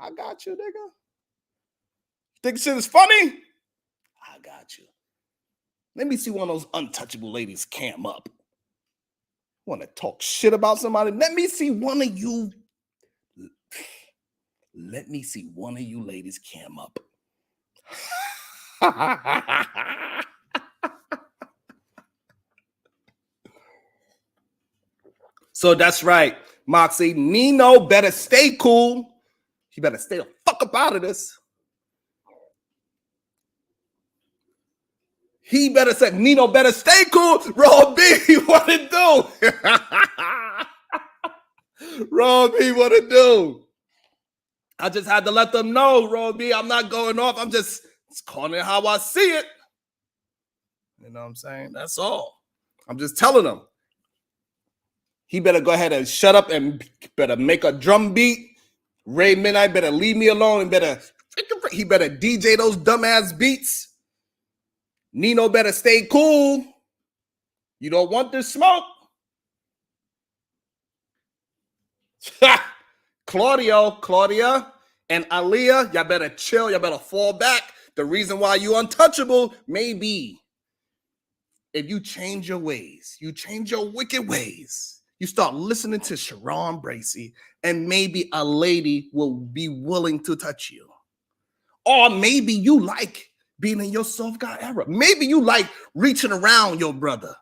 I got you, nigga. Think shit is funny? I got you. Let me see one of those untouchable ladies cam up. Want to talk shit about somebody? Let me see one of you. Let me see one of you ladies cam up. So that's right, Moxie. Nino better stay cool. He better stay the fuck up out of this. He better say, Nino better stay cool. Roll B, what it do? Roll B, what it do? I just had to let them know, Roll B, I'm not going off. I'm just calling it how I see it. You know what I'm saying? That's all. I'm just telling them. He better go ahead and shut up and better make a drum beat. Ray Midnight better leave me alone and he better DJ those dumbass beats. Nino better stay cool. You don't want this smoke. Claudia, and Aaliyah, y'all better chill. Y'all better fall back. The reason why you untouchable may be if you change your ways, you change your wicked ways. You start listening to Sharon Bracey, and maybe a lady will be willing to touch you. Or maybe you like being in your soft guy era. Maybe you like reaching around your brother.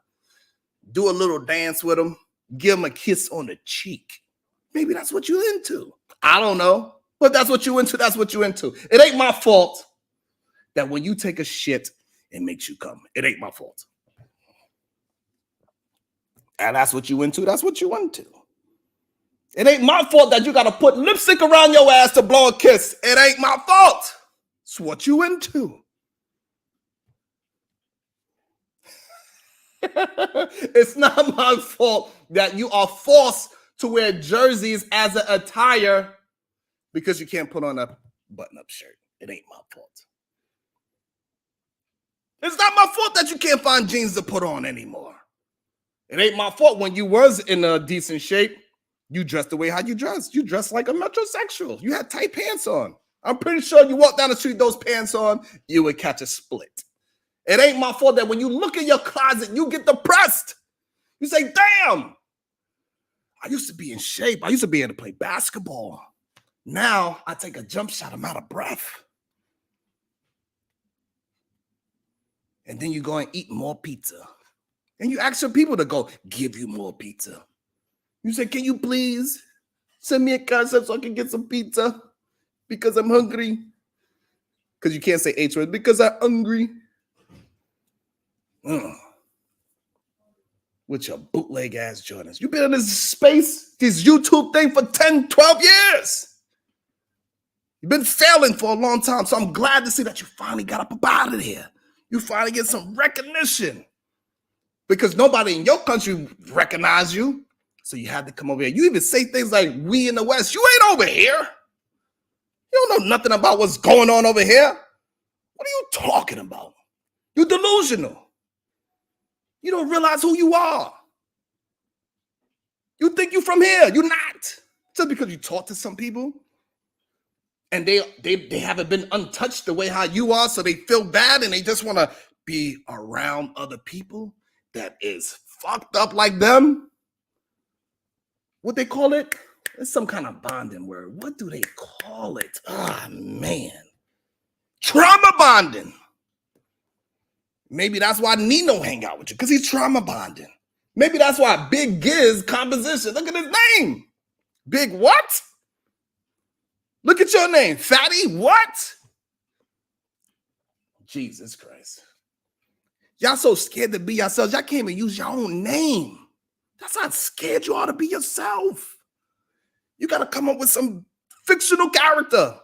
Do a little dance with him. Give him a kiss on the cheek. Maybe that's what you're into. I don't know. But that's what you're into. That's what you're into. It ain't my fault that when you take a shit, it makes you come. It ain't my fault. And that's what you into. That's what you into. It ain't my fault that you got to put lipstick around your ass to blow a kiss. It ain't my fault. It's what you into. It's not my fault that you are forced to wear jerseys as an attire because you can't put on a button-up shirt. It ain't my fault. It's not my fault that you can't find jeans to put on anymore. It ain't my fault when you was in a decent shape, you dressed the way how you dressed. You dressed like a metrosexual. You had tight pants on. I'm pretty sure you walk down the street, those pants on, you would catch a split. It ain't my fault that when you look in your closet, you get depressed. You say, damn, I used to be in shape. I used to be able to play basketball. Now I take a jump shot, I'm out of breath. And then you go and eat more pizza. And you ask your people to go give you more pizza. You say, can you please send me a concept so I can get some pizza? Because I'm hungry. Because you can't say H word. Because I'm hungry. With your bootleg ass Jordans. You've been in this space, this YouTube thing for 10, 12 years. You've been failing for a long time. So I'm glad to see that you finally got up out of here. You finally get some recognition. Because nobody in your country recognized you. So you had to come over here. You even say things like, we in the West. You ain't over here. You don't know nothing about what's going on over here. What are you talking about? You're delusional. You don't realize who you are. You think you're from here. You're not. Just because you talk to some people and they haven't been untouched the way how you are, so they feel bad and they just want to be around other people that is fucked up like them. What they call it? It's some kind of bonding word. What do they call it? Ah, man. Trauma bonding. Maybe that's why Nino hang out with you, because he's trauma bonding. Maybe that's why Big Giz composition. Look at his name. Big what? Look at your name. Fatty what? Jesus Christ. Y'all so scared to be yourselves. Y'all can't even use your own name. That's how scared you are to be yourself. You got to come up with some fictional character.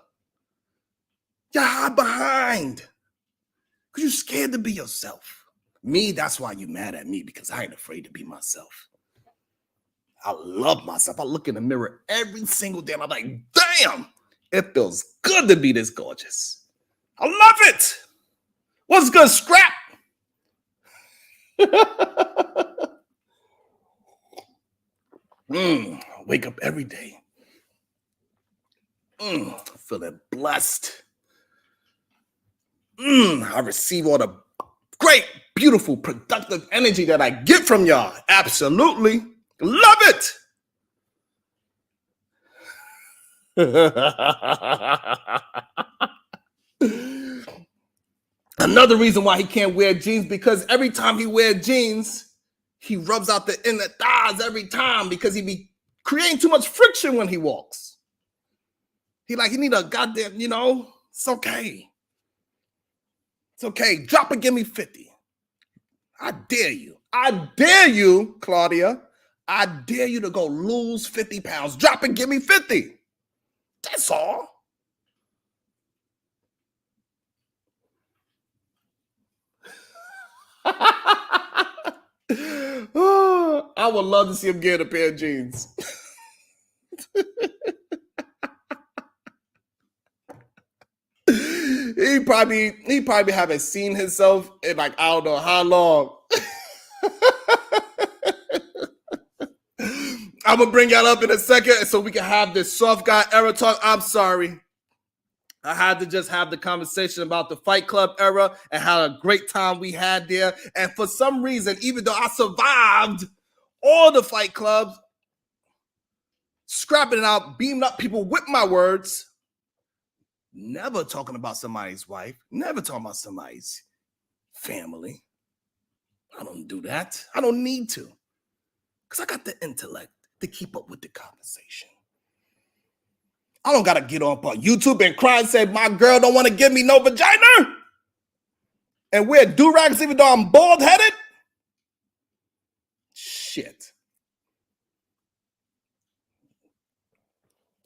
You hide behind. Because you're scared to be yourself. Me, that's why you mad at me, because I ain't afraid to be myself. I love myself. I look in the mirror every single day and I'm like, damn, it feels good to be this gorgeous. I love it. What's good, Scrap? Wake up every day. feeling blessed. I receive all the great, beautiful, productive energy that I get from y'all. Absolutely. Love it. Another reason why he can't wear jeans, because every time he wears jeans, he rubs out the inner thighs every time because he be creating too much friction when he walks. He need a goddamn, it's okay. It's okay. Drop and give me 50. I dare you. I dare you, Claudia. I dare you to go lose 50 pounds. Drop and give me 50. That's all. Oh, I would love to see him get a pair of jeans. He probably haven't seen himself in I don't know how long. I'm gonna bring y'all up in a second so we can have this soft guy era talk. I'm sorry. I had to just have the conversation about the Fight Club era and how a great time we had there. And for some reason, even though I survived all the Fight Clubs, scrapping it out, beaming up people with my words, never talking about somebody's wife, never talking about somebody's family. I don't do that. I don't need to. Because I got the intellect to keep up with the conversation. I don't got to get on YouTube and cry and say, my girl don't want to give me no vagina. And wear do-rags even though I'm bald-headed. Shit.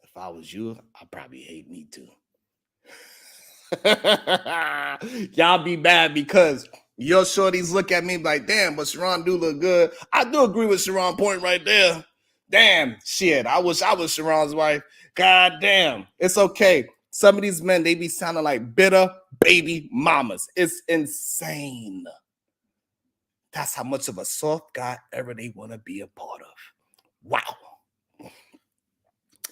If I was you, I'd probably hate me too. Y'all be mad because your shorties look at me like, damn, but Sharon do look good. I do agree with Sharon point right there. Damn, shit. I wish I was Sharon's wife. God damn. It's okay. Some of these men, they be sounding like bitter baby mamas. It's insane. That's how much of a soft guy ever they want to be a part of. Wow.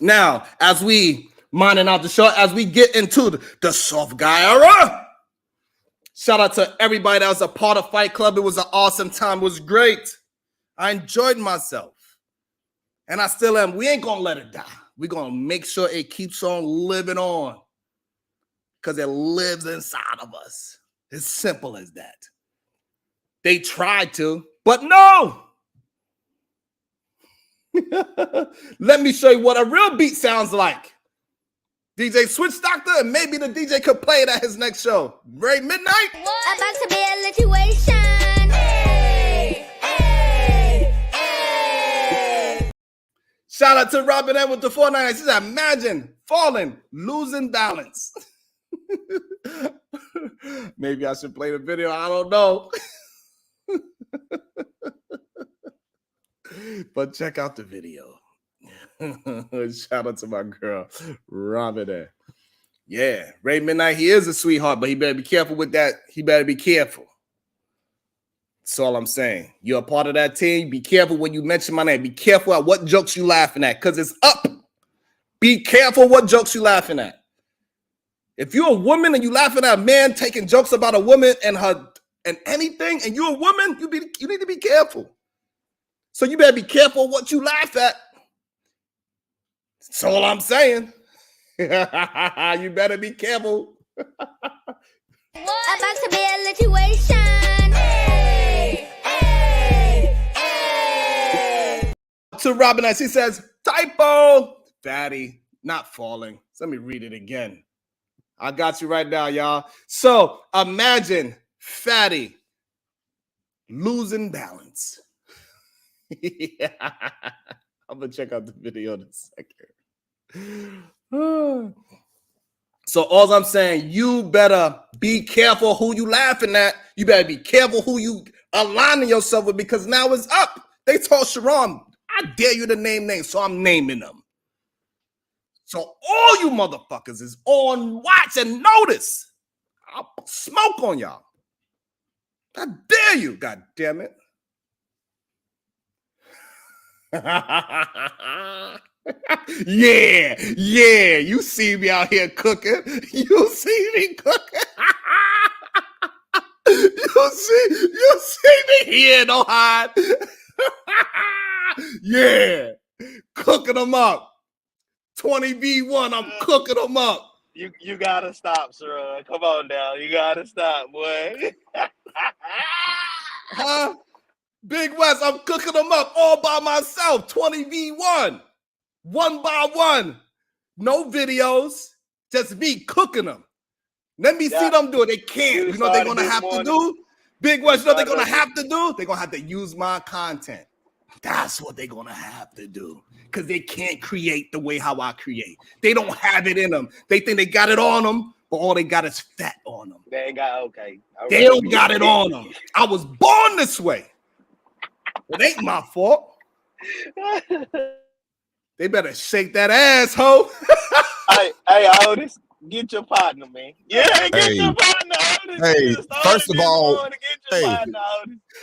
Now, as we minding out the show, as we get into the soft guy era, shout out to everybody that was a part of Fight Club. It was an awesome time. It was great. I enjoyed myself. And I still am. We ain't going to let it die. We're going to make sure it keeps on living on. Because it lives inside of us. It's simple as that. They tried to, but no. Let me show you what a real beat sounds like. DJ Switch Doctor, and maybe the DJ could play it at his next show. Right, midnight? About to be a situation. Hey, hey, hey. Shout out to Robin Ed with the 499. She said, imagine falling, losing balance. Maybe I should play the video. I don't know. But check out the video. Shout out to my girl, Robin Ed. Yeah, Ray Midnight, he is a sweetheart, but he better be careful with that. He better be careful. That's all I'm saying. You're a part of that team. Be careful when you mention my name. Be careful at what jokes you laughing at, because it's up. Be careful what jokes you laughing at. If you're a woman and you laughing at a man taking jokes about a woman and her and anything, and you're a woman, you need to be careful. So you better be careful what you laugh at. That's all I'm saying. You better be careful. About to be a situation. Hey, hey, hey. To Robin, as he says, typo, fatty, not falling. So let me read it again. I got you right now, y'all. So imagine fatty losing balance. Yeah. I'm gonna check out the video in a second. So all I'm saying, you better be careful who you laughing at. You better be careful who you aligning yourself with, because now it's up. They told Sharon, I dare you to name names, so I'm naming them. So all you motherfuckers is on watch and notice. I'll smoke on y'all. I dare you, god damn it. Yeah. You see me out here cooking. You see me cooking. You see me here, no hide. Yeah. Cooking them up. 20v1, I'm cooking them up. You gotta stop, sir. Come on now. You gotta stop, boy. Huh? Big West, I'm cooking them up all by myself. 20v1. One by one. No videos. Just me cooking them. Let me see them do it. They can't. You know what they're going to have to do? Big West, you know what they're going to have to do? They're going to have to use my content. That's what they're going to have to do. Because they can't create the way how I create. They don't have it in them. They think they got it on them, but all they got is fat on them. They ain't got, okay. They don't got it on them. I was born this way. It ain't my fault. They better shake that ass, ho. Hey, Otis, get your partner, man. Yeah, get your partner, Otis. Hey, first of all, partner,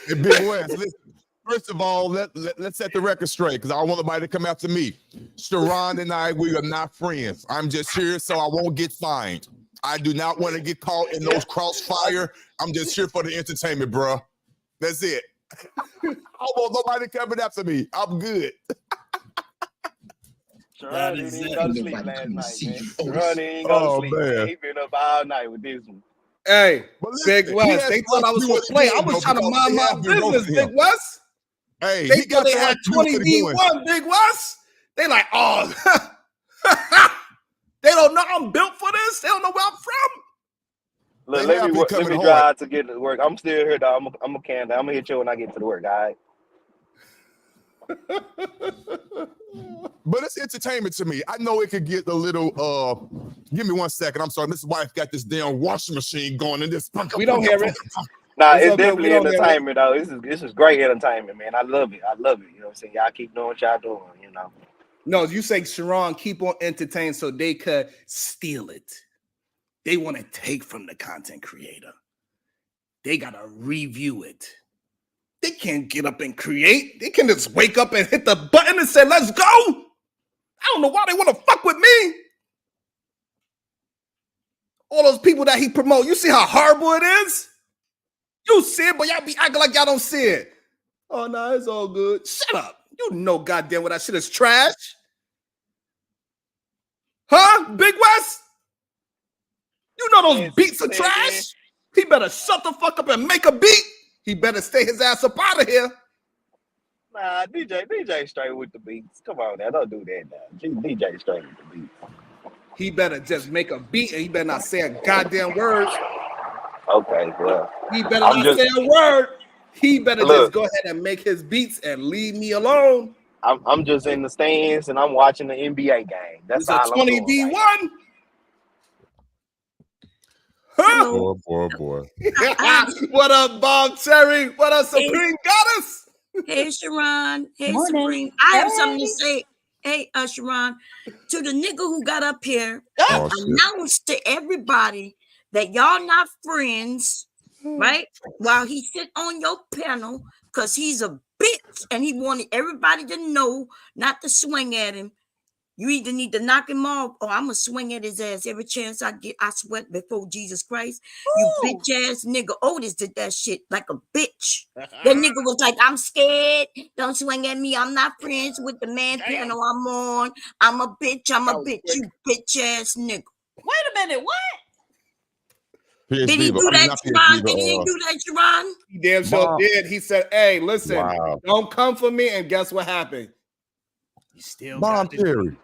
hey, Big West, listen. First of all, let's set the record straight because I don't want nobody to come after me. Sharon and I, we are not friends. I'm just here so I won't get fined. I do not want to get caught in those crossfire. I'm just here for the entertainment, bro. That's it. I don't want nobody coming after me. I'm good. Sharon didn't go to sleep last night, man. Sharon didn't go to sleep. Man. He been up all night with this one. Hey, listen, Big West, they thought I was going to play. I was trying to mind my business, Big West. Hey, they thought they had 20v1, Big West. They like, oh, they don't know I'm built for this. They don't know where I'm from. Look, let me drive to get to work. I'm still here, dog. I'm a can. I'm gonna hit you when I get to the work. All right. But it's entertainment to me. I know it could get a little. Give me 1 second. I'm sorry. This wife got this damn washing machine going in this. We don't hear it. Nah, it's definitely entertainment, though. This is great entertainment, man. I love it. You know what I'm saying? Y'all keep doing what y'all doing, you know. No, you say Sharon keep on entertaining so they could steal it. They want to take from the content creator. They got to review it. They can't get up and create. They can just wake up and hit the button and say, let's go. I don't know why they want to fuck with me. All those people that he promote, you see how horrible it is? You see it, but y'all be acting like y'all don't see it. Oh, no, it's all good. Shut up. You know goddamn well that shit is trash. Huh, Big West? You know those beats are trash? He better shut the fuck up and make a beat. He better stay his ass up out of here. Nah, DJ straight with the beats. Come on now, don't do that now. DJ straight with the beats. He better just make a beat and he better not say a goddamn word. Okay, well. He better not say a word. He better just go ahead and make his beats and leave me alone. I'm just in the stands and I'm watching the NBA game. That's all I'm doing. 20v1. Right? Huh? Boy. What up, Bob Terry? What up, Supreme Goddess? Hey, Sharon. Hey, Morning. Supreme. I have something to say. Hey, Sharon, to the nigga who got up here, announced to everybody that y'all not friends, right? While he sit on your panel, because he's a bitch and he wanted everybody to know not to swing at him. You either need to knock him off or I'm going to swing at his ass every chance I get. I sweat before Jesus Christ. You bitch ass nigga. Otis did that shit like a bitch. That nigga was like, I'm scared. Don't swing at me. I'm not friends with the man panel I'm on. I'm a bitch. You bitch ass nigga. Wait a minute. What? Did he do that, Sharon? Did he do that, Sharon? He damn sure did. He said, hey, listen, don't come for me. And guess what happened? You still Mom Terry.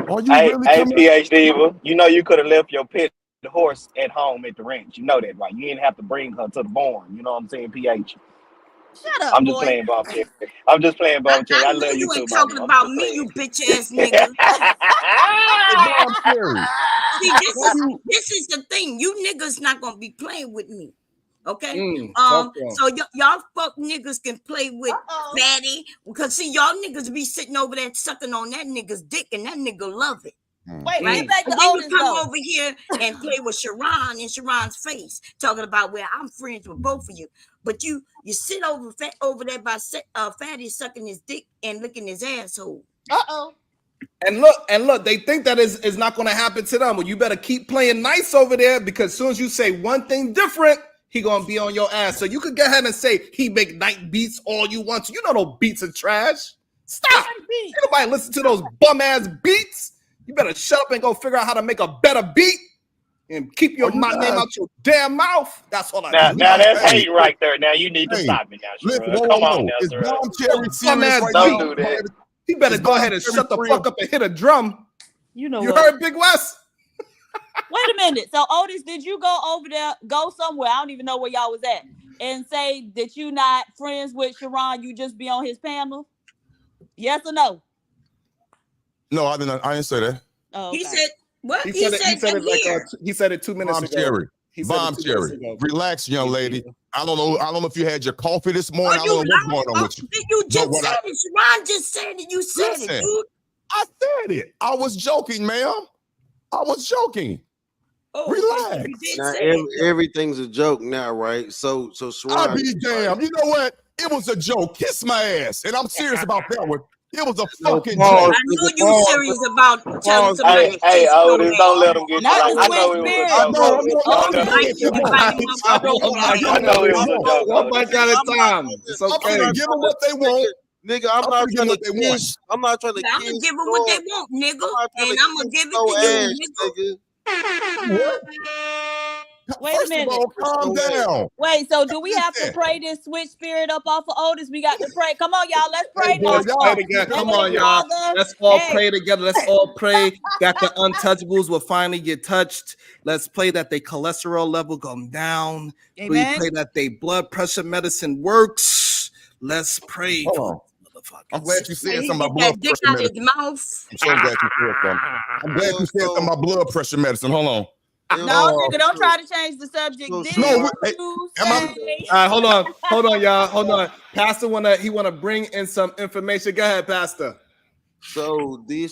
Are you hey, really PhD, you know you could have left your pet horse at home at the ranch. You know that, right? You didn't have to bring her to the barn. You know what I'm saying, PH? Shut up, I'm just playing, Bob Terry. I'm just playing, Bob Terry. I love you too, ain't talking about me, you bitch ass nigga. See, this is the thing. You niggas not gonna be playing with me. Okay. So y'all fuck niggas can play with Fatty because see y'all niggas be sitting over there sucking on that nigga's dick and that nigga love it. Wait, get back to then Otis, you come over here and play with Sharon in Sharon's face, talking about where I'm friends with both of you. But you sit over there by Fatty sucking his dick and licking his asshole. And look, they think that is not going to happen to them. Well, you better keep playing nice over there, because as soon as you say one thing different, he gonna be on your ass. So you could go ahead and say he make night beats all you want to. You know those beats are trash. Stop. Ain't nobody listen to those bum ass beats. You better shut up and go figure out how to make a better beat and keep your name out your damn mouth. That's all I do. Now that's hate right there. Now you need to stop me now. Listen, Come on now, is sir. Bomb Cherry serious right Don't now? do that. He better go ahead and shut the fuck up and hit a drum. You know You what? heard Big West? Wait a minute. So Otis, did you go somewhere? I don't even know where y'all was at, and say that you not friends with Sharon? You just be on his panel? Yes or no? No, I didn't say that. Oh, okay. He said what? He said it 2 minutes Bomb ago. Cherry. He said Bomb it 2 minutes Cherry. ago. Relax, young lady. I don't know if you had your coffee this morning. I don't know what's going on with you. You just said it. Sharon just said it. You said it, dude. I said it. I was joking, ma'am. I was joking. Oh, Relax. Now everything's a joke now, right? So Sharon, I'll be damned. You know what? It was a joke. Kiss my ass. And I'm serious about that one. It was a fucking joke. I know you serious about telling somebody. Hey, Otis, don't let him get you. Not the I know it sweet was a joke. I know it was a joke. Nobody got a time. It's I'm okay. gonna give them what they want. nigga, I'm not trying to kiss. I'm not trying to I'm kiss. gonna give them what they want, nigga, and I'm gonna give it to you, nigga. Wait a minute. Calm down. Wait, so do we have to pray this switch spirit up off of Otis? We got to pray. Come on, y'all. Let's pray now. Let's pray together. Come on, y'all. Let's all pray together. Let's all pray that the untouchables will finally get touched. Let's pray that their cholesterol level come down. Amen. We pray that their blood pressure medicine works. Let's pray. I'm glad you said something about blood That dick pressure out his medicine. mouth. I'm so glad you said something. I'm glad you said something about blood pressure medicine. Hold on. No, nigga, don't try to change the subject. Hold on, y'all. Hold on. Pastor wanna bring in some information. Go ahead, Pastor. So the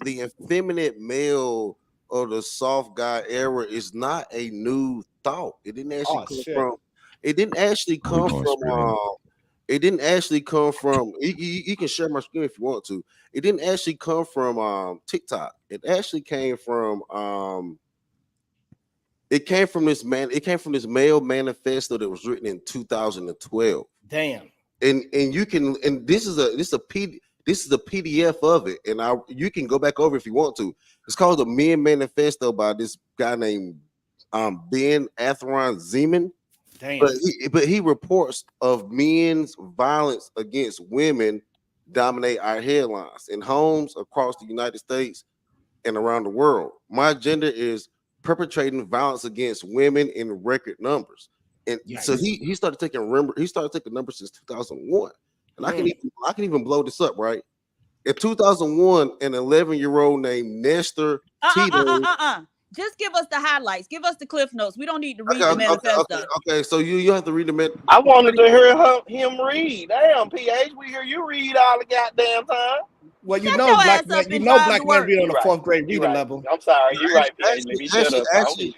effeminate male or the soft guy era is not a new thought. It didn't actually come from. It didn't actually come from. It didn't actually come from. You can share my screen if you want to. It didn't actually come from TikTok. It actually came from. It came from this man. It came from this male manifesto that was written in 2012. Damn. And you can. And this is a PDF of it. And you can go back over if you want to. It's called the Men Manifesto by this guy named Ben Atheron Zeman. Damn. But he reports of men's violence against women dominate our headlines in homes across the United States and around the world. My gender is perpetrating violence against women in record numbers. And so he started taking numbers since 2001. And I can even blow this up, right? In 2001, an 11-year-old named Nestor Tito. Just give us the highlights. Give us the cliff notes. We don't need to read the manifesto. Okay, so you have to read the manifesto. I wanted to hear him read. Damn, PH, we hear you read all the goddamn time. Well, black men read on the fourth grade reader level. I'm sorry, you're right, PH. Let me shut up. Actually,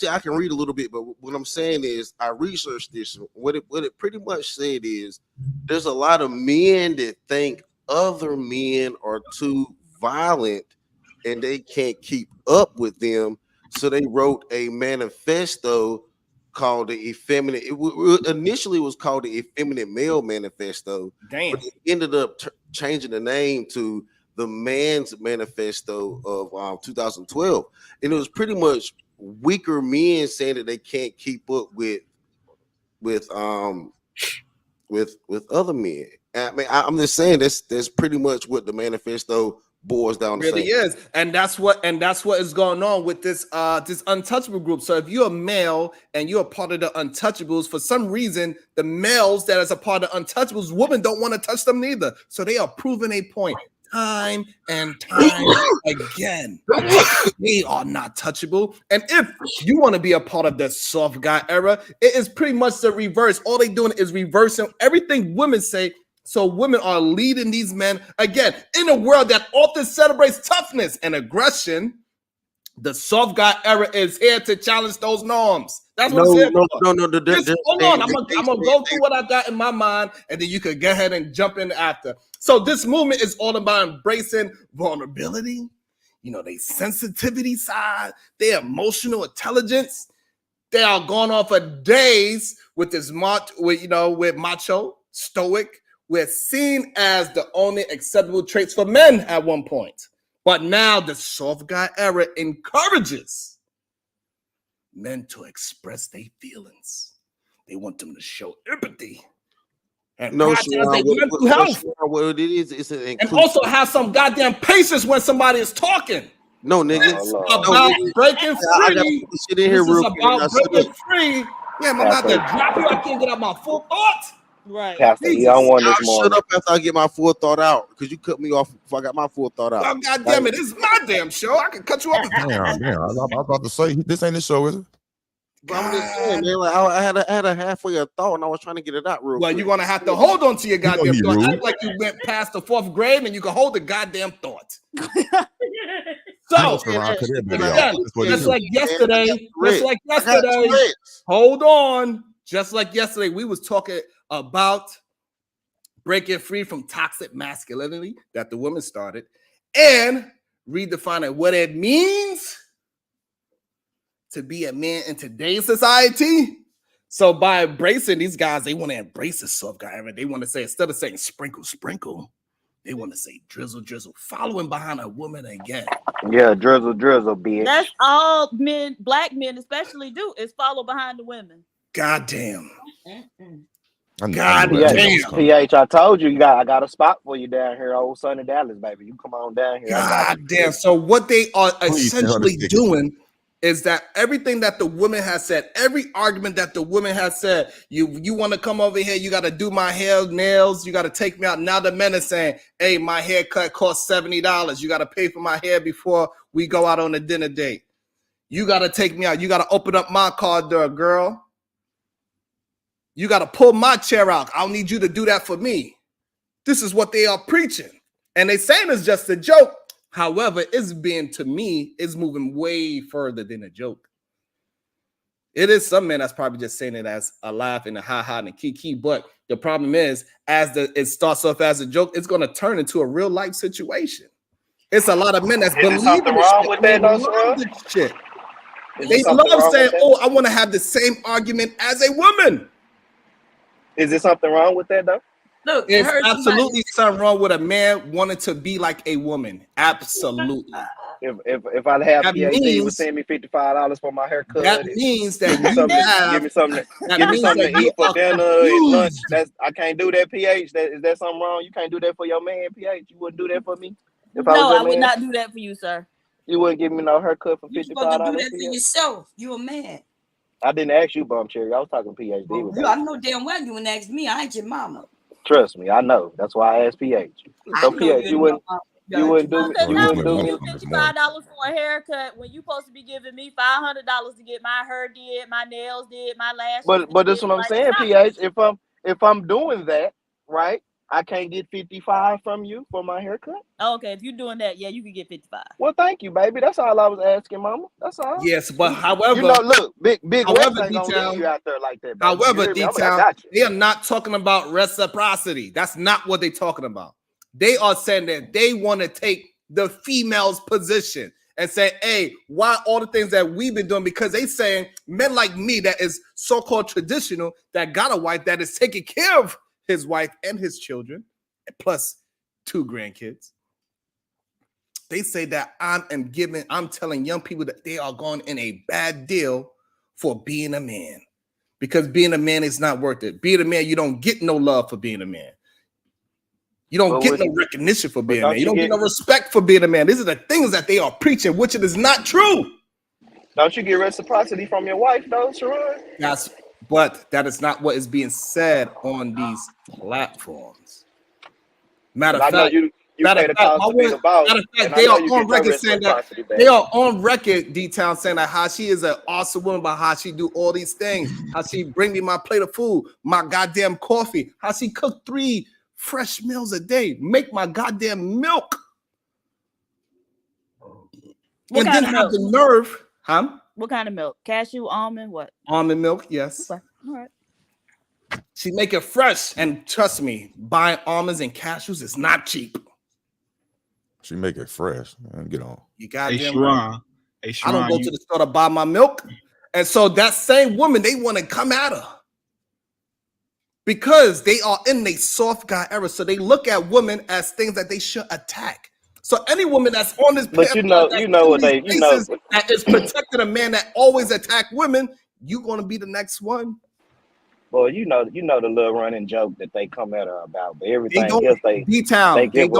I can read a little bit. But what I'm saying is, I researched this. What it pretty much said is, there's a lot of men that think other men are too violent and they can't keep up with them, so they wrote a manifesto called the Effeminate. Initially, it was called the Effeminate Male Manifesto. Damn. But it ended up changing the name to the Man's Manifesto of 2012, and it was pretty much weaker men saying that they can't keep up with other men. I mean, I'm just saying that's pretty much what the manifesto boils down to. Really is, and that's what is going on with this this untouchable group. So if you're a male and you're a part of the untouchables, for some reason the males that is a part of the untouchables, women don't want to touch them neither. So they are proving a point time and time again. They are not touchable. And if you want to be a part of the soft guy era, it is pretty much the reverse. All they doing is reversing everything women say. So women are leading these men again in a world that often celebrates toughness and aggression. The soft guy era is here to challenge those norms. That's what No, it's here no, for. no, no. Hold on, I'm gonna go through what I got in my mind, and then you could go ahead and jump in after. So this movement is all about embracing vulnerability, their sensitivity side, their emotional intelligence. They are going on for days with this with macho, stoic. We're seen as the only acceptable traits for men at one point. But now the soft guy era encourages men to express their feelings. They want them to show empathy and prioritize their mental health. What it is, it's an and also have some goddamn patience when somebody is talking. No, nigga. It's about breaking free. Shit in here This is real about breaking free. Yeah, I'm about to drop you. I can't get out my full thoughts. Right. Pastor, he on one this I'll morning. shut up after I get my full thought out because you cut me off before I got my full thought out. Well, goddamn it, this is my damn show. I can cut you off. Damn. I was about to say this ain't the show, is it? But I'm just saying, man. Like I had a halfway of thought, and I was trying to get it out real quick. You're gonna have to hold on to your goddamn he thought. rude. Act like you went past the 4th grade and you can hold the goddamn thought. So, just like yesterday, hold on. Just like yesterday, we was talking about breaking free from toxic masculinity that the women started and redefining what it means to be a man in today's society. So by embracing these guys, they want to embrace the soft guy. They want to say, instead of saying sprinkle, sprinkle, they want to say drizzle, drizzle, following behind a woman again. Yeah, drizzle, drizzle, bitch. That's all men, black men especially, do is follow behind the women. Goddamn. God damn. PH, I told you, I got a spot for you down here, old Sunny Dallas, baby. You come on down here. God damn. So what they are essentially doing is that everything that the woman has said, every argument that the woman has said, you want to come over here, you got to do my hair, nails, you got to take me out. Now the men are saying, hey, my haircut costs $70. You got to pay for my hair before we go out on a dinner date. You got to take me out. You got to open up my car door, girl. You got to pull my chair out. I don't need you to do that for me. This is what they are preaching. And they saying it's just a joke. However, it's moving way further than a joke. It is some men that's probably just saying it as a laugh and a ha-ha and a kiki. But the problem is, it starts off as a joke, it's going to turn into a real life situation. It's a lot of men that's believing this shit. They love saying, oh, I want to have the same argument as a woman. Is there something wrong with that, though? Look, there's absolutely something wrong with a man wanting to be like a woman. Absolutely. If I have PhD, would send me $55 for my haircut. That means that give me something to eat for dinner and lunch. I can't do that, PH. Is that something wrong? You can't do that for your man, PH. You wouldn't do that for me? I would not do that for you, sir. You wouldn't give me no haircut for $55? You're supposed to do that for yourself. You're a man. I didn't ask you, Bum Cherry. I was talking PhD. I know damn well you wouldn't ask me. I ain't your mama. Trust me, I know. That's why I asked PH. So PH, you wouldn't do me. You wouldn't do me $55 for a haircut when you supposed to be giving me $500 to get my hair did, my nails did, my lashes. But that's what I'm saying, PH. If I'm doing that, right? I can't get 55 from you for my haircut. Okay, if you're doing that, yeah, you can get 55. Well, thank you, baby. That's all I was asking, Mama. That's all. Yes, but however, look, big West ain't gonna leave you out there like that. Baby. However, they are not talking about reciprocity. That's not what they're talking about. They are saying that they want to take the female's position and say, hey, why all the things that we've been doing? Because they saying men like me that is so-called traditional, that got a wife that is taking care of his wife and his children, plus 2 grandkids. They say that I'm telling young people that they are going in a bad deal for being a man, because being a man is not worth it. Being a man, you don't get no love for being a man. You don't get no recognition for being a man. You don't get no respect for being a man. These are the things that they are preaching, which it is not true. Don't you get reciprocity from your wife, though, Sharon? But that is not what is being said on these platforms. Matter of fact, they are on record saying that they are on record, D-Town, saying that how she is an awesome woman, but how she do all these things, how she bring me my plate of food, my goddamn coffee, how she cook 3 fresh meals a day, make my goddamn milk. What and kind then of have milk? the nerve, huh? What kind of milk? Cashew, almond, what? Almond milk, yes. Okay. All right. She make it fresh, and trust me, buying almonds and cashews is not cheap. She make it fresh. Get on. You Hey, goddamn right. Sharon. Hey, I don't Sharon, go to the store to buy my milk, and so that same woman, they want to come at her because they are in the soft guy era. So they look at women as things that they should attack. So any woman that's on this, But you know what they, that is protecting a man that always attack women, you gonna be the next one. Well, you know the little running joke that they come at her about, but everything else they give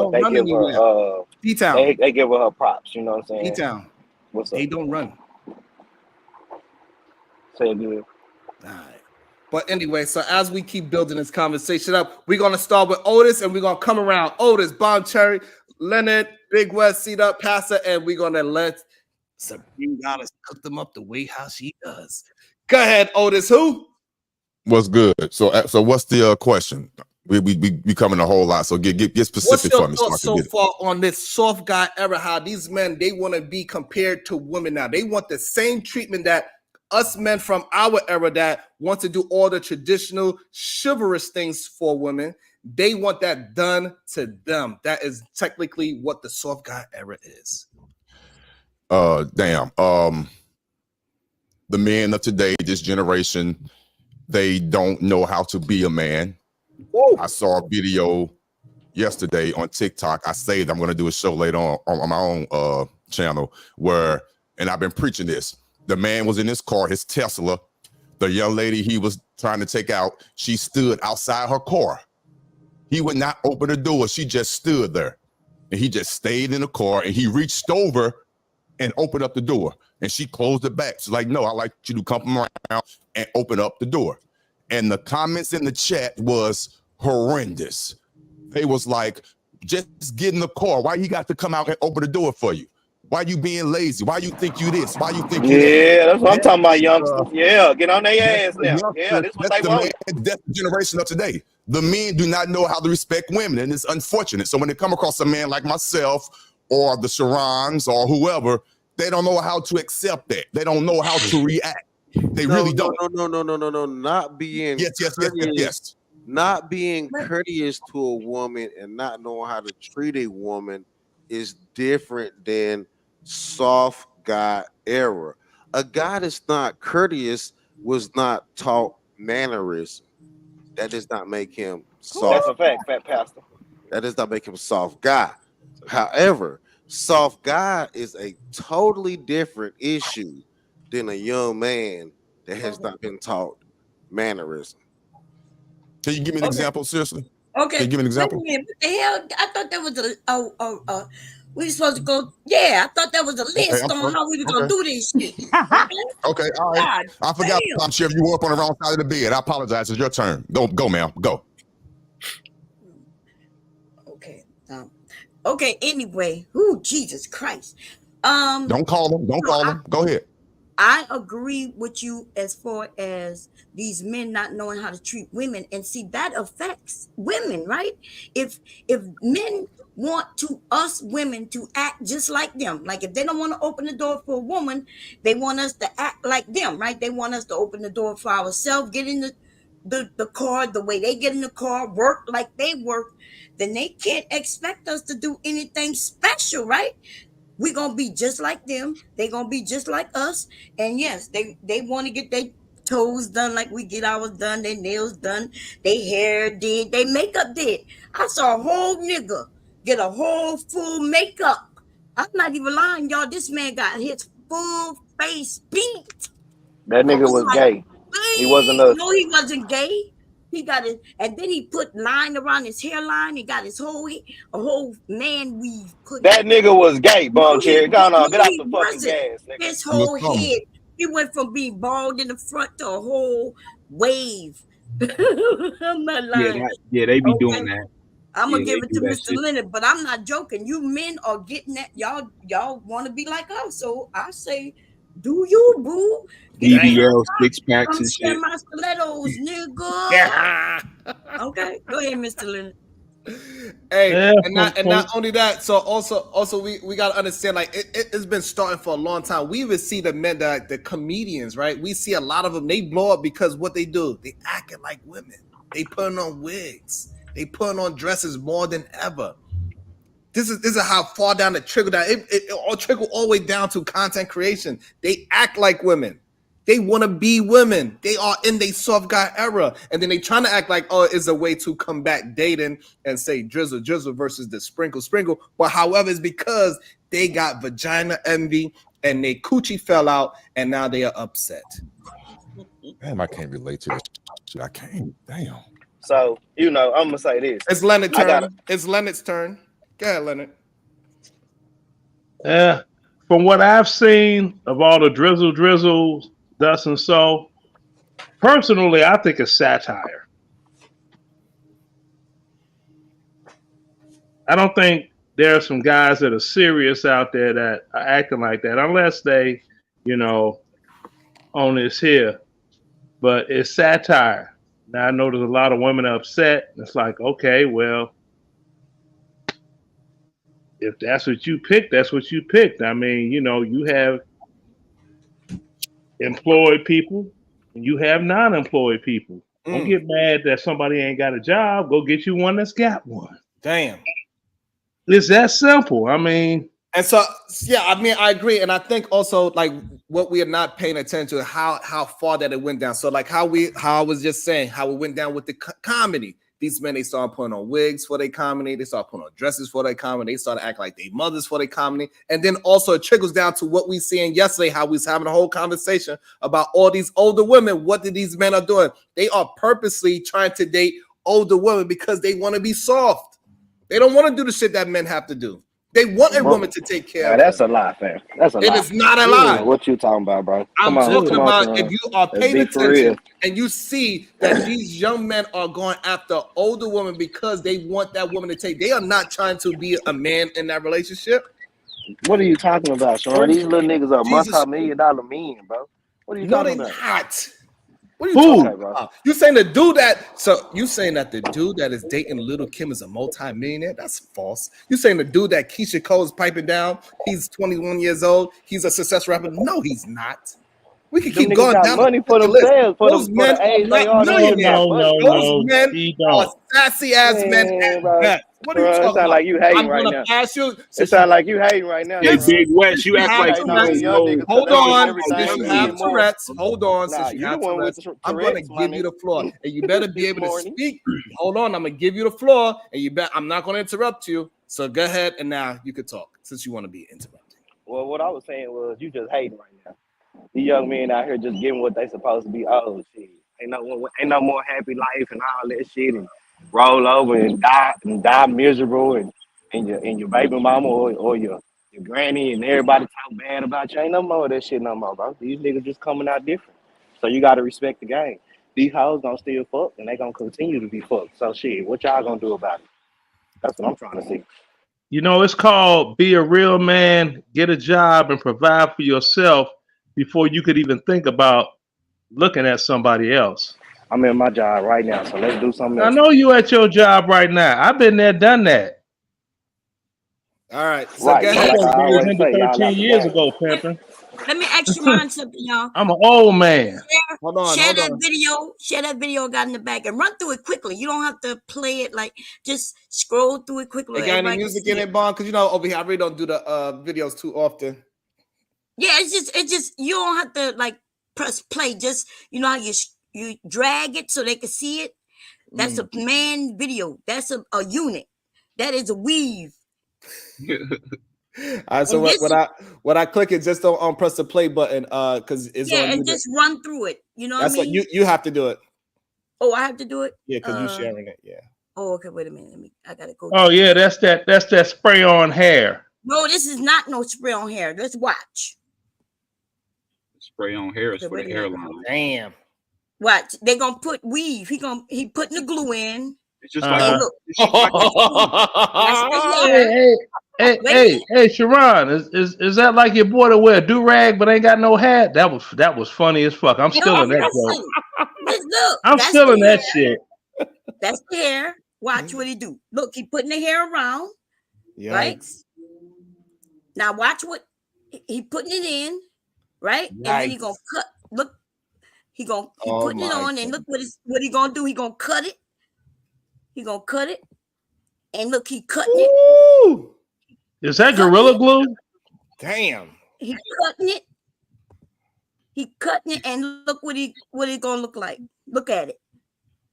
her props. You know what I'm saying? D-Town. What's up? They don't run. Say it good. All right. But anyway, so as we keep building this conversation up, we're gonna start with Otis, and we're gonna come around. Otis, Bomb Cherry, Leonard, Big West, Seat Up, Passer, and we're gonna let Sabrina Goddess cook them up the way how she does. Go ahead, Otis. Who? What's good? So what's the question? We coming a whole lot. So get specific for me. What's your thoughts so far on this soft guy era? How these men, they want to be compared to women now. They want the same treatment that us men from our era that want to do all the traditional chivalrous things for women. They want that done to them. That is technically what the soft guy era is. Damn. The men of today, this generation, they don't know how to be a man. Woo. I saw a video yesterday on TikTok. I saved. I'm going to do a show later on my own channel and I've been preaching this. The man was in his car, his Tesla. The young lady he was trying to take out, she stood outside her car. He would not open the door. She just stood there. And he just stayed in the car, and he reached over and opened up the door. And she closed it back. She's like, no, I like you to come around and open up the door. And the comments in the chat was horrendous. They was like, just get in the car. Why you got to come out and open the door for you? Why you being lazy? Why you think you this? Why you think you that? That's what I'm talking about, youngsters. Get on their ass now. That's what they want. That's the generation of today. The men do not know how to respect women, and it's unfortunate. So when they come across a man like myself or the Sharons or whoever, they don't know how to accept that. They don't know how to react. They really don't. No. Not being yes. Not being courteous to a woman and not knowing how to treat a woman is different than soft guy era. A guy that's not courteous was not taught mannerism. That does not make him soft. That's a fact, fat pastor. That does not make him soft guy. However, soft guy is a totally different issue than a young man that has not been taught mannerism. Can you give me an example, seriously? Okay. Can you give me an example? What the hell? I thought that was we were supposed to go. Yeah, I thought that was a list on how we were gonna do this shit. Okay, all right. I forgot. I'm sure you were up on the wrong side of the bed. I apologize. It's your turn. Go, ma'am. Go. Okay. Okay. Anyway, Jesus Christ. Don't call them. Don't call them. Go ahead. I agree with you as far as these men not knowing how to treat women, and see that affects women, right? If men want us women to act just like them, like if they don't want to open the door for a woman, they want us to act like them, right? They want us to open the door for ourselves, get in the car the way they get in the car, work like they work. Then they can't expect us to do anything special, right? We're going to be just like them. They're going to be just like us. And yes, they want to get their toes done like we get ours done, their nails done, their hair did, their makeup did. I saw a whole nigga get a whole full makeup. I'm not even lying, y'all. This man got his full face beat. That nigga was gay. He wasn't us. No, he wasn't gay. He got it, and then he put line around his hairline. He got his whole man weave. That nigga was gay, Bomb Cherry. Go on, get out the fucking gas, nigga. His whole head. He went from being bald in the front to a whole wave. I'm not lying. Yeah, they be doing that. I'm gonna give it to Mr. Leonard, but I'm not joking. You men are getting that. Y'all want to be like us, so I say, do you, boo? BBL, six packs and shit. My stilettos, nigga. Okay, go ahead, Mr. Leonard. Hey, Yeah, and not only that, so also we gotta understand, like it's been starting for a long time. We even see the men, the comedians, right? We see a lot of them, they blow up because what they do, they acting like women. They putting on wigs, they putting on dresses more than ever. This is how far down the trickle down. It all trickle all the way down to content creation. They act like women. They want to be women. They are in their soft guy era. And then they trying to act like, oh, it's a way to combat dating and say drizzle versus the sprinkle. But however, it's because they got vagina envy and they coochie fell out and now they are upset. Damn, I can't relate to this shit. I can't. Damn. So, I'm going to say this. It's Leonard's turn. It's Leonard's turn. Go ahead, Leonard. Yeah. From what I've seen of all the drizzles, thus and so, personally, I think it's satire. I don't think there are some guys that are serious out there that are acting like that, unless they, on this here. But it's satire. Now, I know there's a lot of women upset. It's like, okay, well, if that's what you picked, that's what you picked. I mean, you have employed people and you have non-employed people. Don't get mad that somebody ain't got a job. Go get you one that's got one. Damn. It's that simple. I mean, and so yeah, I mean, I agree, and I think also like what we are not paying attention to how far that it went down. So like how I was just saying how it went down with the comedy. These men, they started putting on wigs for their comedy. They started putting on dresses for their comedy. They started acting like they mothers for their comedy. And then also it trickles down to what we seen yesterday, how we was having a whole conversation about all these older women. What did these men are doing? They are purposely trying to date older women because they want to be soft. They don't want to do the shit that men have to do. They want a woman to take care of that's them. A lie, fam. That's a lie. It is not a lie. What you talking about, bro? I'm talking about if you are paying attention and you see that these young men are going after older women because they want that woman to take. They are not trying to be a man in that relationship. What are you talking about, Sean? These little niggas are multi-million-dollar men, bro. What are you talking about? Not. What are you talking about? You saying the dude that? So you saying that the dude that is dating Little Kim is a multi-millionaire? That's false. You saying the dude that Keisha Cole is piping down? He's 21 years old. He's a success rapper. No, he's not. We can keep going down. Money for themselves. Those men are not millionaires. Those men are sassy ass men at best. What are you talking about? Like you hating right now. It sounds like you hating right now. Hey, Big West, you act like hold on. Since you have Tourette's, hold on. Since you have Tourette's, I'm going to give you the floor, and you better be able to speak. Hold on, I'm going to give you the floor, and I'm not going to interrupt you. So go ahead, and now you can talk since you want to be interrupted. Well, what I was saying was you just hating right now. These young men out here just getting what they supposed to be. Oh shit, ain't no more happy life and all that shit, and roll over and die miserable, and your baby mama or your granny and everybody talk bad about you. Ain't no more of that shit no more, bro. These niggas just coming out different. So you gotta respect the game. These hoes gonna still fuck and they gonna continue to be fucked. So shit, what y'all gonna do about it? That's what I'm trying to see. It's called be a real man, get a job, and provide for yourself before you could even think about looking at somebody else. I'm in my job right now, so let's do something else. I know you at your job right now. I've been there, done that. All right. So right. Go ahead. I was 13 years ago, pimping. Let me ask you something, y'all. I'm an old man. Share that video got in the back and run through it quickly. You don't have to play it like just scroll through it quickly. They got any music in it, Bond? Because over here I really don't do the videos too often. Yeah, it's just you don't have to like press play. Just how you drag it so they can see it. That's a man video. That's a unit. That is a weave. All right, so what I click it, just don't press the play button because it's on and just run through it. You know that's what I mean? You have to do it. Oh, I have to do it? Yeah, because you're sharing it. Yeah. Oh, okay. Wait a minute. I gotta go. Oh yeah, that's that spray on hair. No, this is not no spray on hair. Let's watch. Spray on hair is for the hairline. Damn. Watch. They're gonna put weave. He putting the glue in. It's just like look. Hey, Sharon, is that like your boy to wear a do-rag but ain't got no hat? That was funny as fuck. I'm still in that joke. Look, I'm still in that shit. That's the hair. Watch what he do. Look, he putting the hair around. Yikes. Right? Now watch what he putting it in, right? And then he gonna cut. Look, he putting it on, and look what he gonna do. He gonna cut it. He gonna cut it, and look, he cutting it. Is that Gorilla Glue? Damn. He cutting it. He cutting it, and look what he gonna look like. Look at it.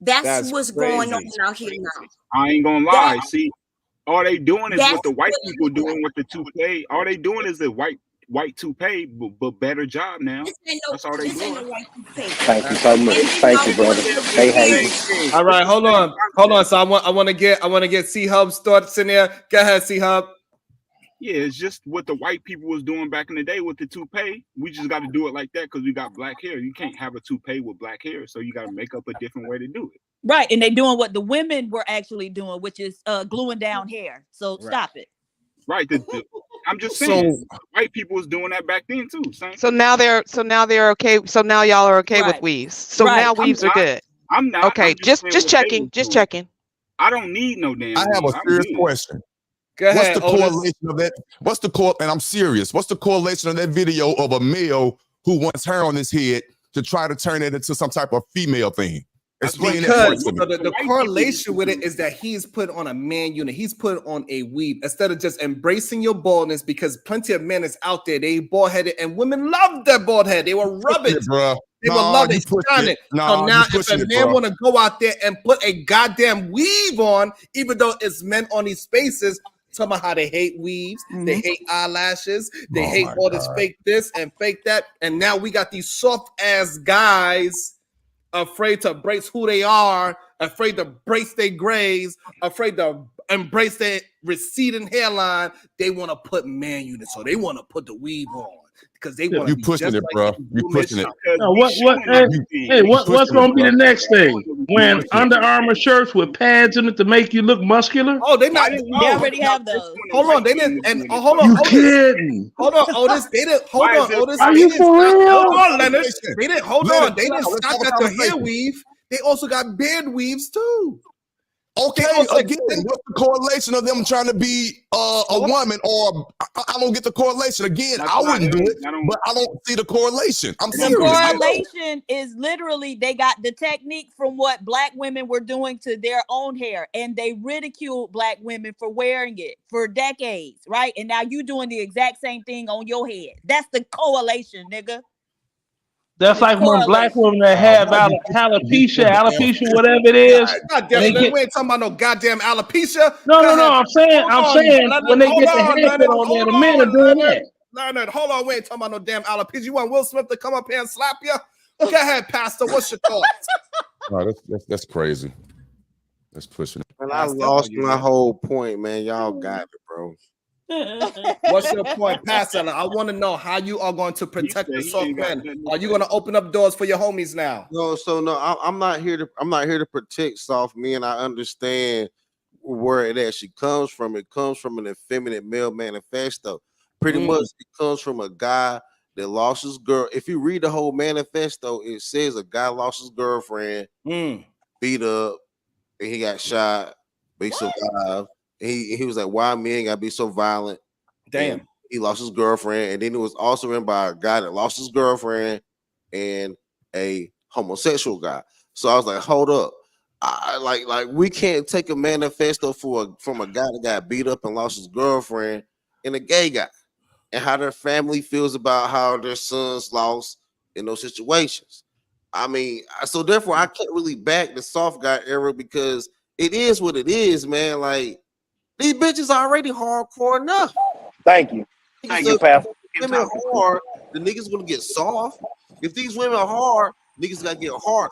That's what's going on out here now. I ain't gonna lie. See, all they doing is what the white people doing with the toupee. All they doing is a white toupee, but better job now. That's all they doing. Thank you so much. Thank you, brother. They hate. All right, hold on. So I want to get C-Hub's thoughts in there. Go ahead, C-Hub. Yeah, it's just what the white people was doing back in the day with the toupee. We just got to do it like that because we got black hair. You can't have a toupee with black hair, so you got to make up a different way to do it. Right, and they doing what the women were actually doing, which is gluing down hair. So stop it. Right. I'm just saying, white people was doing that back then too. So now they're okay. So now y'all are okay with weaves. So now weaves are good. I'm not. Okay, just checking. Just checking. I don't need no damn. I have a serious question. Go ahead, what's the correlation of that? And I'm serious. What's the correlation of that video of a male who wants hair on his head to try to turn it into some type of female thing? Explain because that. The correlation with it is that he's put on a man unit. He's put on a weave instead of just embracing your baldness, because plenty of men is out there. They bald headed and women love their bald head. They will rub it. They will love it. Shine it. So now if a man want to go out there and put a goddamn weave on, even though it's men on these spaces, talking about how they hate weaves, they hate eyelashes, they hate all this fake this and fake that. And now we got these soft ass guys afraid to embrace who they are, afraid to embrace their grays, afraid to embrace their receding hairline. They want to put man units, so they want to put the weave on because they want to be pushing it, bro. You pushing it. What's gonna be the next thing? When Under Armour shirts with pads in it to make you look muscular? Oh, they not. They already have those. Hold on, they didn't. And hold on, You Otis. kidding? Hold on, Otis. They didn't. Hold on, Otis. Are you for real? Hold on, Leonard. They didn't. Hold on. They didn't stop at the hair weave. They also got beard weaves too. Okay, again, what's the correlation of them trying to be a woman? Or I don't get the correlation. Again, I wouldn't do it, but I don't see the correlation. I'm serious. The correlation is literally they got the technique from what black women were doing to their own hair, and they ridiculed black women for wearing it for decades, right? And now you doing the exact same thing on your head. That's the correlation, nigga. That's like when black women that have alopecia, whatever it is. God damn it, we ain't talking about no goddamn alopecia. No. I'm saying when they get the hair put on there, the men are doing that. Leonard, hold on, we ain't talking about no damn alopecia. You want Will Smith to come up here and slap you? Go ahead, Pastor. What's your thoughts? No, that's crazy. That's pushing it. And I lost my whole point, man. Y'all got it, bro. What's your point, Pastor? I want to know how you are going to protect the soft men. Are you going to open up doors for your homies now? No, I'm not here to protect soft men. I understand where it actually comes from. It comes from an effeminate male manifesto. Pretty much, it comes from a guy that lost his girl. If you read the whole manifesto, it says a guy lost his girlfriend, beat up, and he got shot, but he survived. He was like, why men gotta be so violent? Damn. And he lost his girlfriend. And then it was also written by a guy that lost his girlfriend and a homosexual guy. So I was like, hold up. Like we can't take a manifesto from a guy that got beat up and lost his girlfriend and a gay guy, and how their family feels about how their sons lost in those situations. I mean, so therefore I can't really back the soft guy era because it is what it is, man. Like, these bitches are already hardcore enough. Thank you. Thank you, Pastor. Women are hard, the niggas gonna get soft. If these women are hard, niggas gotta get hard.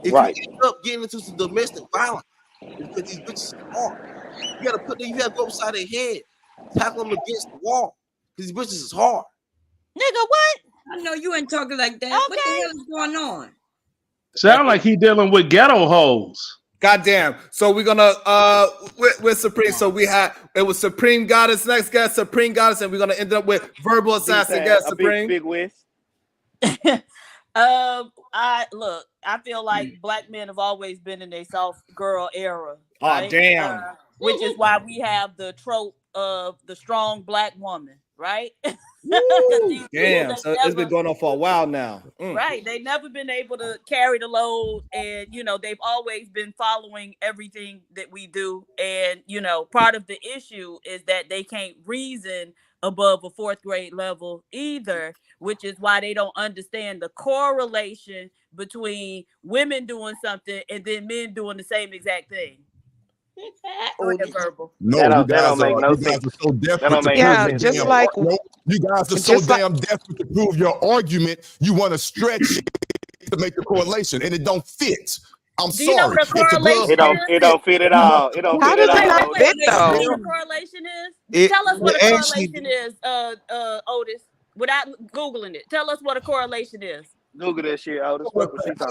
If you end up getting into some domestic violence, because these bitches are hard, you gotta to go upside their head, tackle them against the wall. Because these bitches is hard. Nigga, what? I know you ain't talking like that. Okay. What the hell is going on? Sound like he dealing with ghetto hoes. Goddamn. So we're gonna with Supreme. So it was Supreme Goddess, next guest, Supreme Goddess, and we're gonna end up with Verbal Assassin guest, Supreme. Big West. I feel like black men have always been in a soft girl era. Oh, right? damn. Which is why we have the trope of the strong black woman, right? Damn. So it's been going on for a while now. Right. They've never been able to carry the load. And, they've always been following everything that we do. And, part of the issue is that they can't reason above a 4th grade level either, which is why they don't understand the correlation between women doing something and then men doing the same exact thing. Verbal. No, That you guys don't make no are sense. so desperate don't to make prove no Yeah, sense. just like you guys are so damn desperate to prove your argument. You want to stretch it to make the correlation, and it don't fit. I'm Do you know sorry. what a correlation It don't fit at all. It don't How fit does at it all. not fit You know though? what a correlation is? Tell us what a correlation is, Otis, without Googling it. Tell us what a correlation is. Google that shit, Otis. I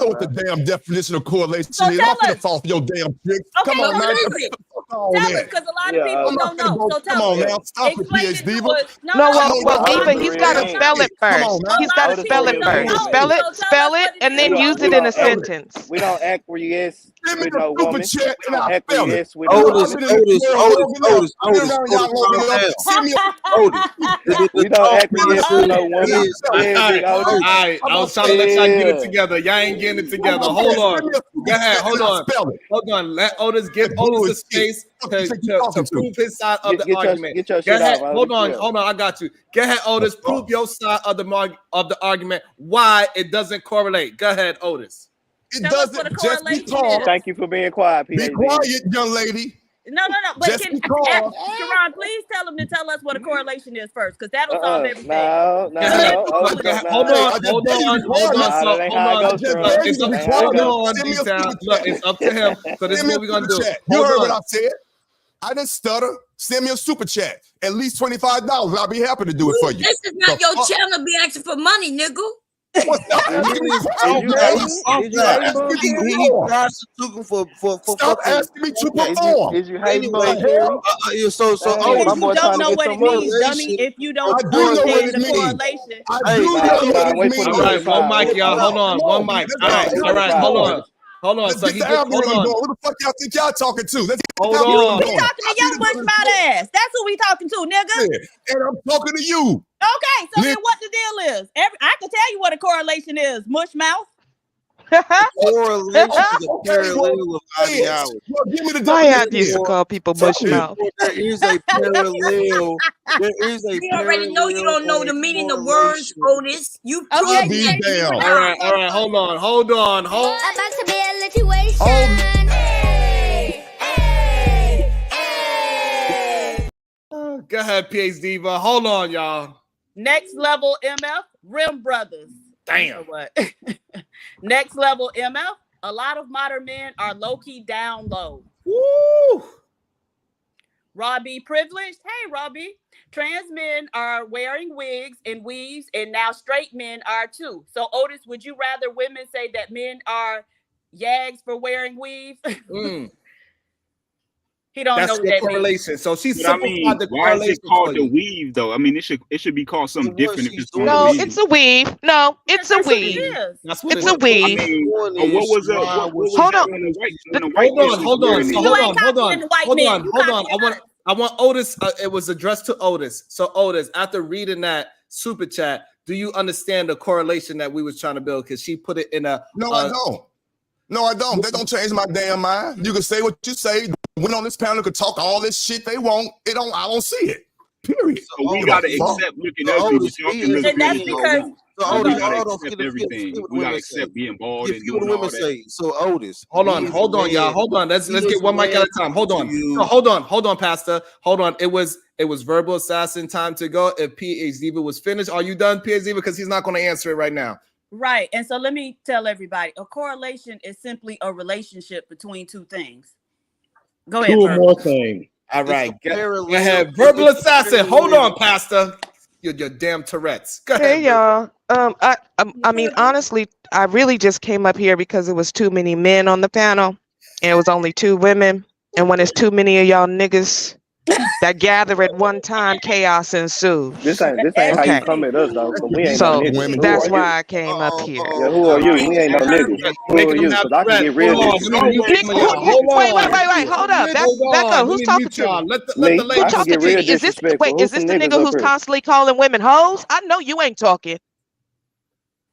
know what the damn definition of correlation So is. tell I'm finna us. fall for your damn trick. Okay, Come on, so man. tell us, because a lot of people don't know. So Come tell on us. now. Stop it, Explain PhD. it to us. No, well, Otis Diva, is he's got to real. spell it Come first. on now. He's got to Otis spell is it real. first. Spell it, So tell spell us it, what it and is. then We use don't- it we in a don't- sentence. We don't acquiesce Give me with the no super woman. chat We and don't I'll spell it. acquiesce with no woman. Send We don't acquiesce with no woman. Yeah, big All Otis. right, I was trying to let y'all get it together. Y'all ain't getting it together. Hold on. Go ahead. Hold on. Let Otis give Otis a space to prove his side of the argument. Get your Go shit ahead. out. Hold on. I got you. Go ahead, Otis. Prove your side of the argument. Why it doesn't correlate. Go ahead, Otis. It Tell us what a doesn't just correlation because. is. Thank you for being quiet, Be PhD. quiet, young lady. No. But Just can because. Sharon, please tell him to tell us what a correlation is first, because that'll solve everything. No. Hold on. That ain't how it goes, Sharon. It's up. That ain't how it Hold goes. on, D-Town. Look, it's up to him. So this is what we're gonna do. You heard what I said. I didn't stutter. Send me a super chat. At least $25. I'll be happy to do it for you. This is not your channel. Be asking for money, nigga. Stop asking me to perform. Is you hating on Jerry? You don't know what it means, dummy. If you don't understand the correlation. All right, one mic, y'all. Hold on, one mic. All right, hold on. Let's So get he the just algorithm hold going. on. Who the fuck y'all think y'all talking to? Let's get Hold the algorithm on. We going. talking to young bush mouth ass. That's who we talking to, nigga. Yeah, and I'm talking to you. Okay, so then what the deal is? I can tell you what a correlation is, mush mouth. Correlation is a parallel of ideology. Well, give me the I used to call people bush mouth. There is a parallel. There is a We already know you don't know the meaning of words, Otis. You Okay, be damn. All right, hold on. About to be a situation. Go ahead, PhD Diva. Hold on, y'all. Next level MF, Rim Brothers. Damn. You know what? Next level MF, a lot of modern men are low-key down low. Woo! Robbie privileged. Hey, Robbie. Trans men are wearing wigs and weaves, and now straight men are too. So, Otis, would you rather women say that men are yags for wearing weave? He don't That's know what that correlation. means. So she But I mean, simplified the why is correlation it called for the you. weave though? I mean, it should be called something different if it's called No, the weave. it's a weave. No, it's a That's what it weave. is. That's what It's it a is. I weave. mean, what was Hold that on. when the white Hold on. You ain't copying the white man. You Hold on. copying us. I want Otis. It was addressed to Otis. So Otis, after reading that super chat, do you understand the correlation that we was trying to build? Because she put it in a. No, I don't. No, I don't. That don't change my damn mind. You can say what you say. Women on this panel could talk all this shit they want. I don't see it. Period. So we gotta accept looking ugly, but y'all can look And that's good. because We gotta accept everything. We gotta accept being bald and doing all that. So Otis, Hold on, y'all. Hold on. Let's get one mic at a time. Hold on. No, hold on, Pastor. Hold on. It was verbal assassin time to go. If PhD Diva was finished, are you done, PhD Diva? Because he's not going to answer it right now. Right. And so let me tell everybody, a correlation is simply a relationship between two things. Go ahead. Two or more things. All right. Go ahead. Verbal assassin. Hold on, Pastor. Your damn Tourette's. Go ahead. Hey y'all. I mean, honestly, I really just came up here because it was too many men on the panel, and it was only two women. And when it's too many of y'all niggas, that gather at one time, chaos ensues. This ain't how you come at us though. Cause we ain't So no niggas. that's why I came up here. Yeah, who are you? We ain't no niggas. Who are you? Cause I can get real disrespectful. Wait, hold up. Back up. Who's talking to me? Me, Who I can talking get to real me? Is this disrespectful. is this the nigga who's constantly calling women hoes? I know you ain't talking.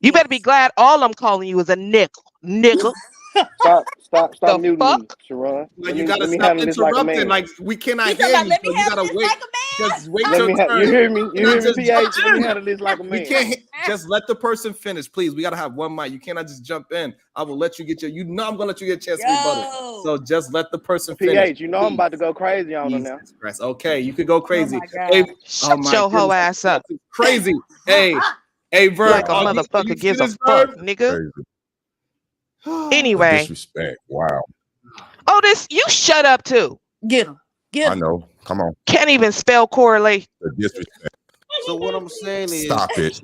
You better be glad all I'm calling you is a nickel. Stop the muting fuck? me, Sharon. Like, you gotta stop interrupting. Like, we cannot hear you. Let me So you handle gotta this wait. like a man. Just wait Let your me turn. you hear me? You hear me, Just PH? jump Let me in. handle this like a man. We can't just let the person finish, please. We gotta have one mic. You cannot just jump in. I will let you get your. You know I'm gonna let you get a chance to rebuttal. So just let the person finish. PH, you know I'm about to go crazy on them now. Christ. Okay, you could go crazy. Shut your hoe ass up. Crazy. Hey, Verb. Like a motherfucker gives a fuck, nigga. Anyway. Disrespect. Wow. Otis, you shut up too. Get him. I know. Come on. Can't even spell correlate. The disrespect. So what I'm saying is, Stop it.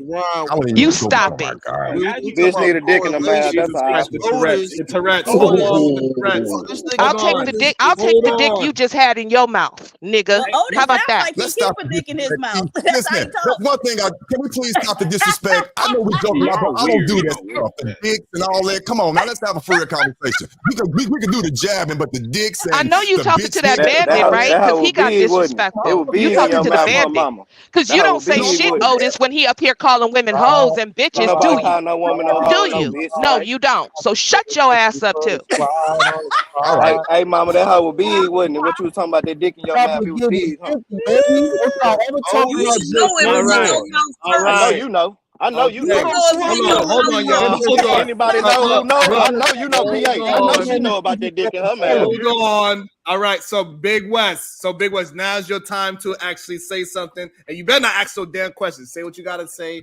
You stop it. Bitch need a dick in the mouth. That's all. The Tourette's. Hold on. The Tourette's. I'll take the dick. I'll take the dick you just had in your mouth, nigga. How about that? Like he keep a dick in his mouth. Listen, one thing. Can we please stop the disrespect? I know we joking about, but I don't do that stuff. The dicks and all that. Come on, now let's have a real conversation. We can do the jabbing, but the dicks. And I know you talking to that bandit, right? Because he got disrespectful. You talking to the bandit? Because you don't say shit, Otis, when he up here calling women hoes and bitches. Do you? No woman, no Do hoe, you? bitch. No, you don't. So shut your ass up too. Hey, mama, that hoe was big, wasn't it? What you was talking about? That dick in your mouth? It was big, huh? I know you know. I know you know. Hold on, y'all. Hold on. Anybody know who know? I know you know PH. I know she know about that dick in her mouth. Hold on. All right. So Big West. Now's your time to actually say something. And you better not ask no damn questions. Say what you gotta say.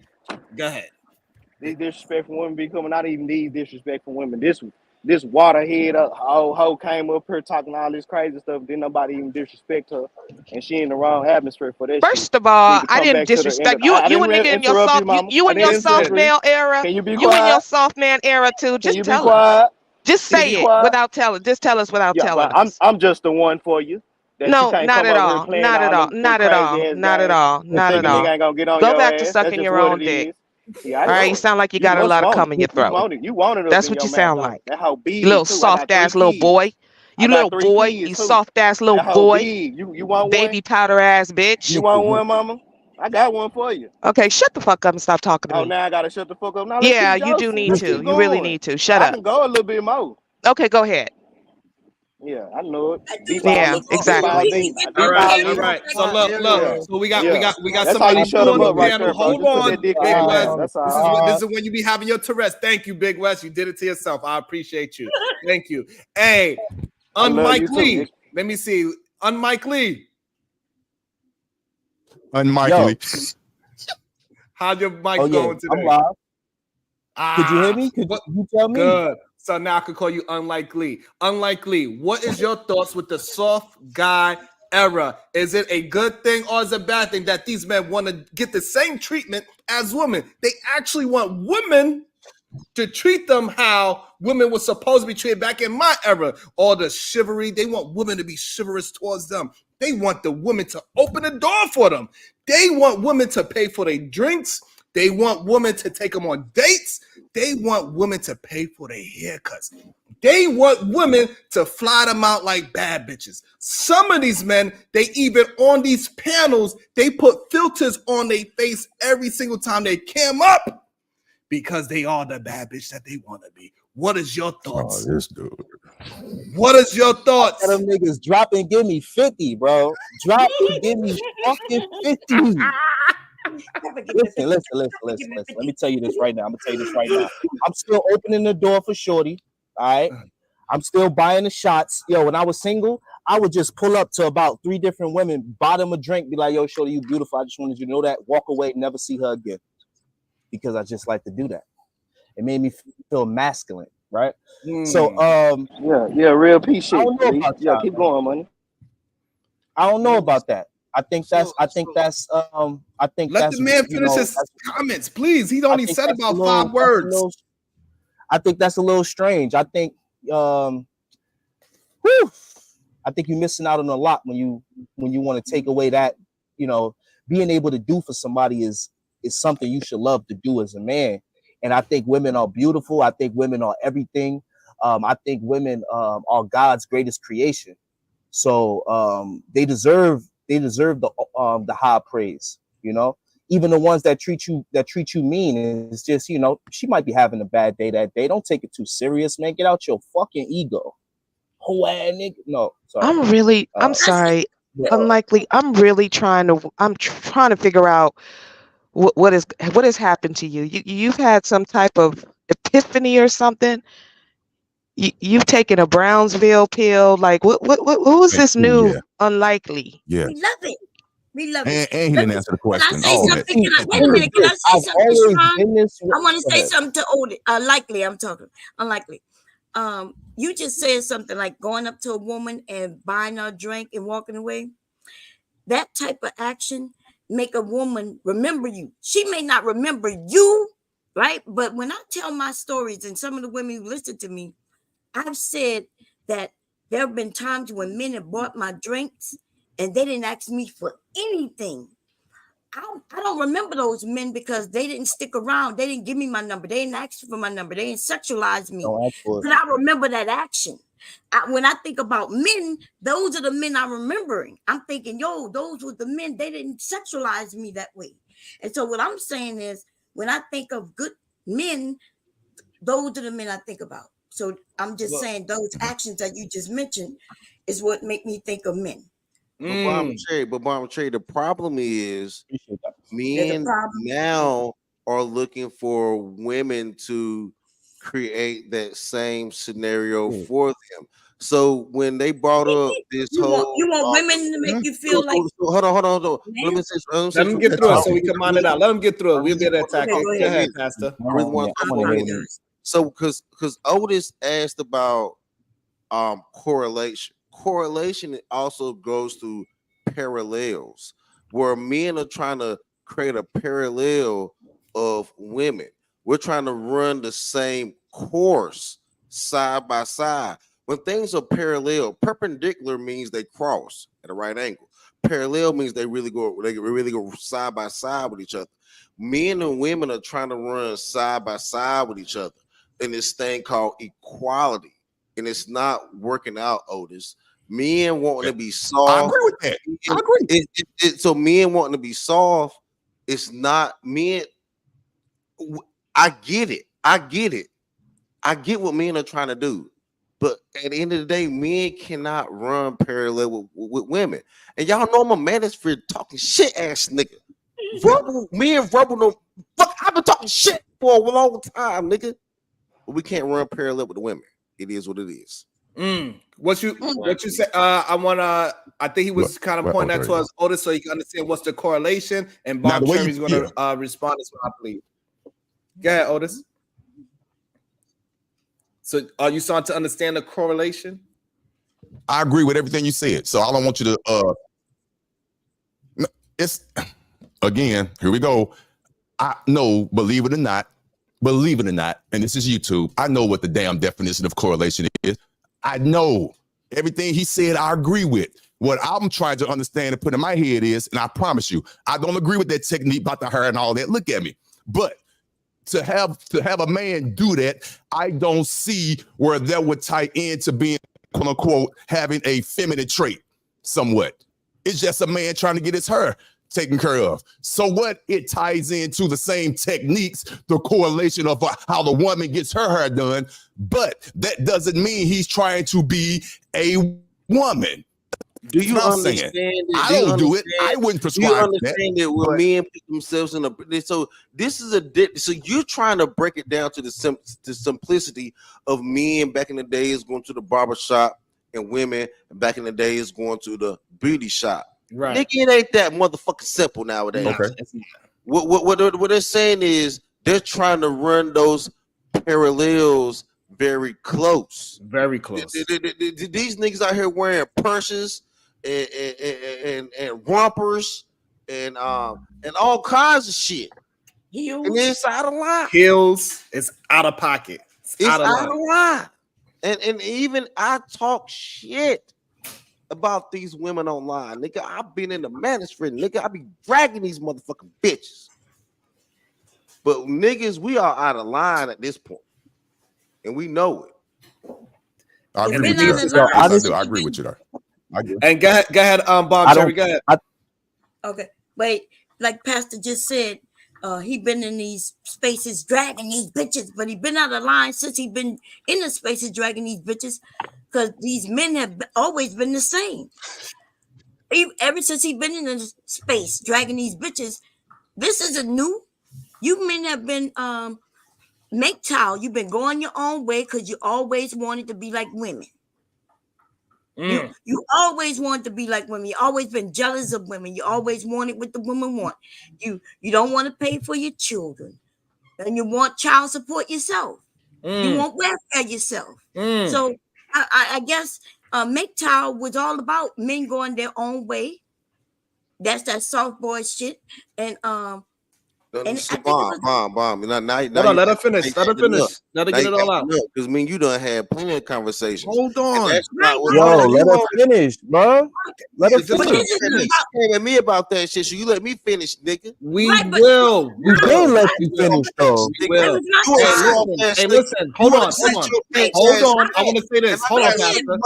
Go ahead. These disrespectful women be coming. Not even these disrespectful women. This waterhead old hoe came up here talking all this crazy stuff. Didn't nobody even disrespect her, and she in the wrong atmosphere for that. First of all, I didn't disrespect you. You a nigga in your soft. You in your soft male era. Can you be quiet? You in your soft man era too. Just tell us. Just say it without telling. Just tell us without telling us. I'm just the one for you. No, not at all. Not at all. Not at all. Not at all. Not at all. Go back to sucking your own dick. All right, you sound like you got a lot of cum in your throat. That's what you sound like. You little soft ass little boy. You little boy. You soft ass little boy. You want baby powder ass bitch. You want one, mama? I got one for you. Okay, shut the fuck up and stop talking to me. Oh, now I gotta shut the fuck up. Now yeah, you do need to. You really need to. Shut up. I can go a little bit more. Okay, go ahead. Yeah, I know it. Yeah, exactly. All right. So look. So we got That's somebody how you shut them up right there, Hold bro. on, Big West. That's this is when you be having your Tourette's. Thank you, Big West. You did it to yourself. I appreciate you. Thank you. Hey, Mike Lee. Let me see. Mike Lee. Mike Lee. How's your mic going today? I'm live. Could you hear me? Could you tell me? Good. So now I could call you Unlikely. Unlikely, what is your thoughts with the soft guy era? Is it a good thing or is it a bad thing that these men want to get the same treatment as women? They actually want women to treat them how women were supposed to be treated back in my era. All the chivalry, they want women to be chivalrous towards them. They want the women to open the door for them. They want women to pay for their drinks. They want women to take them on dates. They want women to pay for their haircuts. They want women to fly them out like bad bitches. Some of these men, they even on these panels, they put filters on their face every single time they cam up because they are the bad bitch that they want to be. What is your thoughts? Oh, this dude. What is your thoughts? Them niggas drop and give me 50, bro. Drop and give me fucking 50. Listen. Let me tell you this right now. I'm still opening the door for Shorty. All right. I'm still buying the shots. Yo, when I was single, I would just pull up to about 3 different women, buy them a drink, be like, yo, Shorty, you beautiful. I just wanted you to know that. Walk away, never see her again. Because I just like to do that. It made me feel masculine, right? So yeah, real piece shit. Yeah, keep going, money. I don't know about that. I think that's let the man finish his comments, please. He only said about 5 words. I think that's a little strange. I think I think you're missing out on a lot when you want to take away that, you know, being able to do for somebody is something you should love to do as a man. And I think women are beautiful. I think women are everything. I think women are God's greatest creation. So they deserve the high praise, you know. Even the ones that treat you mean, it's just, you know, she might be having a bad day that day. Don't take it too serious, man. Get out your fucking ego. Nigga. No, sorry. I'm sorry. Yeah. Unlikely. I'm trying to figure out what has happened to you. You've had some type of epiphany or something. You've taken a Brownsville pill. Like what was this new unlikely? Yeah. We love it. We love it. And he didn't answer the question. Can I say something? Wait a minute. Can I say something, Sharon? I want to say something to Otis. Likely, I'm talking. Unlikely. You just said something like going up to a woman and buying her a drink and walking away. That type of action make a woman remember you. She may not remember you, right? But when I tell my stories and some of the women who listen to me, I've said that there have been times when men have bought my drinks and they didn't ask me for anything. I don't remember those men because they didn't stick around. They didn't give me my number. They didn't ask for my number. They didn't sexualize me. But I remember that action. When I think about men, those are the men I'm remembering. I'm thinking, yo, those were the men. They didn't sexualize me that way. And so what I'm saying is, when I think of good men, those are the men I think about. So I'm just saying those actions that you just mentioned is what make me think of men. But Barber Trey, the problem is men now are looking for women to create that same scenario for them. So when they brought up this you want women to make you feel like hold on. Let them get through it so we can mind it out. Let them get through it. We'll be able to attack it. Go ahead, Pastor. So because Otis asked about correlation. Correlation also goes through parallels, where men are trying to create a parallel of women. We're trying to run the same course side by side. When things are parallel, perpendicular means they cross at a right angle. Parallel means they really go side by side with each other. Men and women are trying to run side by side with each other in this thing called equality, and it's not working out, Otis. Men wanting to be soft. I agree with that. I agree. So men wanting to be soft, it's not men. I get it. I get what men are trying to do. But at the end of the day, men cannot run parallel with women. And y'all know I'm a manosphere talking shit ass nigga. Verbal no fuck. I've been talking shit for a long time, nigga. But we can't run parallel with the women. It is what it is. What you say? I think he was kind of pointing that towards Otis so you can understand what's the correlation. And Bob Cherry's going to respond as well, I believe. Go ahead, Otis. So are you starting to understand the correlation? I agree with everything you said. So I don't want you to it's again, here we go. I know, believe it or not, and this is YouTube, I know what the damn definition of correlation is. I know everything he said, I agree with. What I'm trying to understand and put in my head is, and I promise you, I don't agree with that technique about the hair and all that. Look at me. But to have a man do that, I don't see where that would tie into being, quote unquote, having a feminine trait somewhat. It's just a man trying to get his hair taken care of. So what? It ties into the same techniques, the correlation of how the woman gets her hair done, but that doesn't mean he's trying to be a woman. Do you understand? I don't do it. I wouldn't prescribe that. You understand that when men put themselves in a so this is so you're trying to break it down to the simplicity of men back in the days going to the barber shop and women back in the days going to the beauty shop. Right. Nigga, it ain't that motherfucking simple nowadays. Okay. What they're saying is they're trying to run those parallels very close. Very close. These niggas out here wearing purses and rompers and all kinds of shit. Heels. And it's out of line. Heels is out of pocket. It's out of line. And even I talk shit. about these women online, nigga. I've been in the manosphere, nigga. I be dragging these motherfucking bitches. But niggas, we are out of line at this point, and we know it. I agree with you. I agree with you there. And go ahead, Bob Cherry, go ahead. Okay, wait. Like Pastor just said, he been in these spaces dragging these bitches, but he been out of line since he been in the spaces dragging these bitches, because these men have always been the same. Ever since he been in the space dragging these bitches, this isn't new. You men have been MGTOW. You've been going your own way because you always wanted to be like women. You always wanted to be like women. You always been jealous of women. You always wanted what the women want. You don't want to pay for your children, and you want child support yourself. You want welfare yourself. So I guess MGTOW was all about men going their own way. That's that soft boy shit. And Bomb. Now let her finish. Let her finish. Let her get it all out. Because you done had plenty of conversations. Hold on. Let her finish, bro. Let her finish. You came at me about that shit, so you let me finish, nigga. We will. We did let you finish, though. We will. Hey, listen. Hold on. I want to say this. Hold on, Pastor.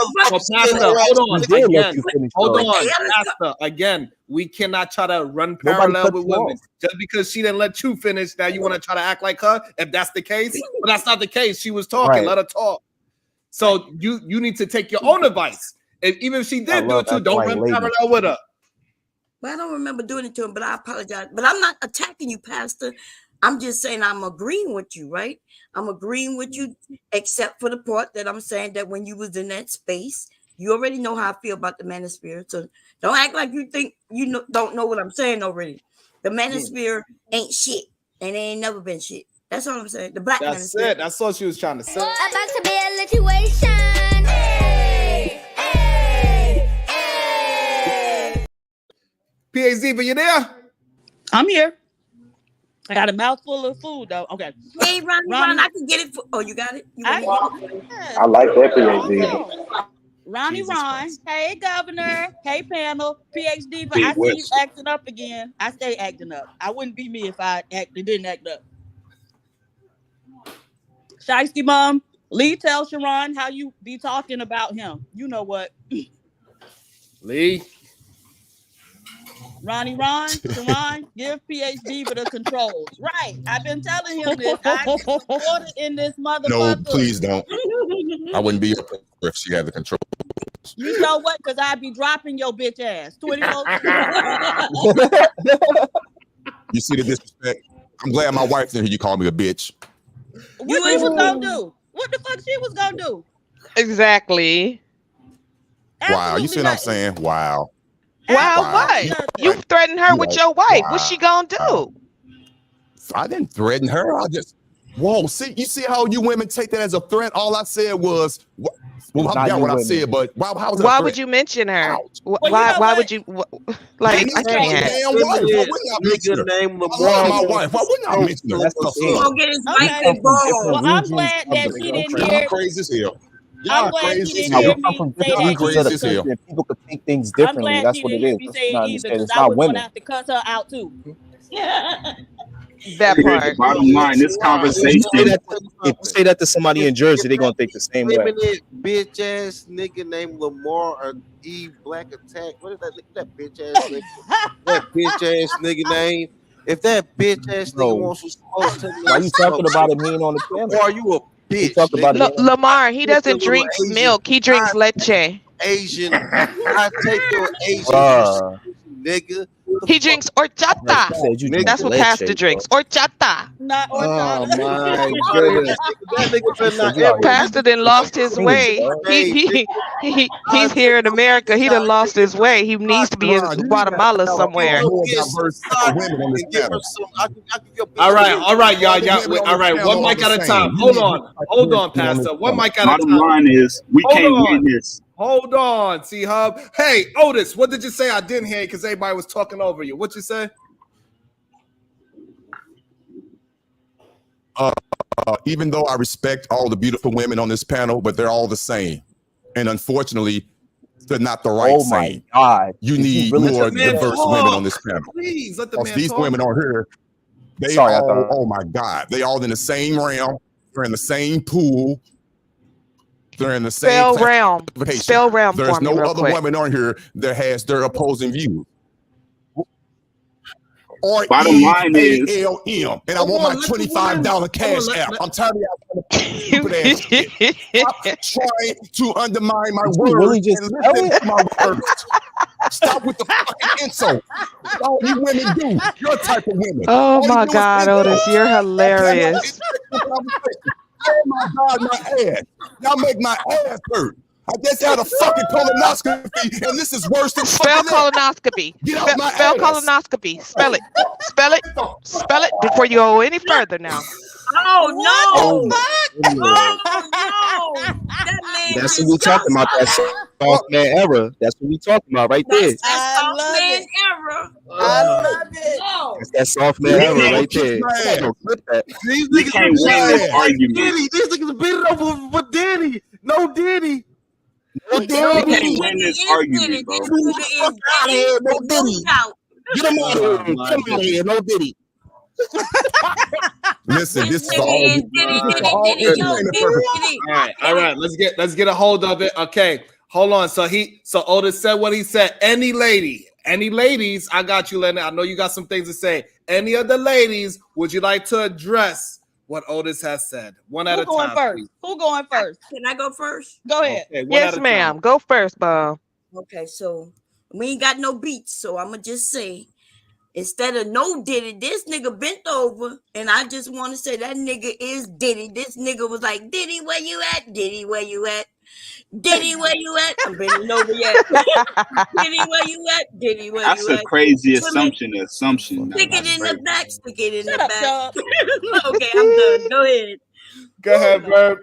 Hold on. Pastor, again. We cannot try to run parallel with women. Just because she didn't let you finish, now you want to try to act like her. If that's the case, but that's not the case. She was talking. Right. Let her talk. So you need to take your own advice. Even if she did do it too, don't run parallel with her. Well, I don't remember doing it to him, but I apologize. But I'm not attacking you, Pastor. I'm just saying I'm agreeing with you, right? I'm agreeing with you, except for the part that I'm saying that when you was in that space, you already know how I feel about the manosphere. So don't act like you think you don't know what I'm saying already. The manosphere ain't shit, and they ain't never been shit. That's all I'm saying. The black manosphere. That's it. That's all she was trying to say. About to be a situation. PhD, but you there? I'm here. I got a mouthful of food though. Okay. Hey, Ron, I can get it. You got it? I like that PhD. Ronnie Ron, hey governor, hey panel, PhD, but I see you acting up again. I stay acting up. I wouldn't be me if I didn't act up. Shiesty Mom, Lee, tell Sharon how you be talking about him. You know what? Lee. Ronnie Ron, Sharon, give PhD for the controls. Right. I've been telling him this. I get supported in this motherfucker. No, please don't. I wouldn't be up if she had the control. You know what? Because I'd be dropping your bitch ass. 24. You see the disrespect? I'm glad my wife didn't hear you call me a bitch. What she was gonna do? What the fuck she was gonna do? Exactly. Wow, you see what I'm saying? Wow. Wow, what? You threatened her with your wife. What's she gonna do? I didn't threaten her. I just, see, you see how you women take that as a threat? All I said was, well, I forgot what I said, but why would you mention her? Why would you? Like, I can't. My wife. Why wouldn't I mention her? Well, I'm glad that she didn't hear. Crazy as hell. I'm glad she didn't hear me say that. Crazy as hell. People could think things differently. That's what it is. Because I would want to have to cuss her out too. Yeah. That part. Bottom line, this conversation. If you say that to somebody in Jersey, they're gonna think the same way. Bitch ass nigga named Lamar or Eve Black Attack. What is that bitch ass nigga? That bitch ass nigga name. If that bitch ass nigga wants to smoke, why you talking about it being on the channel? Or are you a bitch? Talk about it. Lamar, he doesn't drink milk. He drinks leche. Asian. I take your Asian nigga. He drinks horchata. That's what Pastor drinks. Horchata. Not horchata. Oh my goodness. Pastor done lost his way. He's here in America. He done lost his way. He needs to be in Guatemala somewhere. All right, y'all. All right, one mic at a time. Hold on, Pastor. One mic at a time. Bottom line is, we can't win this. Hold on, C-Hub. Hey, Otis, what did you say? I didn't hear you because everybody was talking over you. What you say? Even though I respect all the beautiful women on this panel, but they're all the same. And unfortunately, They're not the right Oh my saying. God. You If you need really more took me there- diverse women on this panel. Please let the Because man these talk. women on here, they Sorry, I all, thought- oh my God, they all in the same realm. They're in the same pool. They're in the same Spell realm. classification. Spell realm There's for me no real other quick. woman on here that has their opposing view. Or Bottom line is, EALM. And I want my $25 cash app. I'm tired of y'all stupid ass shit. Stop trying to undermine my Did you words really just and spell listen it? to my words. Stop with the fucking insult. All you women do, your type of women. Oh All you my do is God, insult. Otis, you're Y'all hilarious. Oh my God, my ass. Y'all make my ass hurt. I just had a fucking colonoscopy, and this is worse than Spell fucking that. colonoscopy. Get off my Spell ass. colonoscopy. Spell it. Spell it. Spell it before you go any further now. Oh no! Anyway, Oh no! That man that's just what we talking about. That soft man era. That's what we talking about right there. That's that soft man era. I love it. No. That's that soft man era right kiss there. my ass. Don't clip that. These we niggas can't are win this like argument. Diddy. These niggas beat it up with Diddy. No Diddy. No We Diddy. can't win this argument, bro. This nigga is Out of here, no Diddy. out. Get him out of here. Get him out of here. No Diddy. Listen, this is for all Diddy, entertainment purposes. All right. Let's get a hold of it. Okay, hold on. So Otis said what he said. Any ladies, I got you, Lennon. I know you got some things to say. Any of the ladies, would you like to address what Otis has said? One at Who a going time. first? Please. Who going first? Can I go first? Go ahead. Okay, one Yes, at a ma'am. time. Go first, Bob. Okay, so we ain't got no beats, so I'ma just say instead of no Diddy, this nigga bent over, and I just want to say that nigga is Diddy. This nigga was like, Diddy, where you at? Diddy, where you at? Diddy, where you at? I'm bending over yet. Diddy, where you at? Diddy, where That's you a at? crazy Timmy, assumption. Stick it in the back. Stick it in Shut the up, back. Chubb. Okay, I'm done. Go ahead. Go ahead, Verb.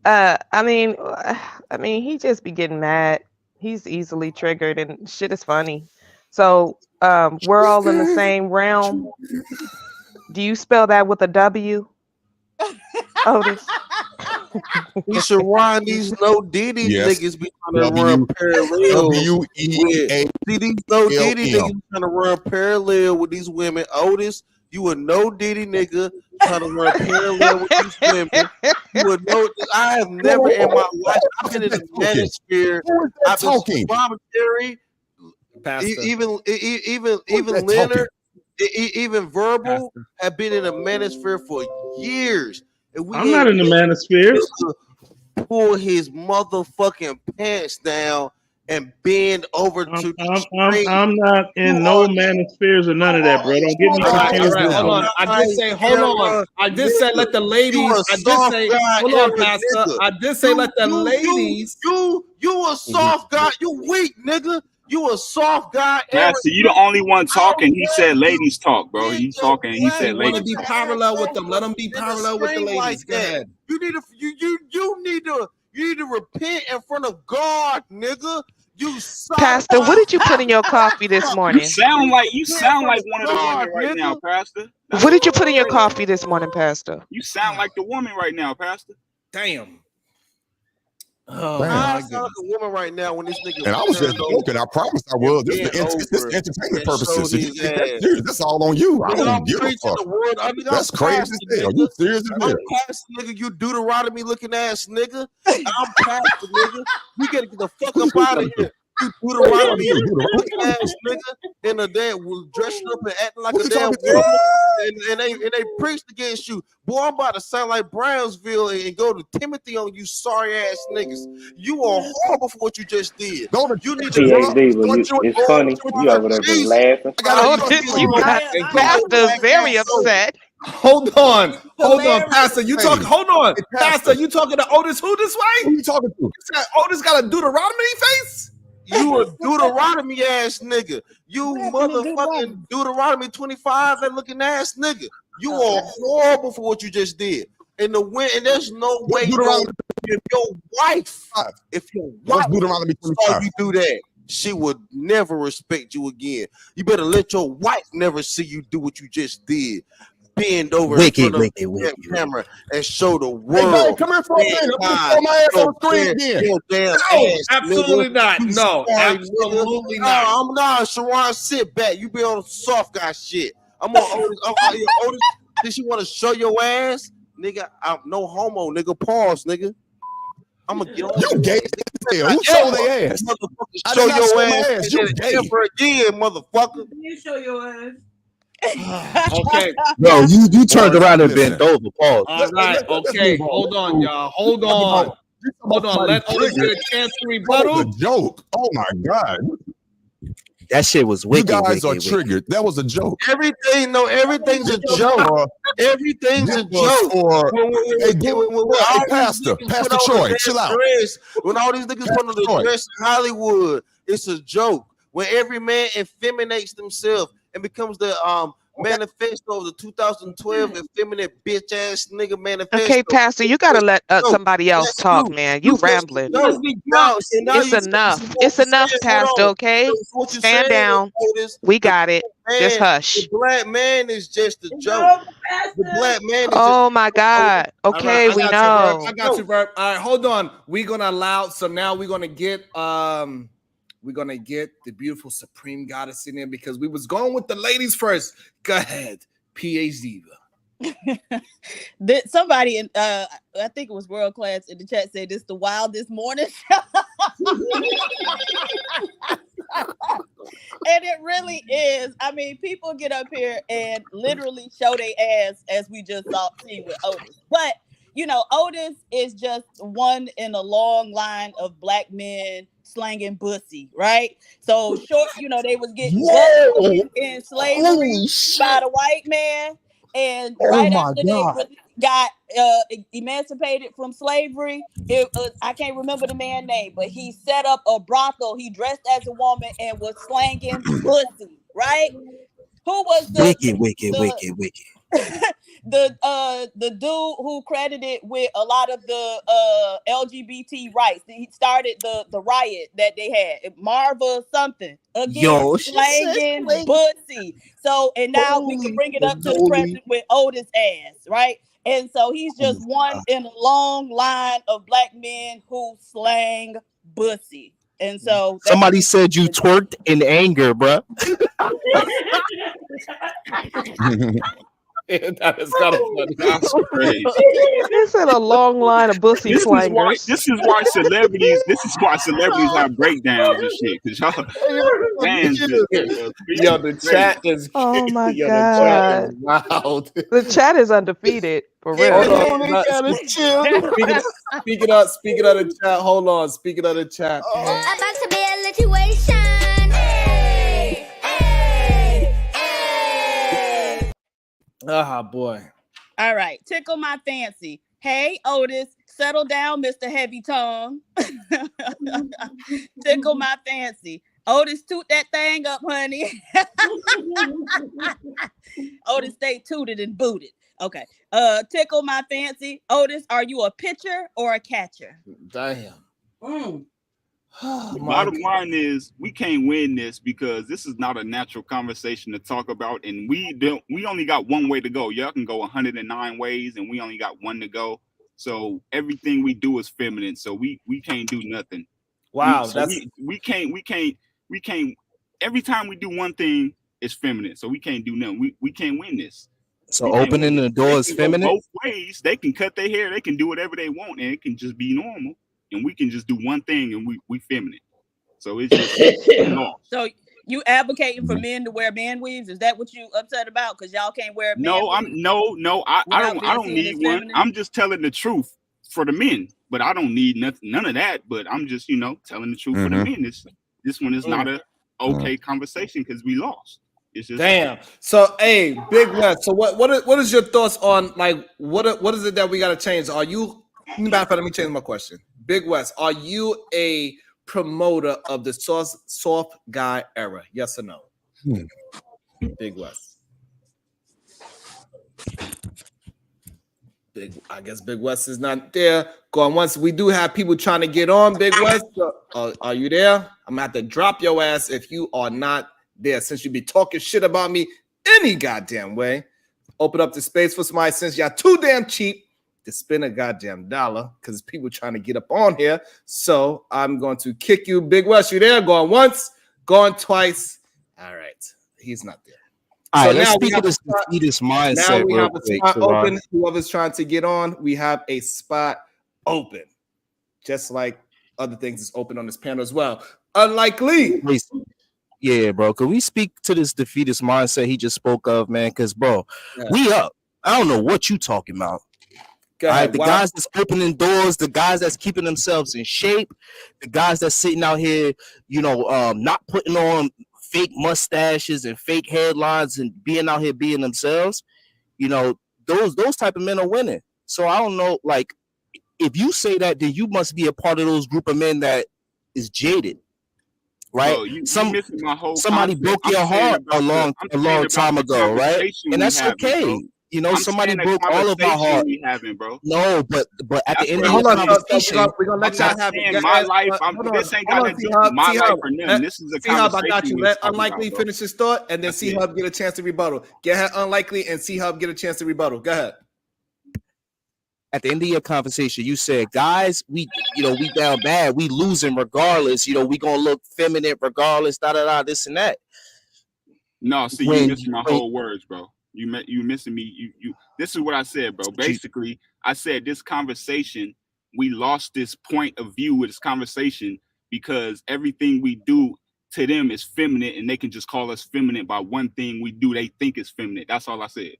I mean, he just be getting mad. He's easily triggered, and shit is funny. So, we're all in the same realm. Do you spell that with a W, Otis? Sharon, these no Diddy Yes. niggas be trying to run parallel with. WEA. See, these no Diddy LM. niggas be trying to run parallel with these women. Otis, you a no Diddy nigga trying to run parallel with these women. You a no. I have never in my life. I've been in the manosphere. I've been talking? commentary. Pastor. Even that Leonard, even Verbal have been in the manosphere for years. And we I'm not in the manosphere. pull his motherfucking pants down and bend over to the screen. I'm not in no manospheres or none of that, bro. Don't get me All right, confused now. hold on. I did say, hold on. I did say let the ladies. I did say, hold on, Pastor. I did say let the ladies. You a soft guy. You weak, nigga. You a soft guy. Pastor, you the only one talking. He said ladies talk, bro. He's talking. He said Want to ladies be talk. parallel with them. Let them be parallel with the ladies. Go ahead. You need to repent in front of God, nigga. You suck. Pastor, what did you put in your coffee this morning? You sound like one of the women right now, Pastor. What did you put in your coffee this morning, Pastor? You sound like the woman right now, Pastor. Damn. Oh, I sound like a woman right now when this nigga. And I was just joking. I promise I will. This is entertainment purposes. That's all on you. I don't give a fuck. That's crazy as hell. You serious as hell? I'm past nigga. You Deuteronomy looking ass nigga. I'm past the nigga. You gotta get the fuck up out of here. You Deuteronomy looking ass nigga. In a day was dressing up and acting like a damn woman, and they preached against you. Boy, I'm about to sound like Brownsville and go to Timothy on you sorry ass niggas. You are horrible for what you just did. You need to it's funny. You over there just laughing. Pastor's very upset. Hold on, Pastor. You talking? Hold on, Pastor. You talking to Otis? Who this way? Who you talking to? Otis got a Deuteronomy face. You a Deuteronomy ass nigga. You motherfucking Deuteronomy 25 that looking ass nigga. You are horrible for what you just did. And there's no way if your wife saw you do that, she would never respect you again. You better let your wife never see you do what you just did. bend over Wicked, in front of wicked, that wicked. camera and show the Hey, world. come here for a minute. I'm gonna throw my ass on the screen again. Your damn No, ass, absolutely nigga. not. You No, sorry, absolutely nigga. not. No, I'm not. Sharon, sit back. You be on soft guy shit. I'm on Otis. Otis, did you want to show your ass? Nigga, I'm no homo, nigga. Pause, nigga. I'm gonna get on You gay as hell. Who showed their ass? Motherfucker, I show did not your show ass. my ass. You gay. Ever again, motherfucker. You show your ass. Okay. Bro, you turned Boys, around and listen. bent over. Pause. All right. Let's Okay. move on. Hold on, y'all. Hold on. Hold on. Let Otis get a chance to That was rebuttal. a joke. Oh my God. That shit was You wicked. guys are wicked. triggered. That was a joke. Everything's a joke. Everything's a joke. Hey, Pastor Troy, chill out. When all these niggas put on the dress in Hollywood, it's a joke. When every man effeminates themselves and becomes the manifesto of the 2012 effeminate bitch ass nigga manifesto. Okay, Pastor, you gotta let somebody else talk, man. You rambling. It's enough. It's enough, Pastor. Okay, stand down. We got it. Just hush. The black man is just a joke. The black man is Oh my God. Okay, we know. I got you, Verb. All right, hold on. We're gonna allow. So now we're gonna get the beautiful Supreme Goddess in there because we was going with the ladies first. Go ahead, PH Diva. Somebody in I think it was World Class in the chat said this the wildest morning show. And it really is. I mean, people get up here and literally show their ass as we just seen with Otis. But you know, Otis is just one in a long line of black men slanging pussy, right? So short, you know, they was getting in slavery by the white man, and right after they got emancipated from slavery, I can't remember the man's name, but he set up a brothel. He dressed as a woman and was slanging pussy, right? Who was the wicked. the dude who credited with a lot of the LGBT rights? He started the riot that they had, Marva something, again, slanging pussy. So, and now we can bring it up to the present with Otis ass, right? And so he's just one in a long line of black men who slang pussy. And so somebody said you twerked in anger, bro. That is kind of funny. That's crazy. This is a long line of bussy slangers. This is why celebrities have breakdowns and shit. Because y'all fans yo, the chat is oh my yo, God. The chat is wild. The chat is undefeated for real. Speaking of the chat, hold on. Speaking of the chat. About to be a situation. Ah, boy. All right, tickle my fancy. Hey, Otis, settle down, Mr. Heavy Tongue. Tickle my fancy. Otis, toot that thing up, honey. Otis, stay tooted and booted. Okay. Tickle my fancy. Otis, are you a pitcher or a catcher? Damn. The bottom line is we can't win this because this is not a natural conversation to talk about, and we only got one way to go. Y'all can go 109 ways, and we only got one to go. So everything we do is feminine. So we can't do nothing. Wow, we can't. Every time we do one thing, it's feminine. So we can't do nothing. We can't win this. So opening the door is feminine. Both ways, they can cut their hair, they can do whatever they want, and it can just be normal. And we can just do one thing, and we feminine. So it's just So you advocating for men to wear man weaves? Is that what you upset about? Because y'all can't wear man weaves? I don't need one. Feminine? I'm just telling the truth for the men, but I don't need none of that. But I'm just telling the truth for the men. This one is not a okay conversation because we lost. It's just damn. So hey, Big West. So what is your thoughts on like what is it that we got to change? Are you? Let me change my question. Big West, are you a promoter of the soft guy era? Yes or no? Big West. I guess Big West is not there. Going once. We do have people trying to get on. Big West, are you there? I'm gonna have to drop your ass if you are not there, since you be talking shit about me any goddamn way. open up the space for somebody since y'all too damn cheap to spend a goddamn dollar because people trying to get up on here. So I'm going to kick you. Big West, you there? Going once, going twice. All right. He's not there. All so right, let's now speak of this defeatist mindset. Now we real have a quick, spot Sharon. open. Whoever's trying to get on, we have a spot open. Just like other things is open on this panel as well. Unlikely. Yeah, bro. Could we speak to this defeatist mindset he just spoke of, man? Because, bro, we up. I don't know what you talking about. All right, the guys that's opening doors, the guys that's keeping themselves in shape, the guys that's sitting out here, not putting on fake mustaches and fake headlines and being out here being themselves, those type of men are winning. So I don't know, like, if you say that, then you must be a part of those group of men that is jaded, right? Bro, you missing my whole somebody concept. broke your heart a long time ago, right? And that's okay. Bro. Somebody broke all of our heart. Bro. No, but at the end of hold the on, conversation, we're gonna let y'all have it. My life. This ain't got to do with my life or nothing. This is a conversation. I got you. Let Unlikely finish his thought, and then C-Hub get a chance to rebuttal. Go ahead, Unlikely, and C-Hub get a chance to rebuttal. Go ahead. At the end of your conversation, you said, guys, we down bad. We losing regardless. We gonna look feminine regardless. This and that. No, see, you missing my whole words, bro. You missing me. You. This is what I said, bro. Basically, I said this conversation, we lost this point of view with this conversation because everything we do to them is feminine, and they can just call us feminine by one thing we do. They think is feminine. That's all I said.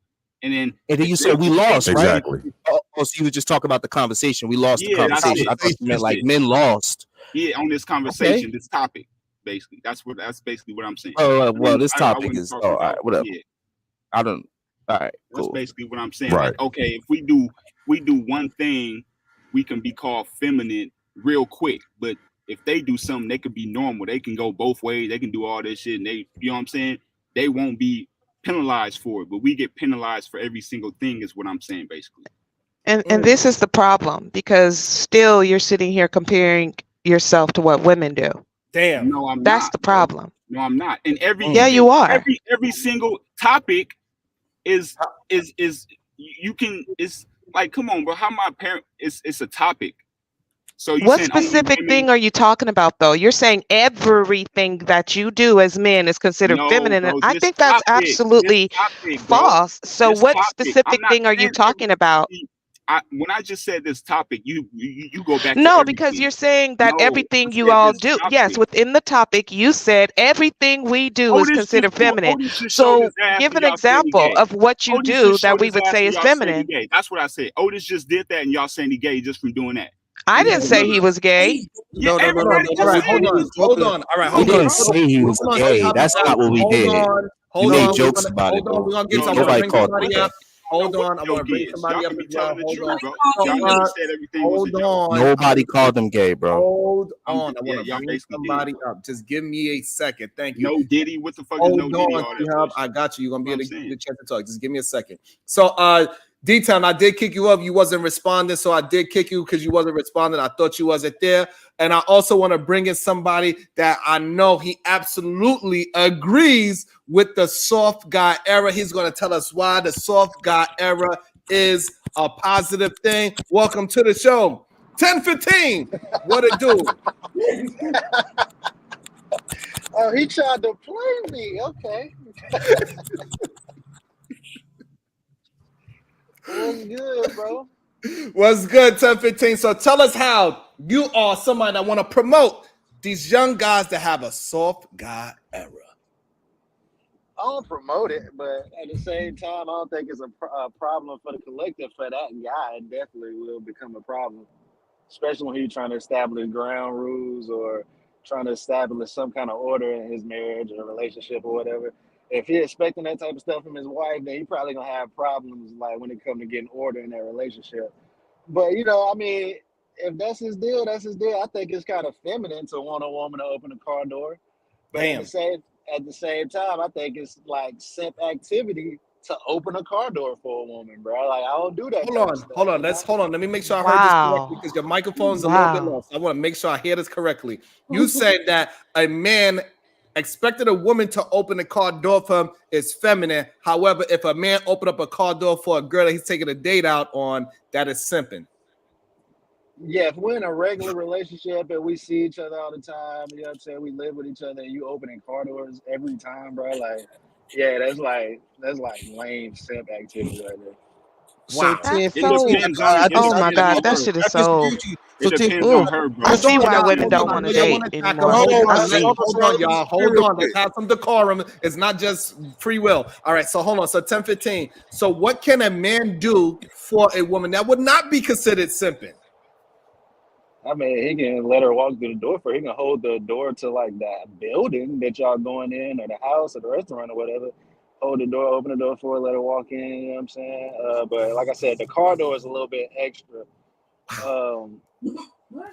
And then you said we lost, right? Exactly. Oh, so you were just talking about the conversation. We lost the conversation. I thought you meant like men lost. Yeah, on this conversation, this topic, basically. That's basically what I'm saying. Oh, well, this topic is all right. Whatever. Yeah. I don't. All right. Cool. That's basically what I'm saying. Right. Like, okay, if we do one thing, we can be called feminine real quick. But if they do something, they could be normal. They can go both ways. They can do all this shit, and you know what I'm saying? They won't be penalized for it, but we get penalized for every single thing is what I'm saying, basically. And this is the problem, because still you're sitting here comparing yourself to what women do. Damn. No, I'm That's not, the problem. No, I'm not. And you are. Every single topic is you can, it's like, come on, bro. How my parent it's a topic. So what specific thing are you talking about, though? You're saying everything that you do as men is considered feminine, and I think that's absolutely false. So what specific thing are you talking about? When I just said this topic, you go back. No, because you're saying that everything you all do. Yes, within the topic, you said everything we do is considered feminine. So give an example of what you do that we would say is feminine. That's what I said. Otis just did that, and y'all saying he gay just from doing that. I didn't say he was gay. No. Hold on. All right, we didn't say he was gay. That's not what we did. You made jokes about it, bro. We're gonna get somebody up. Hold on, I'm gonna bring somebody up. Hold on. Nobody called him gay, bro. Hold on. I want to bring somebody up. Just give me a second. Thank you. No Diddy. What the fuck is no Diddy? I got you. You're gonna be able to get a chance to talk. Just give me a second. So, D-Town, I did kick you up. You wasn't responding, so I did kick you because you wasn't responding. I thought you wasn't there. And I also want to bring in somebody that I know he absolutely agrees with the soft guy era. He's going to tell us why the soft guy era is a positive thing. Welcome to the show. 1015. What it do? Oh, he tried to play me. Okay. What's good, bro? What's good, 1015? So tell us how you are somebody that want to promote these young guys that have a soft guy era. I don't promote it, but at the same time, I don't think it's a problem for the collective. For that guy, it definitely will become a problem, especially when he's trying to establish ground rules or trying to establish some kind of order in his marriage or relationship or whatever. If he's expecting that type of stuff from his wife, then he probably gonna have problems like when it comes to getting order in that relationship. But I mean, if that's his deal, that's his deal. I think it's kind of feminine to want a woman to open a car door. But at the same time, I think it's like simp activity to open a car door for a woman, bro. Like, I don't do that. Hold on. Let me make sure I heard this correctly because your microphone's a little bit lost. I want to make sure I hear this correctly. You said that a man Expecting a woman to open the car door for him is feminine. However, if a man open up a car door for a girl that he's taking a date out on, that is simping. Yeah, if we're in a regular relationship and we see each other all the time, you know what I'm saying? We live with each other and you opening car doors every time, bro. Like, yeah, that's like lame simp activity right there. So That's 10, so. Oh my God, that shit is so. It depends Ooh, on her, bro. I see why women don't I want know to y'all date want to tackle. anymore. I see. Hold on, y'all. Hold on. Let's have some decorum. It's not just free will. All right, so hold on. So 10-15. So what can a man do for a woman that would not be considered simping? I mean, he can let her walk through the door he can hold the door to like that building that y'all going in or the house or the restaurant or whatever. Hold the door, open the door for her, let her walk in, you know what I'm saying? But like I said, the car door is a little bit extra.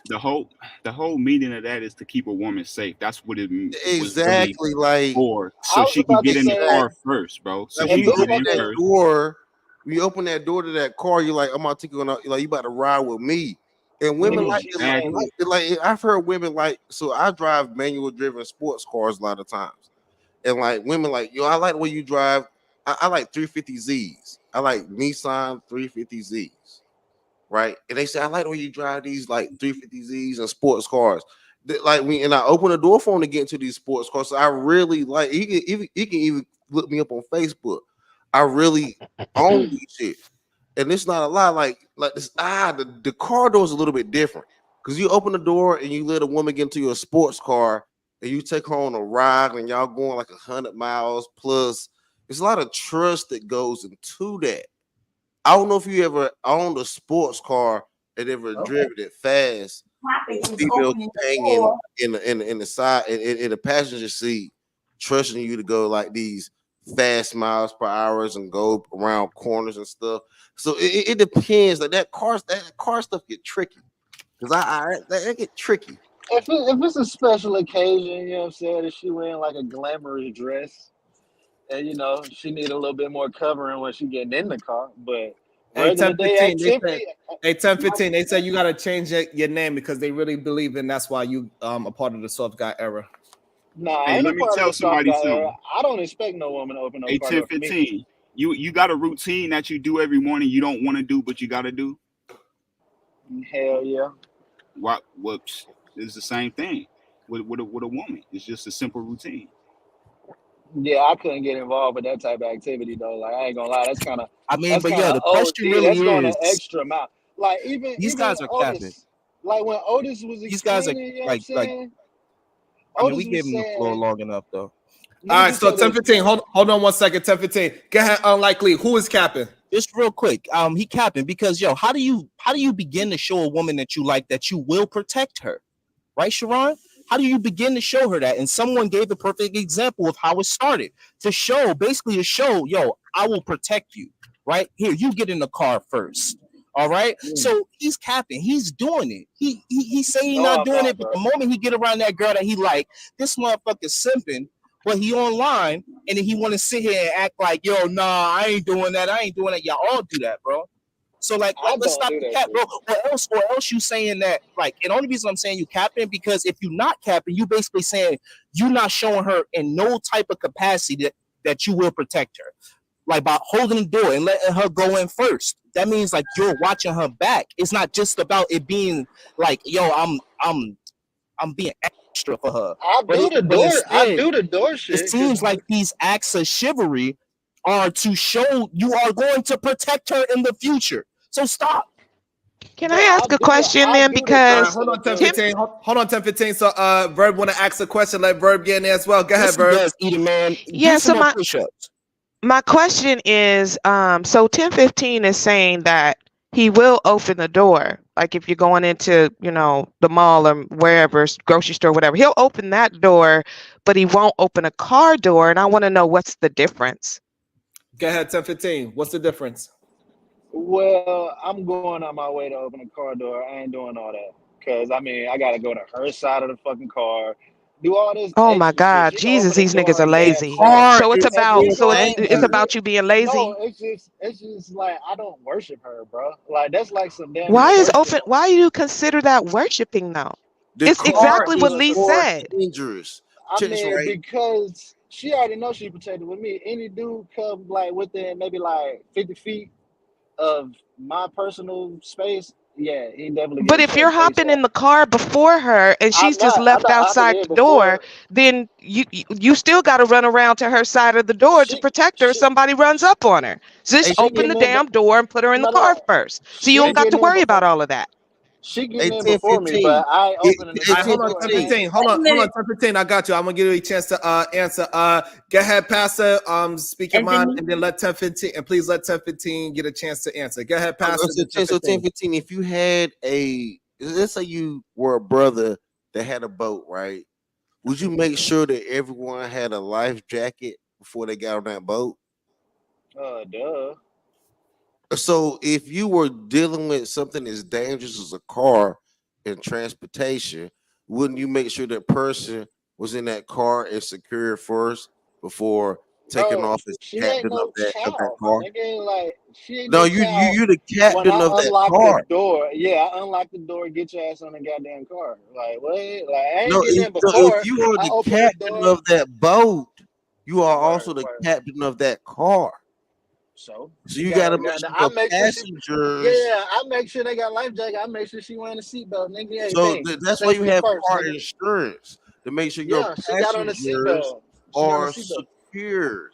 The whole meaning of that is to keep a woman safe. That's what it exactly was really like for. So she can get in the car first, bro. So like she can get in that first. door. When you open that door to that car, you're like, I'm about to go on, like you about to ride with me. And women like I've heard women like, so I drive manual driven sports cars a lot of times. And like women like, yo, I like the way you drive. I like 350Zs. I like Nissan 350Zs. Right. And they say, I like the way you drive these like 350Zs and sports cars. Like and I open the door for him to get into these sports cars. So I really like he can even look me up on Facebook. I really own these shit. And it's not a lot like this. The car door is a little bit different because you open the door and you let a woman get into your sports car and you take her on a ride and y'all going like 100 miles plus. There's a lot of trust that goes into that. I don't know if you ever owned a sports car and ever driven it fast. Female hanging in the side in the passenger seat, trusting you to go like these fast miles per hour and go around corners and stuff. So it depends. Like that car stuff get tricky because that get tricky. If it's a special occasion, you know what I'm saying, if she wearing like a glamorous dress, and you know she need a little bit more covering when she getting in the car, but regular day activity. 10-15. They said you gotta change your name because they really believe in that's why you a part of the soft guy era. Nah, Hey, let me tell somebody something. I don't expect no woman to open no car door for me. 10-15. You got a routine that you do every morning you don't want to do, but you got to do? Hell yeah. Whoops. It's the same thing with a woman. It's just a simple routine. Yeah, I couldn't get involved with that type of activity though. Like I ain't gonna lie, that's kind of. I mean, but yeah, the question really that's is going an extra mile. Like these guys are Otis, capping. like when Otis was These guys are you know like. I mean, we gave him the floor long enough though. All right, so 10-15. Hold on 1 second. 10-15. Go ahead. Unlikely. Who is capping? Just real quick. He capping because how do you begin to show a woman that you like that you will protect her, right, Sharon? How do you begin to show her that? And someone gave the perfect example of how it started. To show, yo, I will protect you. Right here, you get in the car first. All right. So he's capping. He's doing it. He's saying he's not doing it, but the moment he get around that girl that he like, this motherfucker's simping. But he online and then he want to sit here and act like, yo, nah, I ain't doing that. Y'all all do that, bro. So like, let's stop the cap, bro. Or else you saying that, like, and the only reason I'm saying you capping because if you're not capping, you basically saying you're not showing her in no type of capacity that you will protect her. Like by holding the door and letting her go in first. That means like you're watching her back. It's not just about it being like, yo, I'm being extra for her. I do the door shit. It seems like these acts of chivalry are to show you are going to protect her in the future. So stop. Can I ask a question then? Because hold on 10-15. Hold on 10-15. So Verb want to ask a question. Let Verb get in there as well. Go ahead, Verb. Yeah, so my question is, so 10-15 is saying that he will open the door. Like if you're going into, the mall or wherever, grocery store, whatever, he'll open that door, but he won't open a car door. And I want to know what's the difference. Go ahead, 10-15. What's the difference? Well, I'm going on my way to open a car door. I ain't doing all that. Because, I got to go to her side of the fucking car. Do all this. Oh my God, Jesus, these niggas are lazy. So it's about you being lazy. No, it's just like I don't worship her, bro. Like that's like some damn. Why do you consider that worshiping though? It's exactly what Lee said. Dangerous. right? Because she already knows she protected with me. Any dude come like within maybe like 50 feet of my personal space, yeah, he definitely But getting if you're checked hopping ASAP. in the car before her and she's just I'm left not hopping outside in the door, before. then you still got to run around to her side of the door to She protect her if she somebody runs up on her. So just she open getting the there, but damn door and put her in the car first, so you don't she got to getting in worry about before. all of that. She Hey, getting in 10, before me, 15. but I ain't opening the Hey, All right, 10, damn hold on, door, 10, 15. man. 15. Hold Wait on, a hold on, minute, 10, 15. I got you. I'm gonna give you a chance to answer. Go ahead, Pastor. Speak your and mind, then and then let 10, 15, and please let 10, 15 get a chance to answer. Go ahead, So, Pastor. so Then 10, 10, so 10, 15. 15. If you had let's say you were a brother that had a boat, right? Would you make sure that everyone had a life jacket before they got on that boat? Duh. So if you were dealing with something as dangerous as a car and transportation, wouldn't you make sure that person was in that car and secure first before taking Bro, off as she ain't captain no of that child, my car? nigga. Like, she ain't No, no you child. you the When captain I of that unlock the car. door, yeah, I unlock the door, get your ass on the goddamn car. Like, what? Like, I ain't No, getting in so if before. you are I the open the captain door. of that boat, you are Word, also the word. captain of that car. So So she you got got to her make got. sure I your make sure she. passengers. Yeah, I make sure they got life jacket. I make sure she wearing a seatbelt. Nigga, So everything. that's why you Safety have first, car nigga. insurance to make sure your Yeah, she got on a passengers seatbelt. She got on a are seatbelt. secure.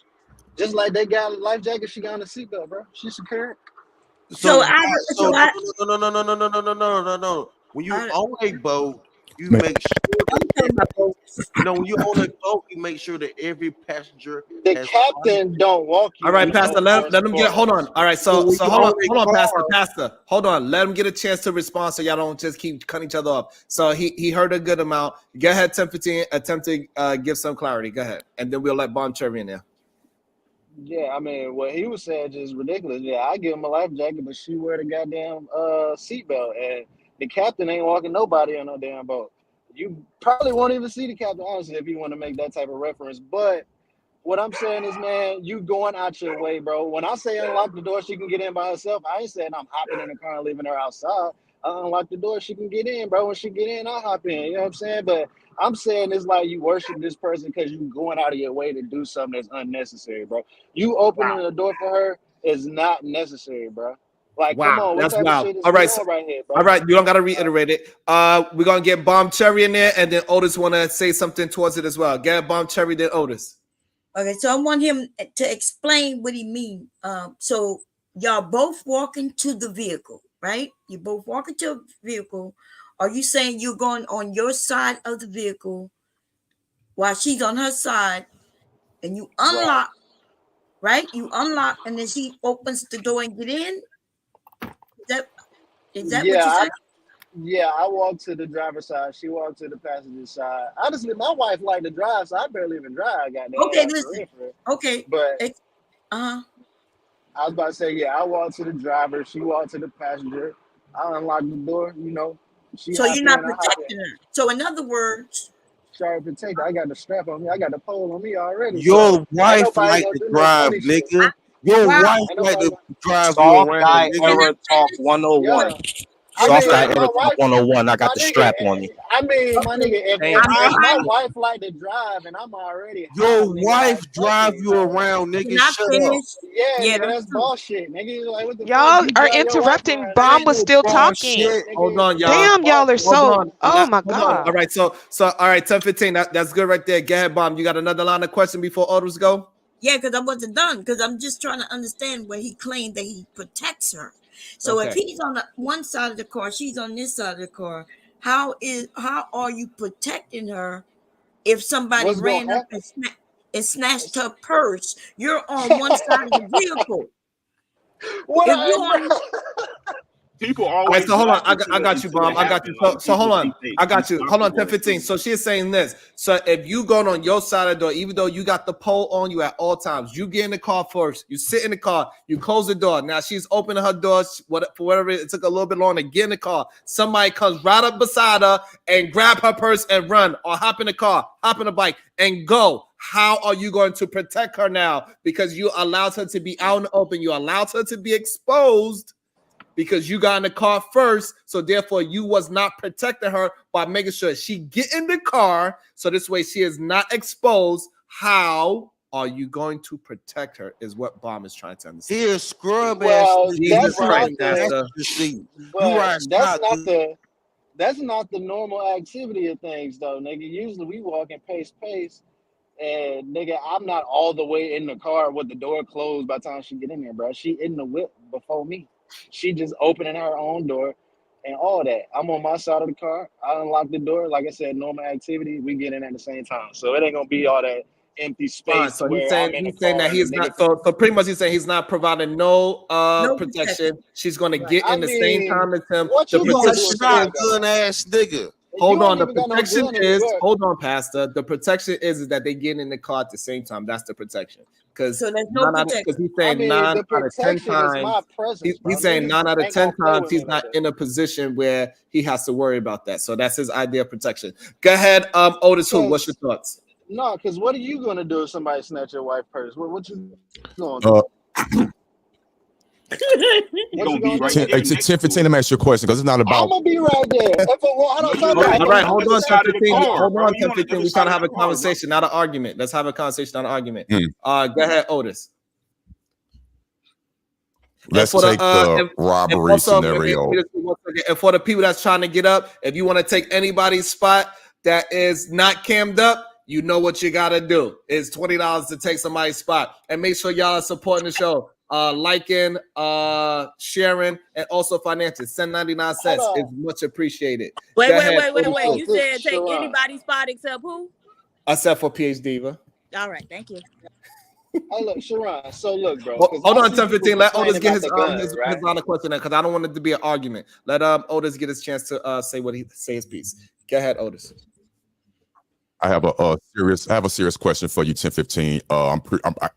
Just like they got a life jacket, she got on a seatbelt, bro. She secure. So So I so so I no. When you I, own a boat, you Man, make sure that I'm talking about every boats. no. When you own a boat, you make sure that every passenger The has life. captain don't walk All you in right, the Pastor. boat Let, first let and them get. Hold on. foremost. All right. So when So you hold on. own a Hold on, Pastor. car, Pastor. Hold on. Let him get a chance to respond, so y'all don't just keep cutting each other off. So he heard a good amount. Go ahead, 10, 15. Attempt to give some clarity. Go ahead, and then we'll let Bon Cherry in there. Yeah, I mean, what he was saying just ridiculous. Yeah, I give him a life jacket, but she wear the goddamn seatbelt, and the captain ain't walking nobody on no damn boat. You probably won't even see the captain, honestly, if you want to make that type of reference. But what I'm saying is, man, you going out your way, bro. When I say unlock the door, she can get in by herself. I ain't saying I'm hopping in the car and leaving her outside. I unlock the door, she can get in, bro. When she get in, I hop in. You know what I'm saying? But I'm saying it's like you worship this person because you going out of your way to do something that's unnecessary, bro. You opening the door for her is not necessary, bro. Like, come Wow, on, what that's type of wild. shit is All we right. So, on right here, all bro? right. You don't got to reiterate it. We're gonna get Bomb Cherry in there, and then Otis want to say something towards it as well. Get Bomb Cherry, then Otis. Okay, so I want him to explain what he means. So y'all both walking to the vehicle, right? You both walking to a vehicle. Are you saying you're going on your side of the vehicle while she's on her side, and you Right. unlock, right? You unlock, and then she opens the door and get in. That is that what Yeah, you said? I walked to the driver's side. She walked to the passenger side. Honestly, my wife liked to drive, so I barely even drive. Goddamn, Okay, like for listen. real, for real. Okay, But uh-huh. I was about to say, yeah, I walked to the driver. She walked to the passenger. I unlocked the door. She So hop you're not in. I hop in. protecting her. So in other words, Sharp protector. I got the strap on me. I got the pole on me already. So your ain't wife nobody like gonna to do no drive, funny shit. nigga. Your wow. wife Ain't like nobody. to Gonna, drive you soft around, guy Can nigga. I era talk finish? 101. yeah. I Soft guy mean, era my talk wife. 101. I got My the nigga, strap on me. my Okay, nigga, Hey, I'm if my trying. wife like to drive and I'm already high, Your nigga, like wife fuck drive it, you like around, Can nigga. I Shut up. finish? yeah, Yeah, nigga, that's that's true. bullshit, nigga. Like what the fuck? y'all You are drive your wife interrupting. around, that Bomb ain't was no still talking. bullshit, hold nigga. on, That's y'all. Damn, y'all are bullshit. Hold so. on. Oh my Hold on. All god. right. So all right, 10, 15. That's good right there. Go ahead, Bomb. You got another line of question before Otis go? Yeah, because I wasn't done. Because I'm just trying to understand where he claimed that he protects her. So if Okay. he's on the one side of the car, she's on this side of the car. How are you protecting her if somebody What's gonna ran up happen? and snatched her purse? You're on one side of the vehicle. What If I, you're bro? on, People All right, always so hold on. laugh I got you, until it Bomb. I got you. happens. Like So hold people on. think they I got you. Hold on, 10, unstoppable or 15. something. So she's saying this. So if you going on your side of the door, even though you got the pole on you at all times, you get in the car first. You sit in the car. You close the door. Now she's opening her door. For whatever it took a little bit longer to get in the car. Somebody comes right up beside her and grab her purse and run, or hop in the car, hop in the bike, and go. How are you going to protect her now? Because you allowed her to be out in the open. You allowed her to be exposed. because you got in the car first. So therefore, you was not protecting her by making sure she get in the car. So this way, she is not exposed. How are you going to protect her? Is what Bomb is trying to understand. He is scrub Well, ass. Jesus Christ, that's not the normal activity of things, though, nigga. Usually we walking pace, and nigga, I'm not all the way in the car with the door closed by the time she get in there, bro. She in the whip before me. She just opening her own door and all that. I'm on my side of the car. I unlock the door. Like I said, normal activity. We get in at the same time, so it ain't gonna be all that empty space So where he's saying, I'm in the he's saying car that he's and the not. nigga. So pretty much he's saying he's not providing no protection. protection. She's going to Right. get I in the same mean, time as him. what The you gonna do protection if somebody is, got a Shotgun ass nigga. hold You on. ain't The even got no protection gun in is, New York. hold on, Pastor. The protection is that they get in the car at the same time. That's the protection. Because So there's no protection. he's I saying mean, 9 the out of 10 protection is times. my presence, bro. He's saying Niggas 9 out of ain't 10 gonna play times with he's me like not that. in a position where he has to worry about that. So that's his idea of protection. Go ahead, OTisWho. What's your thoughts? No, because what are you gonna do if somebody snatch your wife's purse? What you gonna do? What you gonna do? 10-15, let me ask you a question because it's not I'm about. gonna be right there. All right, hold on, 10-15. Hold on, You on the 10-15. other We're side trying to of have the a car, bro. conversation, not an argument. Let's have a conversation, not an argument. Hmm. Go ahead, Otis. Let's for the, take the and robbery also, scenario. and for the people that's trying to get up, if you want to take anybody's spot that is not cammed up, you know what you got to do. It's $20 to take somebody's spot. And make sure y'all are supporting the show. Liking, sharing, and also financial. Send 99 cents. It's much appreciated. Wait. Go ahead, You said take anybody's spot except who? Except for PhD Diva. All right, thank you. Hey, look, Sharon. So look, bro. Hold on, 10-15. Let Otis get his right? line of question because I don't want it to be an argument. Let Otis get his chance to say his piece. Go ahead, Otis. I have a serious question for you, 10-15.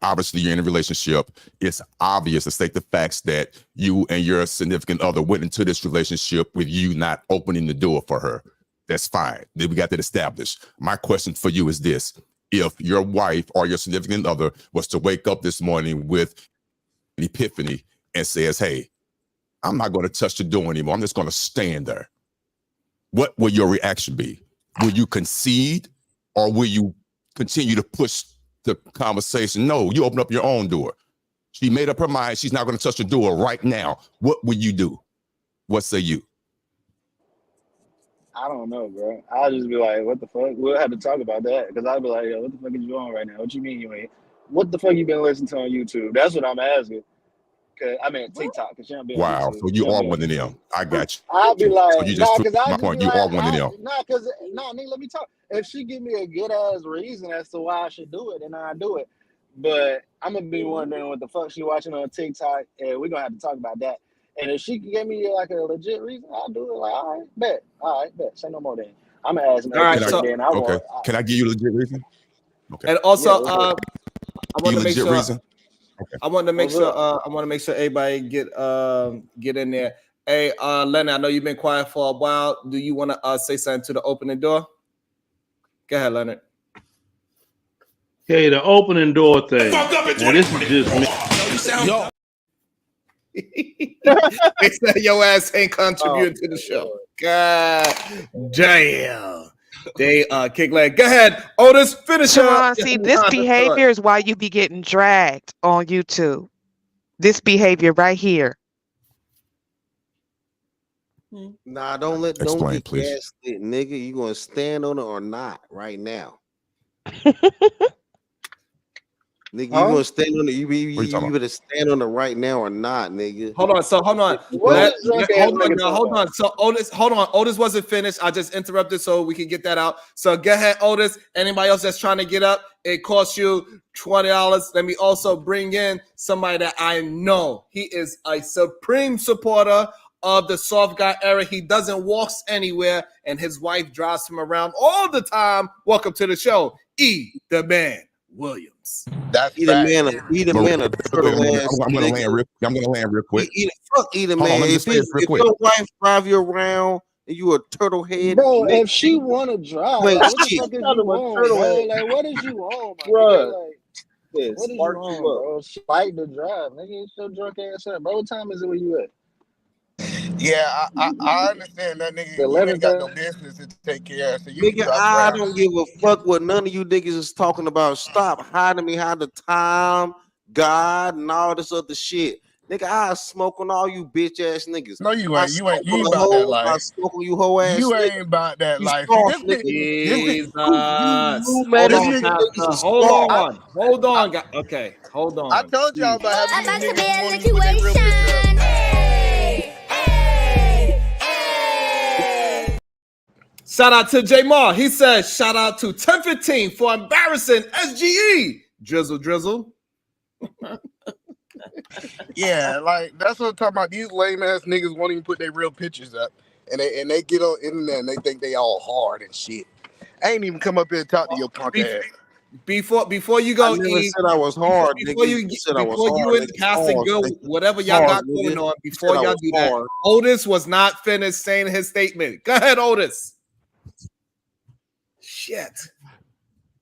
Obviously you're in a relationship. It's obvious to state the facts that you and your significant other went into this relationship with you not opening the door for her. That's fine. Then we got that established. My question for you is this: if your wife or your significant other was to wake up this morning with an epiphany and says, "Hey, I'm not going to touch the door anymore. I'm just going to stand there," what will your reaction be? Will you concede? Or will you continue to push the conversation? No, you open up your own door. She made up her mind. She's not going to touch the door right now. What will you do? What say you? I don't know, bro. I'll just be like, what the fuck? We'll have to talk about that because I'll be like, yo, what the fuck is you on right now? What you mean you ain't? What the fuck you been listening to on YouTube? That's what I'm asking. Cause I mean TikTok, cause she don't be on Wow. YouTube. So you are one of them. I got you. I'll be like, so you just because I my just point. be You like, are one of them. nigga, let me talk. If she give me a good ass reason as to why I should do it, then I do it. But I'm gonna be wondering what the fuck she watching on TikTok, and we're gonna have to talk about that. And if she can give me like a legit reason, I'll do it. Like, all right, bet. Say no more then. I'm gonna ask All right, so then I want. Can I give you a legit reason? Okay. And also, Yeah, I want to make sure. Reason? Okay. I want to make sure. I want to make sure everybody get in there. Hey, Lenny, I know you've been quiet for a while. Do you want to say something to the opening door? Go ahead, Leonard. Okay, the opening door thing. Now, this is just me. Yo. They said your ass ain't contributing to the show. God damn. They kick leg. Go ahead, Otis. Finish up. See, this behavior is why you be getting dragged on YouTube. This behavior right here. Nah, don't get gaslit, nigga. You gonna stand on it or not right now? Nigga, you gonna stand on it? You better stand on it right now or not, nigga. Hold on. Hold on. So Otis, hold on. Otis wasn't finished. I just interrupted so we can get that out. So go ahead, Otis. Anybody else that's trying to get up, it costs you $20. Let me also bring in somebody that I know. He is a supreme supporter of the soft guy era. He doesn't walk anywhere, and his wife drives him around all the time. Welcome to the show, the Man Williams. That's I'm gonna land real quick. Eat a man. If your wife drive you around and you a turtle head, bro, if she wanna drive, like, what the fuck is you on, bro? Like, what is you on, my nigga? Like, what is you on, bro? Fight to drive, nigga. It's your drunk ass up, bro. What time is it where you at? Yeah, I understand that nigga. The You ain't 11th got no day. business to take care of, so you Nigga, stop I drowning. don't give a fuck what none of you niggas is talking about. Stop hiding behind the time, God, and all this other shit. Nigga, I smoke on all you bitch ass niggas. No, you I ain't. You smoke ain't. You on ain't the about that hoes. I life. smoke on you hoe ass You niggas. ain't about that You life. See, soft this nigga, niggas. Jesus. You Hold man, this on, you nigga. niggas Pastor. is Hold soft. I, on. Hold I, on. Okay. Hold I on. told y'all Jeez. about having these About to be niggas who a won't even put their real picture up. situation. Hey, hey, hey. Shout out to J Mar. He says, shout out to 1015 for embarrassing SGE. Drizzle, drizzle. Yeah, like that's what I'm talking about. These lame ass niggas won't even put their real pictures up, and they get on internet and they think they all hard and shit. I ain't even come up here and talk to your punk ass. Before you I go, never E, said I was hard, before nigga. You you said I was before you hard, and nigga. Pastor Pause, go, nigga. whatever y'all Pause, got nigga. going on, You before said I y'all was do that, hard. Otis was not finished saying his statement. Go ahead, Otis. Shit.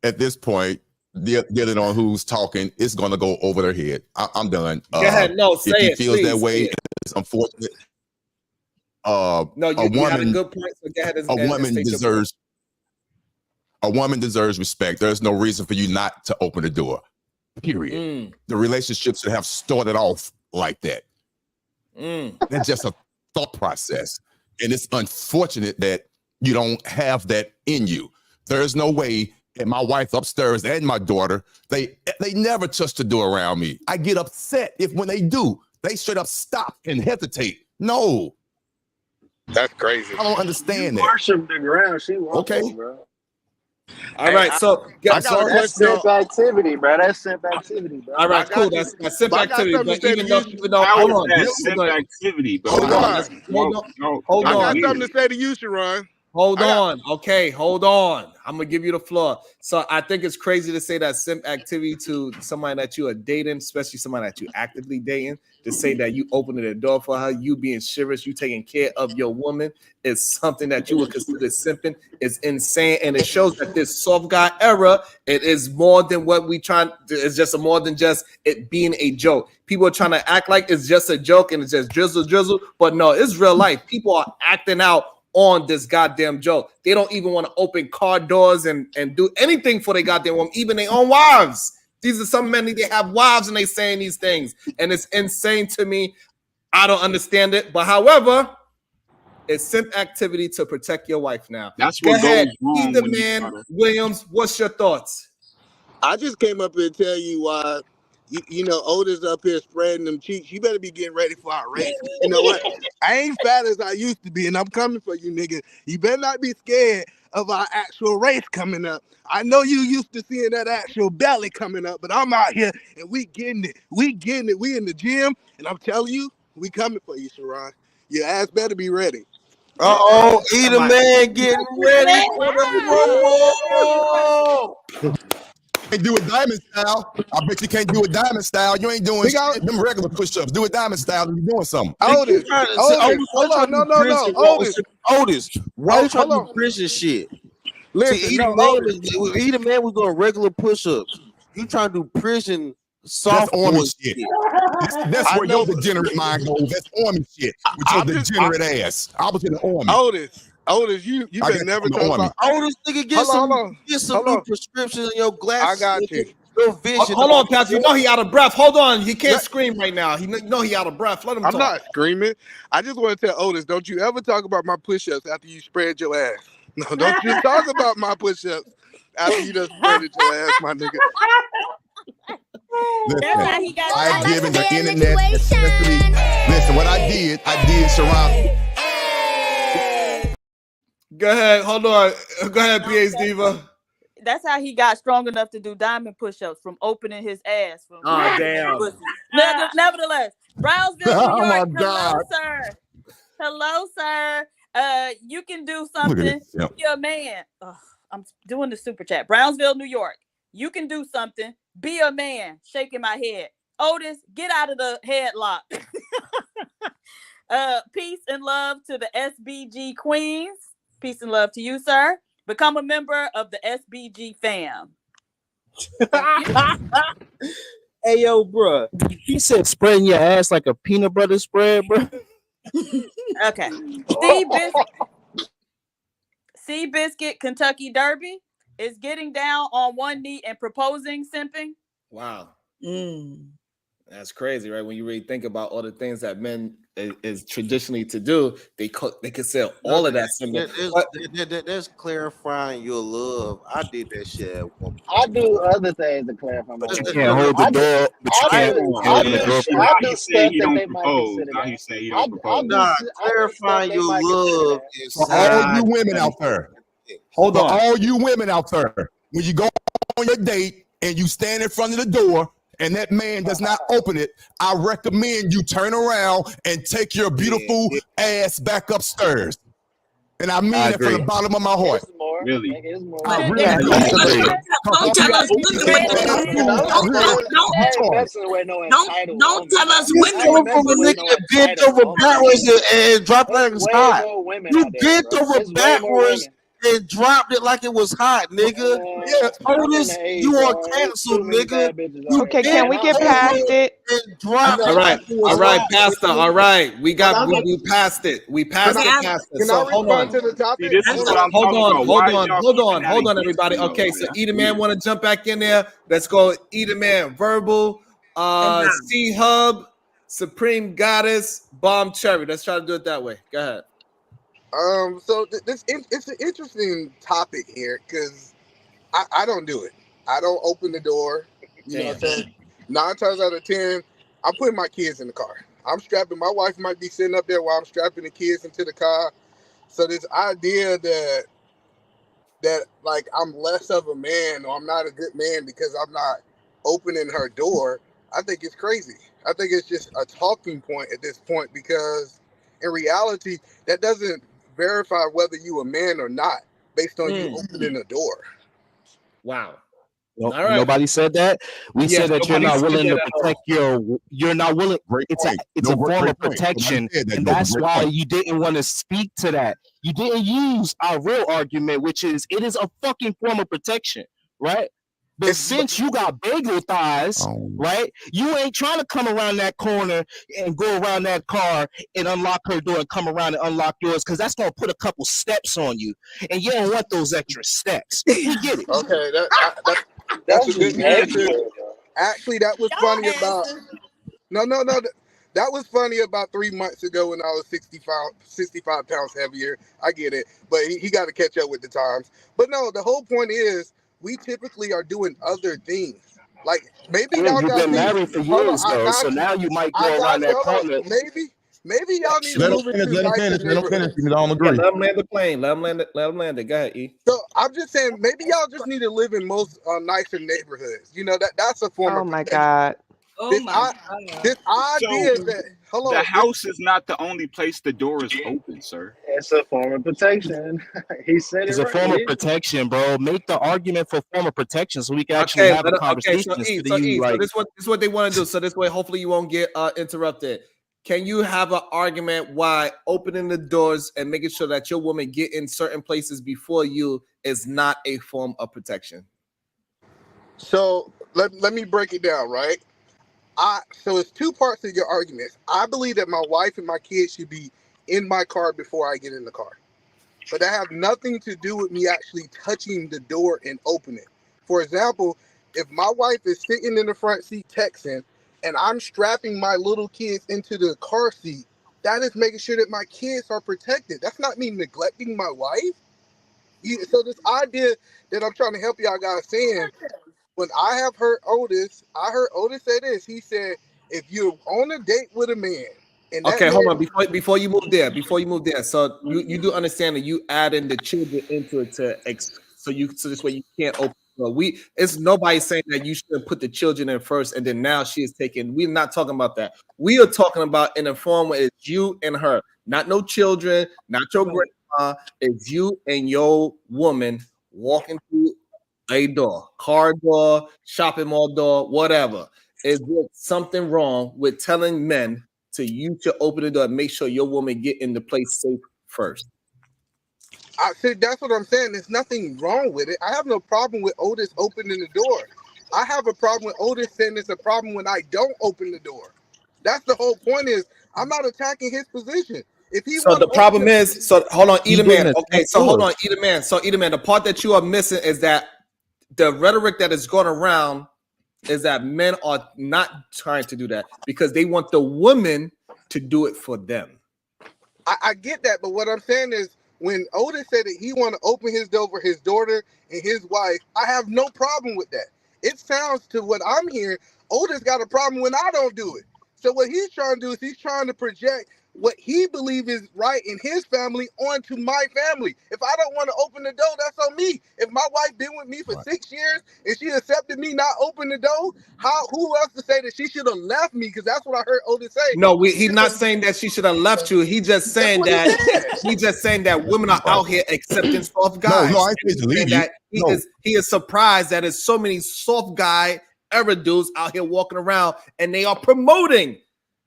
At this point, dealing on who's talking, it's gonna go over their head. I'm done. Go ahead. No, If say he it, feels that please. Say way, it. it's unfortunate. No, A you had a woman, good point. So go ahead a and woman state your point. deserves respect. There's no reason for you not to open the door. Period. The relationship should have started off like that. That's just a thought process. And it's unfortunate that you don't have that in you. There's no way, and my wife upstairs and my daughter, they never touch the door around me. I get upset if when they do, they straight up stop and hesitate. No. That's crazy. I don't understand You that. worship the ground she walks Okay. on, bro. All right, so I got a That's question. simp activity, bro. That's simp activity, bro. all right, I cool. got you. That's simp But I got activity. something But to say to you. even though, How hold is on, that we're simp gonna activity, bro? Hold hold on. on. Hold I on. got something to say to you, Sharon. Hold on. Okay, hold on. I'm gonna give you the floor. So I think it's crazy to say that simp activity to somebody that you are dating, especially somebody that you actively dating, to say that you opening the door for her, you being chivalrous, you taking care of your woman is something that you would consider simping. It's insane, and it shows that this soft guy era, it is more than what we trying. It's just more than just it being a joke. People are trying to act like it's just a joke and it's just drizzle, but no, it's real life. People are acting out on this goddamn joke. They don't even want to open car doors and do anything for their goddamn woman, even their own wives. These are some men, they have wives and they saying these things. And it's insane to me. I don't understand it. But however, it's simp activity to protect your wife now. That's Go what ahead. goes wrong Either when you man, try to. Williams, what's your thoughts? I just came up here to tell you why. You know, Otis up here spreading them cheeks. You better be getting ready for our race. You know what? I ain't fat as I used to be, and I'm coming for you, nigga. You better not be scared of our actual race coming up. I know you used to seeing that actual belly coming up, but I'm out here and we getting it. We getting it. We in the gym, and I'm telling you, we coming for you, Sharon. Your ass better be ready. Uh-oh, either man getting ready for the rumble. Can't do it diamond style. I bet you can't do it diamond style. You ain't doing Nigga, shit. Them regular push-ups. Do it diamond style and you're doing something. Otis, hold on, no, Otis, why you trying hold to do on. Christian shit? Listen, See, no, Otis. either man was doing regular push-ups. You trying to do prison That's soft army boy shit. shit. That's I where know, your degenerate mind goes. That's army shit with your degenerate ass. I was in the army. Otis, you I better got never from the talk army. about. Otis, nigga, get some new prescriptions in your glasses. I got you. Your vision. Hold on, Pastor. You know he out of breath. Hold on. He can't scream right now. You know he out of breath. Let him I'm talk. not screaming. I just want to tell Otis, don't you ever talk about my push-ups after you spread your ass. No, don't you talk about my push-ups after you just spreaded your ass, my nigga. That's how he got. I've given the internet, especially. Listen, what I did, Sharon. Go ahead. Hold on. Go ahead, PH Diva. That's how he got strong enough to do diamond push-ups from opening his ass. From damn. Nevertheless, Brownsville, New Oh York. my Hello, God. sir. Hello, sir. You can do Look at something. this. Yep. Be a man. Ugh, I'm doing the super chat. Brownsville, New York. You can do something. Be a man. Shaking my head. Otis, get out of the headlock. Peace and love to the SBG Queens. Peace and love to you, sir. Become a member of the SBG fam. Hey, yo, bro. He said spreading your ass like a peanut butter spread, bro. Okay. Seabiscuit, Kentucky Derby is getting down on one knee and proposing, simping. Wow. That's crazy, right? When you really think about all the things that men is traditionally to do, they consider all of that simping. That's clarifying your love. I did that shit at one point. I do other things to clarify my But you love. can't hold the door. But you can't open the door. I do stuff that they might consider Now that. he said he don't propose. Nah, clarifying your love For all inside. you women out there. Hold on. For all you women out there, when you go on your date and you stand in front of the door and that man does not open it, I recommend you turn around and take your beautiful ass back upstairs. And I mean I it from the agree. bottom of my heart. Really? I really Yeah, do. I agree. Don't tell us women don't tell us You women. coming from a nigga that bent over backwards and dropped it like it was hot. You bent over backwards and dropped it like it was hot, nigga. Yeah, Otis, you are canceled, nigga. You Okay, can we get past it? and dropped All it right, like it was all right, hot. Pastor. All right, we passed it. We passed it, Pastor. Can So I hold respond on. to the topic? See, this is what I'm Hold talking on, about. hold Why on, y'all hold keeping on, that hold on, against everybody. me, though? Okay, so That's Either weird. Man want to jump back in there. Let's go. Either Man, Verbal, C Hub, Supreme Goddess, Bomb Cherry. Let's try to do it that way. Go ahead. So it's an interesting topic here because I don't do it. I don't open the door. You know what I'm saying? 9 times out of 10, I'm putting my kids in the car. I'm strapping. My wife might be sitting up there while I'm strapping the kids into the car. So this idea that like I'm less of a man or I'm not a good man because I'm not opening her door, I think it's crazy. I think it's just a talking point at this point because in reality, that doesn't verify whether you a man or not based on you opening the door. Wow. No, All right. nobody said that. We Yes, said that you're nobody not said willing that to at all. protect you're not willing. It's a form of protection, and that's why you didn't want to speak to that. You didn't use our real argument, which is it is a fucking form of protection, right? But since you got bagel thighs, right, you ain't trying to come around that corner and go around that car and unlock her door and come around and unlock yours because that's gonna put a couple steps on you, and you don't want those extra steps. We get it. Okay, that's a good answer. Actually, that was funny about. No. That was funny about 3 months ago when I was 65 pounds heavier. I get it, but he got to catch up with the times. But no, the whole point is we typically are doing other things. Like maybe y'all You've got been married for years though, so now you might go around that corner. Maybe y'all need to Let him move finish. into Let him nicer finish. Let him finish. neighborhoods. Because I don't Yeah, agree. let him land the plane. Let him land it. Let him land it. Go ahead, E. So I'm just saying, maybe y'all just need to live in most nicer neighborhoods. You know that's a form Oh of my protection. God. This idea So that hello, the house is not the only place the door is open, sir. It's a form of protection. He said It's it a right. form It of is. protection, bro. Make the argument for form of protection so we can actually have a conversation instead of you like. This is what they want to do. So this way, hopefully, you won't get interrupted. Can you have an argument why opening the doors and making sure that your woman get in certain places before you is not a form of protection? So let me break it down, right? So it's 2 parts of your arguments. I believe that my wife and my kids should be in my car before I get in the car. But that have nothing to do with me actually touching the door and opening it. For example, if my wife is sitting in the front seat texting and I'm strapping my little kids into the car seat, that is making sure that my kids are protected. That's not me neglecting my wife. So this idea that I'm trying to help y'all guys saying, when I have heard Otis, I heard Otis say this. He said, if you're on a date with a man and that Okay, man, hold on. Before you move there, so you do understand that you add in the children into it so this way you can't open. It's nobody saying that you should put the children in first, and then now she is taking. We're not talking about that. We are talking about in a form where it's you and her, not no children, not your grandma. It's you and your woman walking through a door, car door, shopping mall door, whatever. Is there something wrong with telling men to you to open the door and make sure your woman get in the place safe first? I said that's what I'm saying. There's nothing wrong with it. I have no problem with Otis opening the door. I have a problem with Otis saying it's a problem when I don't open the door. That's the whole point. Is I'm not attacking his position. If he So the problem is, so hold on, Eat a Man. Okay, so hold on, on. Eat a Man. So Eat a Man, the part that you are missing is that the rhetoric that is going around is that men are not trying to do that because they want the woman to do it for them. I get that, but what I'm saying is when Otis said that he want to open his door for his daughter and his wife, I have no problem with that. It sounds to what I'm hearing, Otis got a problem when I don't do it. So what he's trying to do is he's trying to project what he believes is right in his family onto my family. If I don't want to open the door, that's on me. If my wife been with me for 6 years and she accepted me not open the door, who else to say that she should have left me? Because that's what I heard Otis say. No, he's not saying that she should have left you. He's just saying that women are out here accepting soft guys. No, I think he is surprised that there's so many soft guy era dudes out here walking around, and they are promoting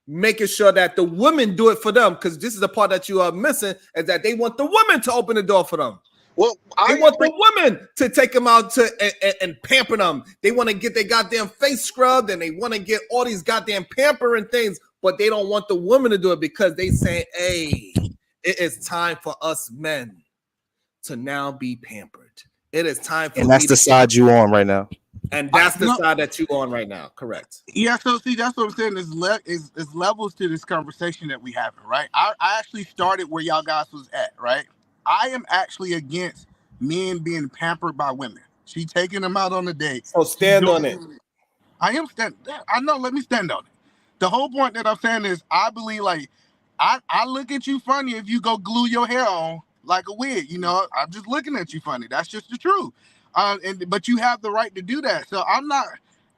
making sure that the women do it for them, because this is the part that you are missing, is that they want the women to open the door for them. Well, they want the women to take them out and pamper them. They want to get their goddamn face scrubbed, and they want to get all these goddamn pampering things, but they don't want the women to do it because they say, hey, it is time for us men to now be pampered. It is time for and that's the side you on right now. And that's the side that you on right now, correct? Yeah, so see, that's what I'm saying. Is levels to this conversation that we having, right? I actually started where y'all guys was at, right? I am actually against men being pampered by women. She taking them out on a date. So stand on it. I am stand. I know. Let me stand on it. The whole point that I'm saying is, I believe like I look at you funny if you go glue your hair on like a wig. You know, I'm just looking at you funny. That's just the truth. But you have the right to do that. So I'm not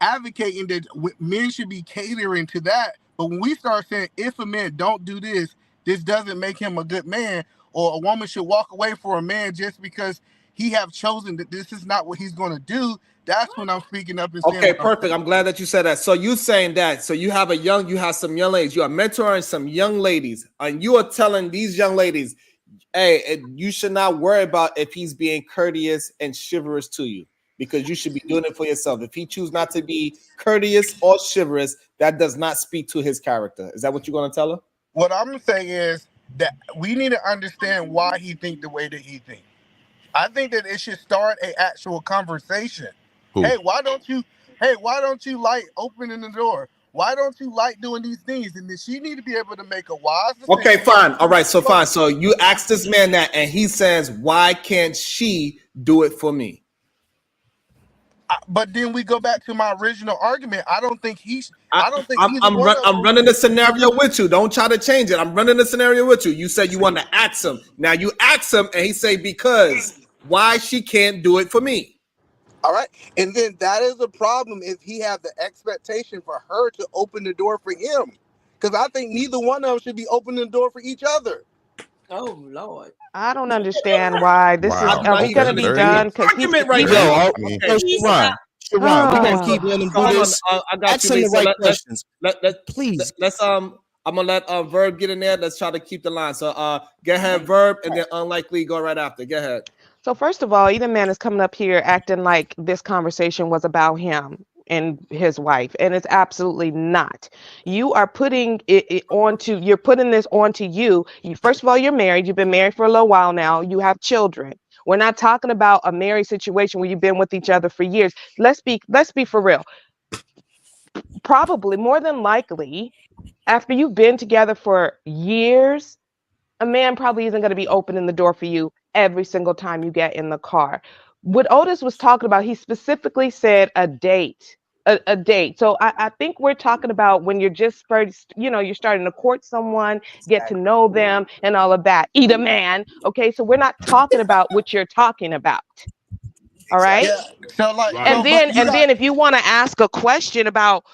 advocating that men should be catering to that. But when we start saying if a man don't do this, this doesn't make him a good man, or a woman should walk away for a man just because he have chosen that this is not what he's going to do, that's when I'm speaking up and saying, okay, perfect. I'm glad that you said that. So you saying that. So you have some young ladies. You are mentoring some young ladies, and you are telling these young ladies, hey, you should not worry about if he's being courteous and chivalrous to you, because you should be doing it for yourself. If he chooses not to be courteous or chivalrous, that does not speak to his character. Is that what you're going to tell her? What I'm saying is that we need to understand why he think the way that he thinks. I think that it should start an actual conversation. Hey, why don't you like opening the door? Why don't you like doing these things? And then she need to be able to make a wise decision. Okay, fine. All right, so fine. So you ask this man that, and he says, why can't she do it for me? But then we go back to my original argument. I don't think I'm running the scenario with you. Don't try to change it. I'm running the scenario with you. You said you want to ask him. Now you ask him, and he say, because why she can't do it for me? All right. And then that is a problem if he have the expectation for her to open the door for him. Because I think neither one of them should be opening the door for each other. Oh, Lord. I don't understand why this is. Are we going to be done? Because he's right now. Sharon, we're going to keep letting him do this. I got Ask him the right questions. Please. I'm gonna let Verb get in there. Let's try to keep the line. So go ahead, Verb, and then Unlikely go right after. Go ahead. So first of all, either man is coming up here acting like this conversation was about him and his wife, and it's absolutely not. You are putting you're putting this onto you. First of all, you're married. You've been married for a little while now. You have children. We're not talking about a married situation where you've been with each other for years. Let's be for real. Probably more than likely, after you've been together for years, a man probably isn't going to be opening the door for you every single time you get in the car. What Otis was talking about, he specifically said a date. A date. So I think we're talking about when you're just first, you're starting to court someone, get to know them and all of that. Eat a man. Okay. So we're not talking about what you're talking about. All right. Yeah. So like, and then if you want to ask a question about,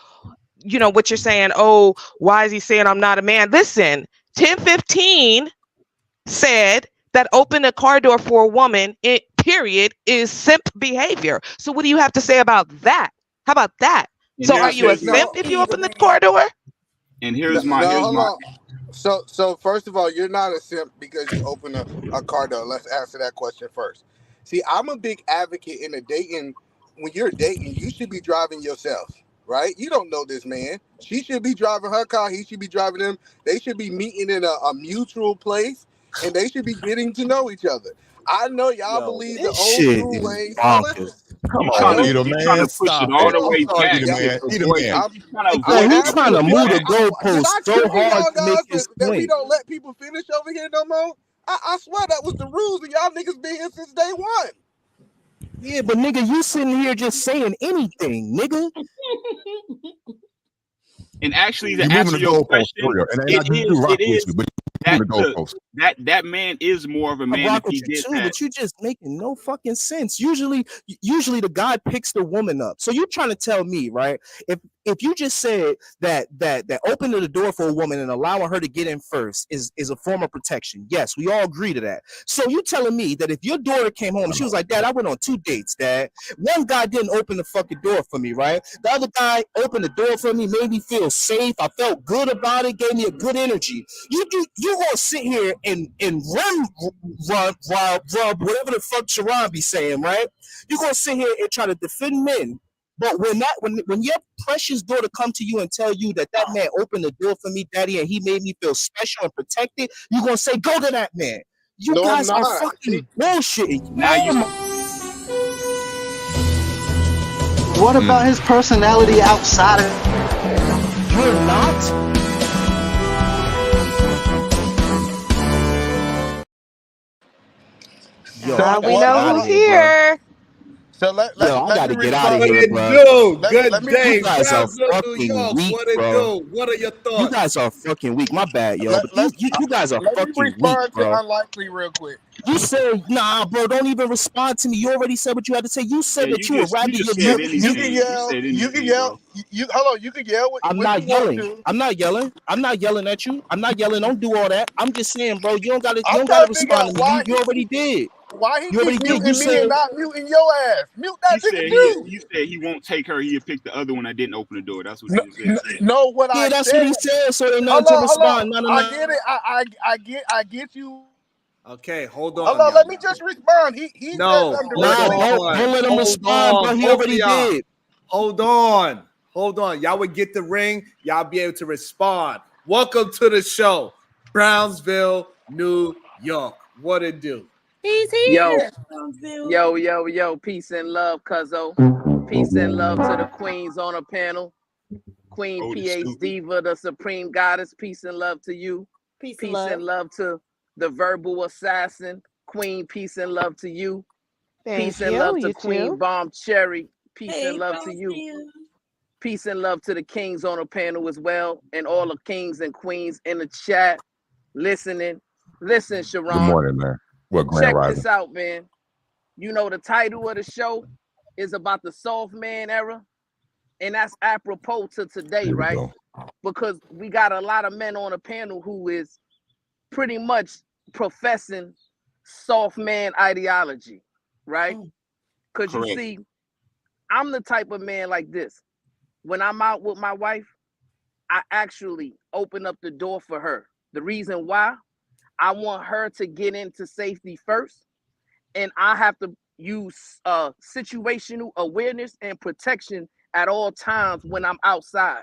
what you're saying, oh, why is he saying I'm not a man? Listen, 10:15 said that open a car door for a woman, period, is simp behavior. So what do you have to say about that? How about that? So are you a simp if you open the car door? And here's my So first of all, you're not a simp because you open a car door. Let's answer that question first. See, I'm a big advocate in dating. When you're dating, you should be driving yourself, right? You don't know this man. She should be driving her car. He should be driving him. They should be meeting in a mutual place, and they should be getting to know each other. I know y'all believe the This old shit school is ways. bonkers. Come I on, know. Peter, You trying man. to push it Stop all it. the I'm way sorry, back Peter, y'all. man. to Peter, avoid man. you. You trying to Yo, I avoid he the have trying to. to question, move the man. Did goalpost I so trigger hard y'all to make guys his that we point. don't let people finish over here no more? I swear that was the rules, and y'all niggas been here since day one. Yeah, but nigga, you sitting here just saying anything, nigga. And actually, You're to moving answer the your goalpost for question, real. And I do rock with you, but you're moving the goalpost. that man is more of a I man if rock with he you did too, that. but you just making no fucking sense. Usually the guy picks the woman up. So you're trying to tell me, right? If you just said that opening the door for a woman and allowing her to get in first is a form of protection. Yes, we all agree to that. So you telling me that if your daughter came home, she was like, Dad, I went on 2 dates, Dad. One guy didn't open the fucking door for me, right? The other guy opened the door for me, made me feel safe. I felt good about it, gave me a good energy. You gonna sit here and rub whatever the fuck Sharon be saying, right? You're gonna sit here and try to defend men. But when your precious daughter come to you and tell you that man opened the door for me, Daddy, and he made me feel special and protected, you're gonna say, go to that man. You No, I'm guys are not. fucking bullshitting. Now you What about his personality outside of... You're not? Yo, So I We gotta get know out of who's here, bro. here. So let Yo, I me gotta get out of respond. What here, it bro. do? Let Good me You day, guys are Brownsville, New fucking York. weak, What it bro. do? What are your You thoughts? guys are fucking weak. My bad, yo. let, But let, you guys are let me fucking weak, respond to bro. Unlikely real quick. You said, nah, bro, don't even respond to me. You already said what you had to say. You said that you would rather you just your said You can anything. You yell. said You can anything, yell. bro. You hold on. You can yell I'm what you not want yelling. to. I'm not yelling. I'm not yelling at you. I'm not yelling. Don't do all that. I'm just saying, bro, you don't I'm gotta trying to figure respond out to me. You already did. why he You keep already did. You muting me and said, not muting your ass. Mute that nigga too. He said he won't take her. He'll pick the other one that didn't open the door. That's what No, he just said. no, what yeah, I that's what said. he said. So ain't nothing Hold to on, hold on. respond. No. I get it. I get you. Okay, hold Hold on, on, y'all. let me just respond. He said No, something hold Nah, directly. on. don't let him Hold respond, on, bro. He both of already y'all. did. Hold on. Hold on. Y'all would get the ring. Y'all be able to respond. Welcome to the show. Brownsville, New York. What it do? He's Yo, here. Yo. Peace and love, cuzzo. Peace and love to the queens on the panel. Queen Otis, PH stupid. Diva, the supreme goddess. Peace and love to you. Peace Peace and and love. love to the verbal assassin. Queen, peace and love to you. Peace Thank and you. love to You Queen too. Bomb Cherry. Peace and hey, love to you. Brownsville. Peace and love to the kings on the panel as well, and all the kings and queens in the chat listening. Listen, Good Sharon, morning, man. Well, Grand check Rising. this out, man. You know, the title of the show is about the soft man era, and that's apropos to today, Here we right? go. Because we got a lot of men on the panel who is pretty much professing soft man ideology, right? Because you Correct. see, I'm the type of man like this. When I'm out with my wife, I actually open up the door for her. The reason why, I want her to get into safety first, and I have to use situational awareness and protection at all times when I'm outside.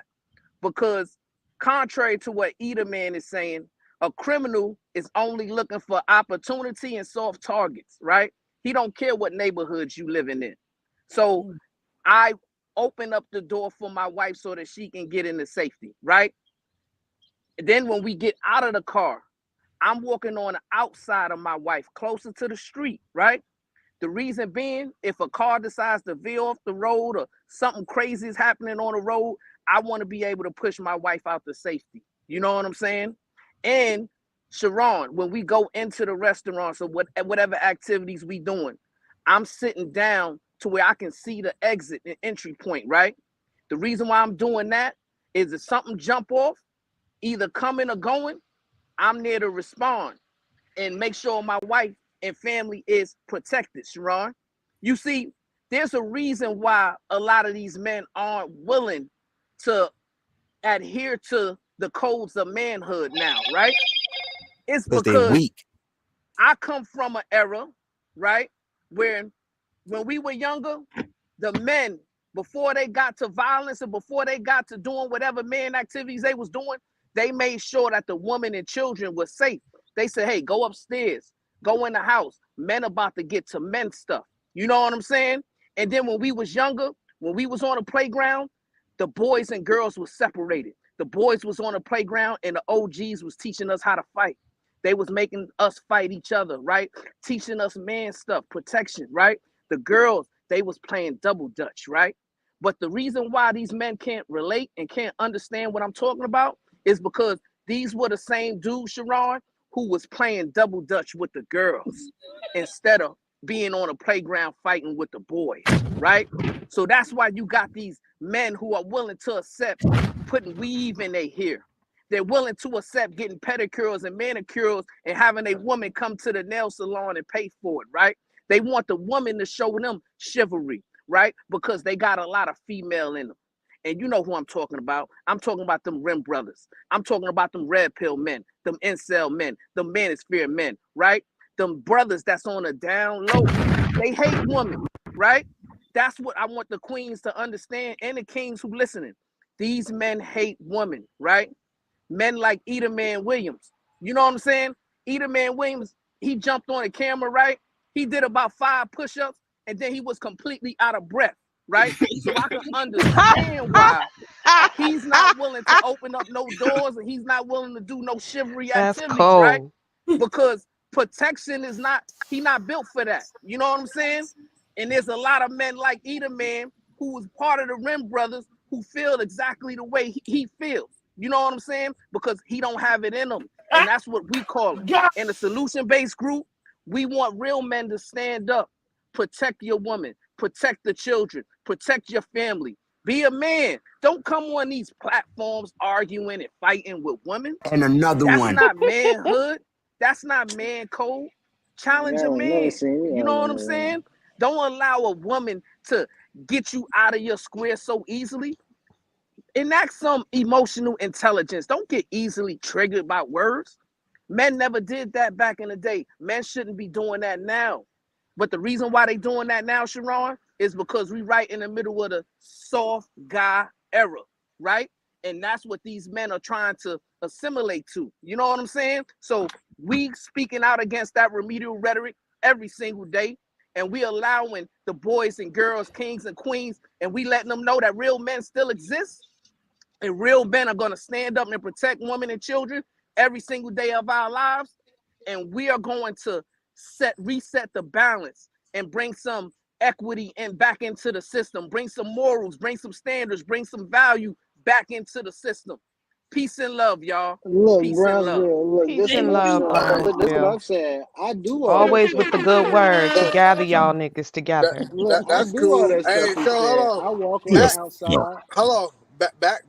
Because contrary to what Eda Man is saying, a criminal is only looking for opportunity and soft targets, right? He don't care what neighborhoods you living in. So I open up the door for my wife so that she can get into safety, right? And then when we get out of the car, I'm walking on the outside of my wife, closer to the street, right? The reason being, if a car decides to veer off the road or something crazy is happening on the road, I want to be able to push my wife out to safety. You know what I'm saying? And Sharon, when we go into the restaurants or whatever activities we doing, I'm sitting down to where I can see the exit and entry point, right? The reason why I'm doing that is if something jump off, either coming or going, I'm there to respond and make sure my wife and family is protected, Sharon. You see, there's a reason why a lot of these men aren't willing to adhere to the codes of manhood now, right? It's Because they because weak. I come from an era, right, where when we were younger, the men before they got to violence and before they got to doing whatever man activities they was doing, they made sure that the woman and children were safe. They said, hey, go upstairs, go in the house. Men about to get to men stuff. You know what I'm saying? And then when we was younger, when we was on the playground, the boys and girls were separated. The boys was on the playground and the OGs was teaching us how to fight. They was making us fight each other, right? Teaching us man stuff, protection, right? The girls, they was playing double dutch, right? But the reason why these men can't relate and can't understand what I'm talking about is because these were the same dudes, Sharon, who was playing double dutch with the girls instead of being on a playground fighting with the boys, right? So that's why you got these men who are willing to accept putting weave in their hair. They're willing to accept getting pedicures and manicures and having a woman come to the nail salon and pay for it, right? They want the woman to show them chivalry, right? Because they got a lot of female in them. And you know who I'm talking about. I'm talking about them rim brothers. I'm talking about them red pill men, them incel men, them manosphere men, right? Them brothers that's on a down low. They hate women, right? That's what I want the queens to understand and the kings who listening. These men hate women, right? Men like Man Williams. You know what I'm saying? Man Williams, he jumped on the camera, right? He did about 5 push-ups and then he was completely out of breath, right? So I can understand why he's not willing to open up no doors and he's not willing to do no chivalry activities, right? Because protection is not, he not built for that. You know what I'm saying? And there's a lot of men like Man who was part of the Rim Brothers who feel exactly the way he feels. You know what I'm saying? Because he don't have it in him. And that's what we call it. In the solution-based group, we want real men to stand up, protect your woman, protect the children, protect your family. Be a man. Don't come on these platforms arguing and fighting with women. And another one. That's not manhood. That's not man code. Challenge a man. You know what I'm saying? Don't allow a woman to get you out of your square so easily. Enact some emotional intelligence. Don't get easily triggered by words. Men never did that back in the day. Men shouldn't be doing that now. But the reason why they doing that now, Sharon, is because we right in the middle of the soft guy era, right? And that's what these men are trying to assimilate to. You know what I'm saying? So we speaking out against that remedial rhetoric every single day. And we allowing the boys and girls, kings and queens, and we letting them know that real men still exist. And real men are going to stand up and protect women and children every single day of our lives. And we are going to reset the balance and bring some equity and back into the system, bring some morals, bring some standards, bring some value back into the system. Peace and love, y'all. Look, Peace Brownsville, and love. look, Peace and love, this is what Brownsville. I'm saying. I do all Always that with the stuff good he word to said. gather y'all niggas together. Look, I That's do all cool. that Hey, stuff he so hold said. on. I walk on the outside. Hold on.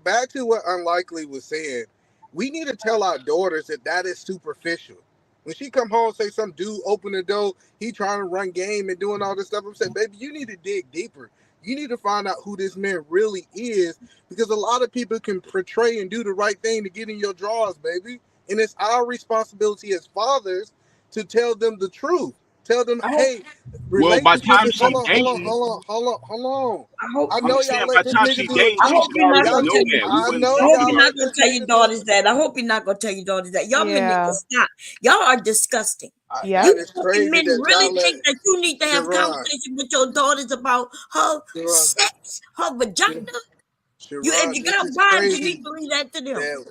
Back to what Unlikely was saying. We need to tell our daughters that is superficial. When she come home, say some dude open the door, he trying to run game and doing all this stuff. I'm saying, baby, you need to dig deeper. You need to find out who this man really is, because a lot of people can portray and do the right thing to get in your drawers, baby. And it's our responsibility as fathers to tell them the truth. Tell them, hey, Well, by the relationship time is she dating, I I'm know saying y'all by let the this time nigga she do it. dating, she should already know that. We I wasn't know I hope talking you're about not gonna tell your daughters that. I hope you're not gonna tell your daughters that. Y'all men need to stop. Y'all are disgusting. Yeah. You It's fucking crazy men that really y'all let think that you need to have Sharon. conversation with your daughters about her sex, her vagina? If you This got is wives, you crazy. need to leave that to them.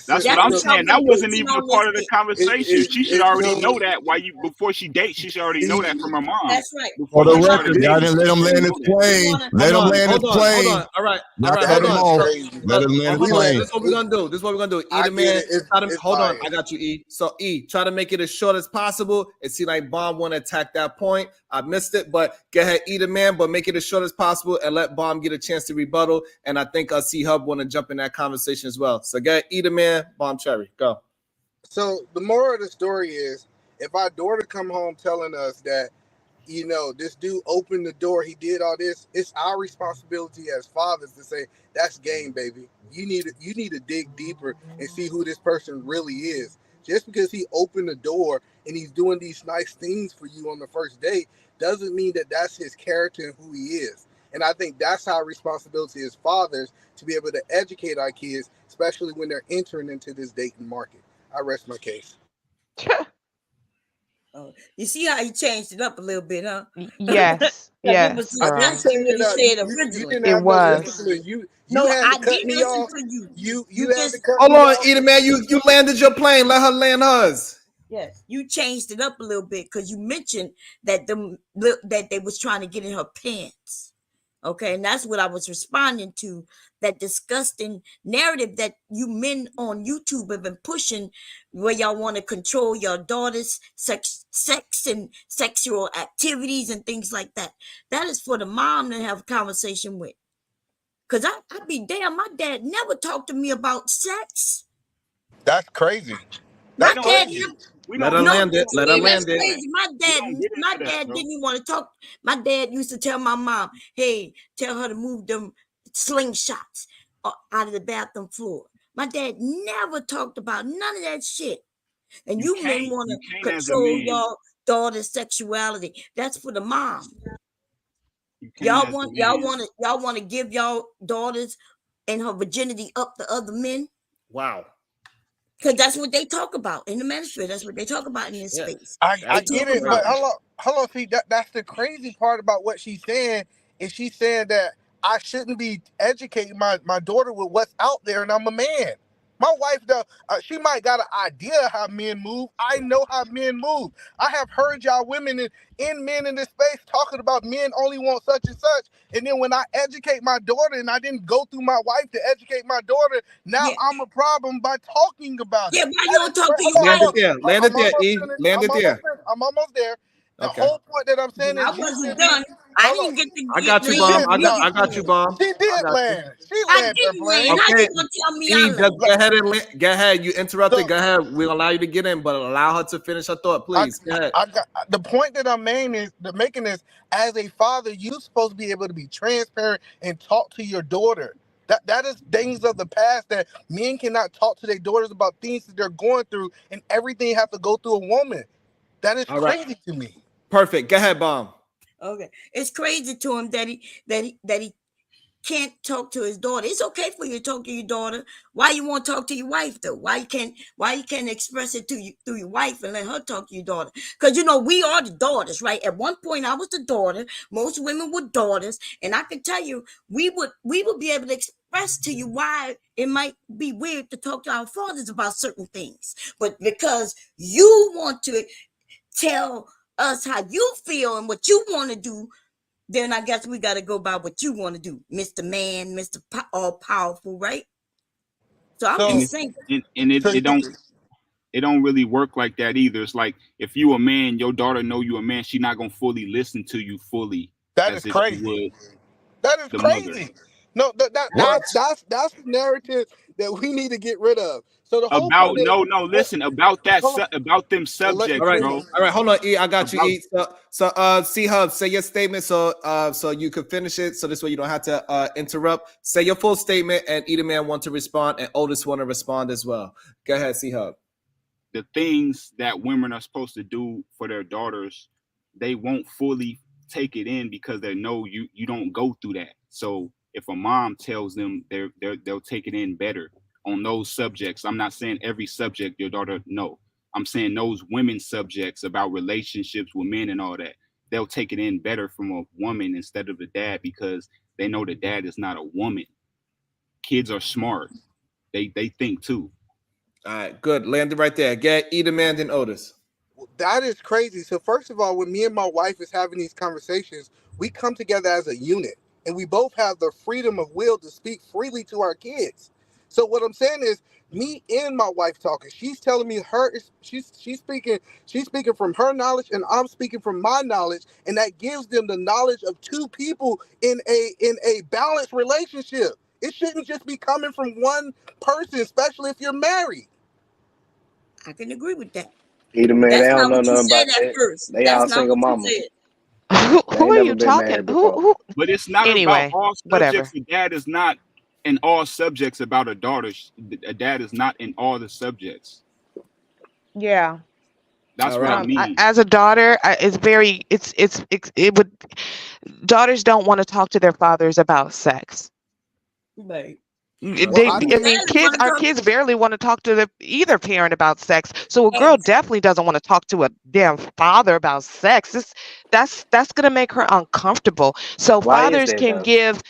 That's what That's I'm what y'all saying. That been wasn't preaching even on part this of the shit. conversation. She should already so know that. Before she dates, she should already know that from her mom. That's right. For Before the you started record, y'all dating, didn't she let him should land already his know that. plane. Let him land his plane. All right, Y'all cut hold him on. off. Crazy. Let him land his plane. This is what we're gonna do. I get it. Hold on. I got you, E. So E, try to make it as short as possible. It seemed like Bomb want to attack that point. I missed it, but go ahead, E the man, but make it as short as possible and let Bomb get a chance to rebuttal. And I think C Hub want to jump in that conversation as well. So go ahead, E the man, Bomb Cherry, go. So the moral of the story is, if our daughter come home telling us that, this dude opened the door, he did all this, it's our responsibility as fathers to say, that's game, baby. You need to dig deeper and see who this person really is. Just because he opened the door and he's doing these nice things for you on the first date doesn't mean that that's his character and who he is. And I think that's our responsibility as fathers to be able to educate our kids, especially when they're entering into this dating market. I rest my case. Oh, you see how he changed it up a little bit, huh? Yes, It was yes, I bro. didn't disgusting change what it he up. said You originally. didn't It have no was. discipline. You No, had I to cut did me listen off. to you. You had to just cut Hold me on, off. Edie, man. You landed your plane. Let her land hers. Yes, you changed it up a little bit because you mentioned that that they was trying to get in her pants. Okay, and that's what I was responding to. That disgusting narrative that you men on YouTube have been pushing, where y'all want to control your daughter's sex and sexual activities and things like that. That is for the mom to have a conversation with. Cause I'd be damn, my dad never talked to me about sex. That's crazy. My We That's don't dad crazy. never. Let her No, land it. Let her see, that's land it. crazy. My we dad, don't get my into that, dad bro. didn't even want to talk. My dad used to tell my mom, "Hey, tell her to move them slingshots out of the bathroom floor." My dad never talked about none of that shit. And you men want to You can't as a control man. y'all daughter's sexuality. That's for the mom. You can't as a man. Y'all want to give y'all daughters and her virginity up to other men. Wow. Because that's what they talk about in the ministry. That's what they talk about in this Yeah. space. I They get talk it, but about hold on. See, that's the crazy part about what she's saying. Is she's saying that I shouldn't be educating my daughter with what's out there, and I'm a man. My wife, though, she might got an idea how men move. I know how men move. I have heard y'all women in men in this space talking about men only want such and such. And then when I educate my daughter, and I didn't go through my wife to educate my daughter, now yeah, I'm a problem by talking about it. yeah. Why you That don't is talk to hold your on, Land hold it wife? on. there. Land it I'm there, almost E. finished. Land it there. I'm almost there. The Okay. whole point that I'm saying I is you wasn't should be. done. I Hold on. didn't get to I get got you, She Bomb. land did. I No, got you, Bomb. she I did got you. land. She I landed her didn't land. plane. How Okay. you gonna tell me I E, just land? go ahead and go ahead. You interrupted. So Go ahead. We'll allow you to get in, but allow her to finish her thought, I, please. Go ahead. I got the point that I'm making is as a father, you're supposed to be able to be transparent and talk to your daughter. That is things of the past that men cannot talk to their daughters about things that they're going through, and everything have to go through a woman. That is All right. crazy to me. Perfect. Go ahead, Bomb. Okay, it's crazy to him that he can't talk to his daughter. It's okay for you to talk to your daughter. Why you want to talk to your wife though? Why you can't express it to you through your wife and let her talk to your daughter? Because we are the daughters, right? At one point I was the daughter. Most women were daughters, and I can tell you we would be able to express to you why it might be weird to talk to our fathers about certain things. But because you want to tell us how you feel and what you want to do, then I guess we got to go by what you want to do, Mr. Man, Mr. All Powerful, right? So I'm So, just saying. And it don't really work like that either. It's like if you a man, your daughter know you a man, she not gonna fully listen to you fully that is as if she crazy. would That is the mother. crazy. No, What? that's the narrative that we need to get rid of. So the whole About point that listen about that hold on, about them I'll let you All subjects, right. bro. finish. All right. Hold on, E. I got you, About E. See her say your statement so you could finish it. So this way you don't have to interrupt. Say your full statement, and either man want to respond, and Otis want to respond as well. Go ahead, see her. the things that women are supposed to do for their daughters, they won't fully take it in because they know you don't go through that. So if a mom tells them, they'll take it in better on those subjects. I'm not saying every subject your daughter know. I'm saying those women subjects about relationships with men and all that. They'll take it in better from a woman instead of the dad because they know the dad is not a woman. Kids are smart. They think too. All right, good. Landed right there. Get either man than Otis. That is crazy. So first of all, when me and my wife is having these conversations, we come together as a unit, and we both have the freedom of will to speak freely to our kids. So what I'm saying is, me and my wife talking. She's telling me she's speaking from her knowledge, and I'm speaking from my knowledge, and that gives them the knowledge of two people in a balanced relationship. It shouldn't just be coming from one person, especially if you're married. I can agree with that. Either But man, they that's don't not know what you nothing said about at that. first. They That's all not single what you mamas. said. They Who ain't are never you been talking? married before. But it's not about Anyway, all whatever. subjects. A dad is not in all subjects about a daughter. A dad is not in all the subjects. Yeah. That's what I mean. As a daughter, daughters don't want to talk to their fathers about sex. Right. Our kids barely want to talk to either parent about sex. So a girl definitely doesn't want to talk to a damn father about sex. That's gonna make her uncomfortable. So fathers can give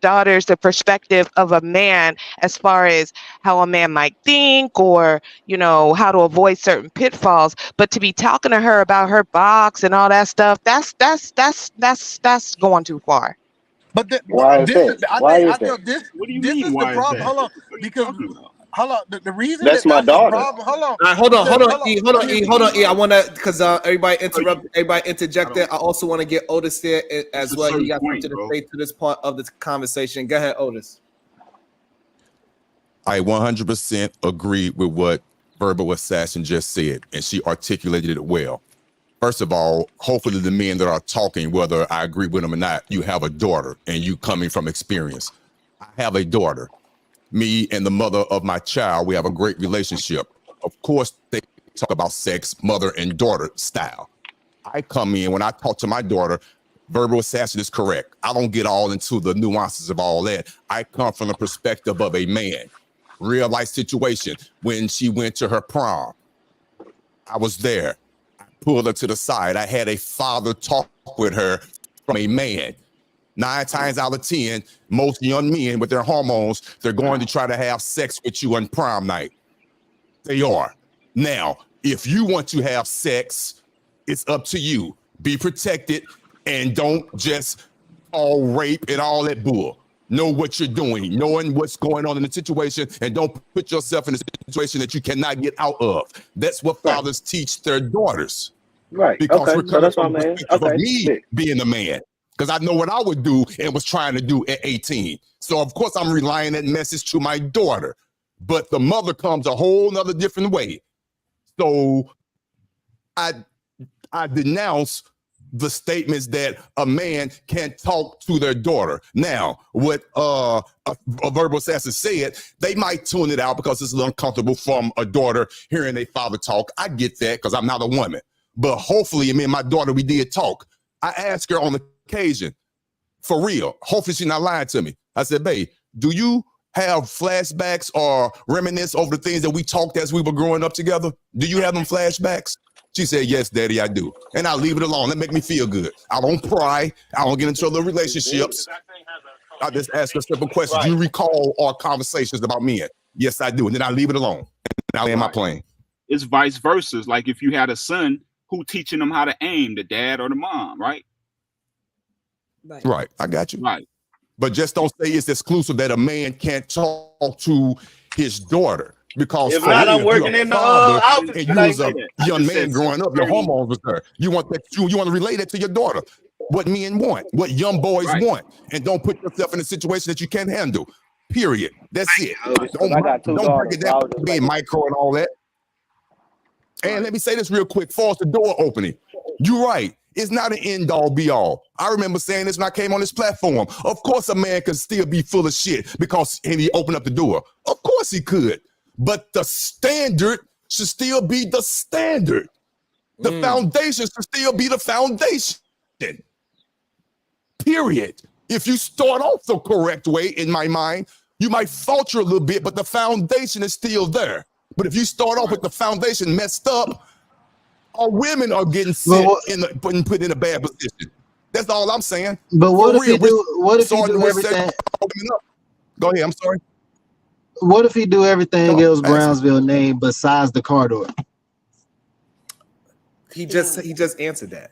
daughters the perspective of a man as far as how a man might think, or how to avoid certain pitfalls. But to be talking to her about her box and all that stuff, that's going too far. But why is this that? is, I Why think, is I feel that? this. What do you This mean? is the Why is problem. that? Hold on, What are you because talking about? hold on. The reason That's my that's daughter. the problem. Hold on. All right, hold on, Because- hold on, E. I want to, because everybody interjected. I also want to get Otis there as well. He got something to say to this part of the conversation. Go ahead, Otis. I 100% agree with what Verbal Assassin just said, and she articulated it well. First of all, hopefully the men that are talking, whether I agree with them or not, you have a daughter and you coming from experience. I have a daughter. Me and the mother of my child, we have a great relationship. Of course, they talk about sex, mother and daughter style. I come in, when I talk to my daughter, Verbal Assassin is correct. I don't get all into the nuances of all that. I come from the perspective of a man. Real life situation. When she went to her prom, I was there. I pulled her to the side. I had a father talk with her from a man. 9 times out of 10, most young men with their hormones, they're going to try to have sex with you on prom night. They are. Now, if you want to have sex, it's up to you. Be protected and don't just all rape and all that bull. Know what you're doing, knowing what's going on in the situation, and don't put yourself in a situation that you cannot get out of. That's what fathers teach their daughters. Right. Because Okay. we're So coming that's from my the man. perspective Okay. of me being a man. Because I know what I would do and was trying to do at 18. So, of course, I'm relaying that message to my daughter. But the mother comes a whole nother different way. So I denounce the statements that a man can't talk to their daughter. Now, what a Verbal Assassin said, they might tune it out because it's uncomfortable from a daughter hearing a father talk. I get that because I'm not a woman. But hopefully, me and my daughter, we did talk. I asked her on occasion, for real, hopefully she's not lying to me. I said, babe, do you have flashbacks or reminisce over the things that we talked as we were growing up together? Do you have them flashbacks? She said, yes, daddy, I do. And I leave it alone. That make me feel good. I don't pry. I don't get into other relationships. I just ask a simple question. Do you recall our conversations about men? Yes, I do. And then I leave it alone. And I land my plane. It's vice versa. Like if you had a son, who teaching them how to aim, the dad or the mom, right? Right. I got you. Right. But just don't say it's exclusive that a man can't talk to his daughter. Because if not, I'm working in the office. and you was a young man growing up, your hormones was there. You want that, you want to relate that to your daughter. What men want, what young boys want, and don't put yourself in a situation that you can't handle. Period. That's it. Don't break it down to being micro and all that. And let me say this real quick. False the door opening. You're right. It's not an end all be all. I remember saying this when I came on this platform. Of course, a man could still be full of shit because he opened up the door. Of course he could. But the standard should still be the standard. The foundation should still be the foundation. Period. If you start off the correct way, in my mind, you might falter a little bit, but the foundation is still there. But if you start off with the foundation messed up, our women are getting sick and put in a bad position. That's all I'm saying. But what if you do? What if you do everything? Go ahead. I'm sorry. What if he do everything else Brownsville named besides the car door? He just answered that.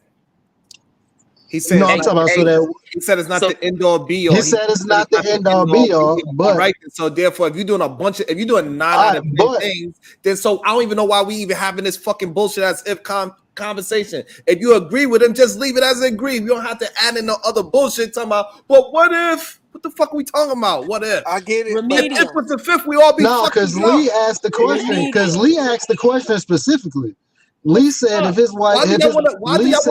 He said, no, I'm talking about so that he said it's not the end all be all. He said it's not the end all be all, but right. So therefore, if you're doing a bunch of, if you're doing 9 out of 10 things, then so I don't even know why we even having this fucking bullshit as if conversation. If you agree with him, just leave it as agree. You don't have to add in no other bullshit talking about. But what if? What the fuck are we talking about? What if? I get it. If it was the fifth, we all be no, because Lee asked the question. Because Lee asked the question specifically. Lee said if his wife, why do y'all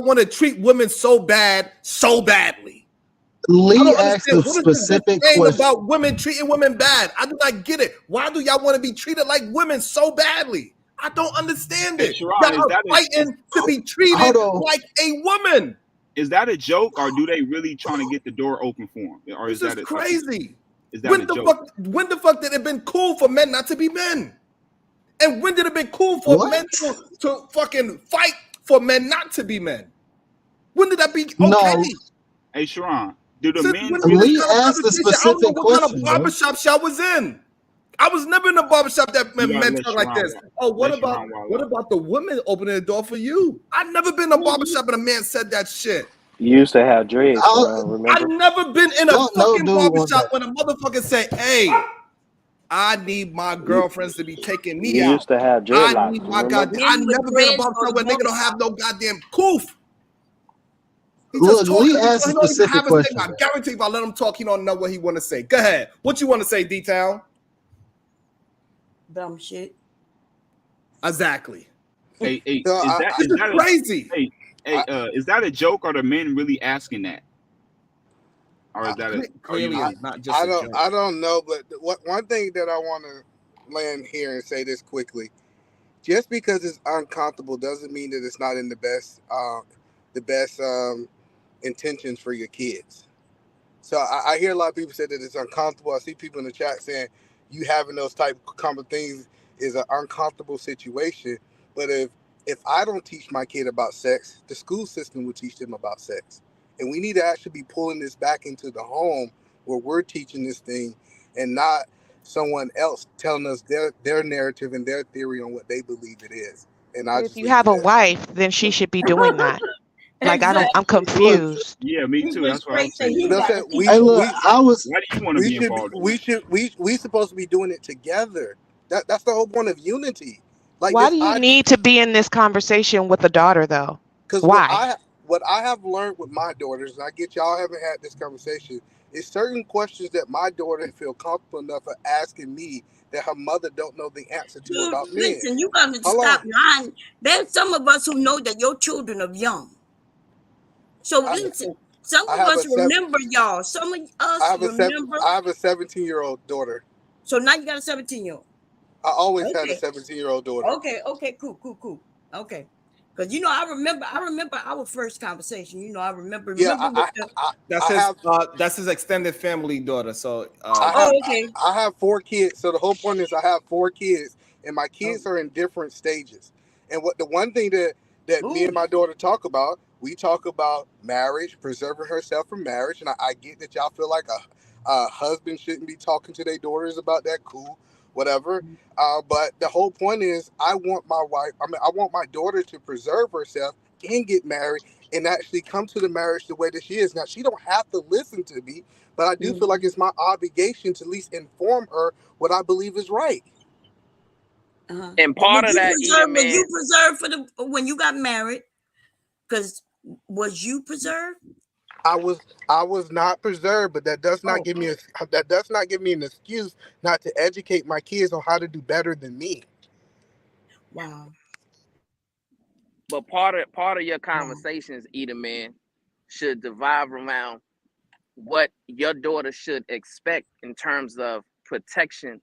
want to treat women so bad, so badly? Lee asked a specific question about women treating women bad. I do not get it. Why do y'all want to be treated like women so badly? I don't understand Hey, it. Sharon, Y'all is are that fighting to be treated Hold on. like a woman. is that a joke, or do they really trying to get the door open for him, or This is is that crazy. is that a joke? When the fuck did it been cool for men not to be men? And when did it been cool for What? men to fucking fight for men not to be men? When did that be okay? No, Hey, Sharon, do the Since men when really? this Lee kind of asked a conversation, I don't know specific what kind of question, bro. barbershop y'all was in. I was never in a barbershop that You gotta men let talk like Sharon this. walk. Oh, what Let Sharon walk out. about the women opening the door for you? I've never been in a barbershop and a man said that shit. You used to have dreads, I remember? I've never been in a don't know, fucking dude. Want barbershop that? when a motherfucker say, hey, I need my You, girlfriends to be taking you me out. used to have I dreadlocks, need my remember? goddamn. I Men with never been in a dreads go barbershop to where nigga don't barbershop. have no goddamn coof. He just Look, talking. Lee asked a He don't even specific have a thing. question, I bro. guarantee if I let him talk, he don't know what he want to say. Go ahead. What you want to say, D-Town? Dumb shit. Exactly. Hey, So is This is that a crazy. is that a joke, or the men really asking that, or is that a? Or Clearly, you? it's not just a joke. I don't know, but one thing that I want to land here and say this quickly: just because it's uncomfortable doesn't mean that it's not in the best intentions for your kids. So I hear a lot of people say that it's uncomfortable. I see people in the chat saying you having those type of common things is an uncomfortable situation. But if I don't teach my kid about sex, the school system will teach them about sex. And we need to actually be pulling this back into the home where we're teaching this thing and not someone else telling us their narrative and their theory on what they believe it is. And I If just you leave have it a at wife, then she should be doing that. Like I'm Exactly. look. confused. Yeah, me He too. went That's what I'm straight to saying. he They'll got say to teach Hey, them. look, I was. Why do you want to we be should be involved in that? we supposed to be doing it together. That's the whole point of unity. Like Why this do you I need to be in this conversation with a daughter, though? because Why? what I have learned with my daughters, and I get y'all haven't had this conversation, is certain questions that my daughter feel comfortable enough of asking me that her mother don't know the answer to Dude, about men. listen, you got to Hold stop on. lying. There's some of us who know that your children are young. So I, listen, some I of have us a seven, remember y'all. Some of I us have a remember. I have a 17-year-old daughter. So now you got a 17-year-old. I always had a Okay. 17-year-old daughter. Okay, cool. Okay. Because I remember our first conversation. I remember Yeah, with the That's his extended family daughter. So okay. I have 4 kids. So the whole point is I have 4 kids, and my Oh. kids are in different stages. And what the one thing that me and Ooh. my daughter talk about, we talk about marriage, preserving herself from marriage. And I get that y'all feel like a husband shouldn't be talking to their daughters about that. Cool, whatever. But the whole point is I want I want my daughter to preserve herself and get married and actually come to the marriage the way that she is. Now, she don't have to listen to me, but I do feel like it's my obligation to at least inform her what I believe is right. And part of that, When you preserved when you got married, because was you preserved? I was not preserved, but that does not give me an excuse not to educate my kids on how to do better than me. Wow. But part of your conversations, man, should revolve around what your daughter should expect in terms of protection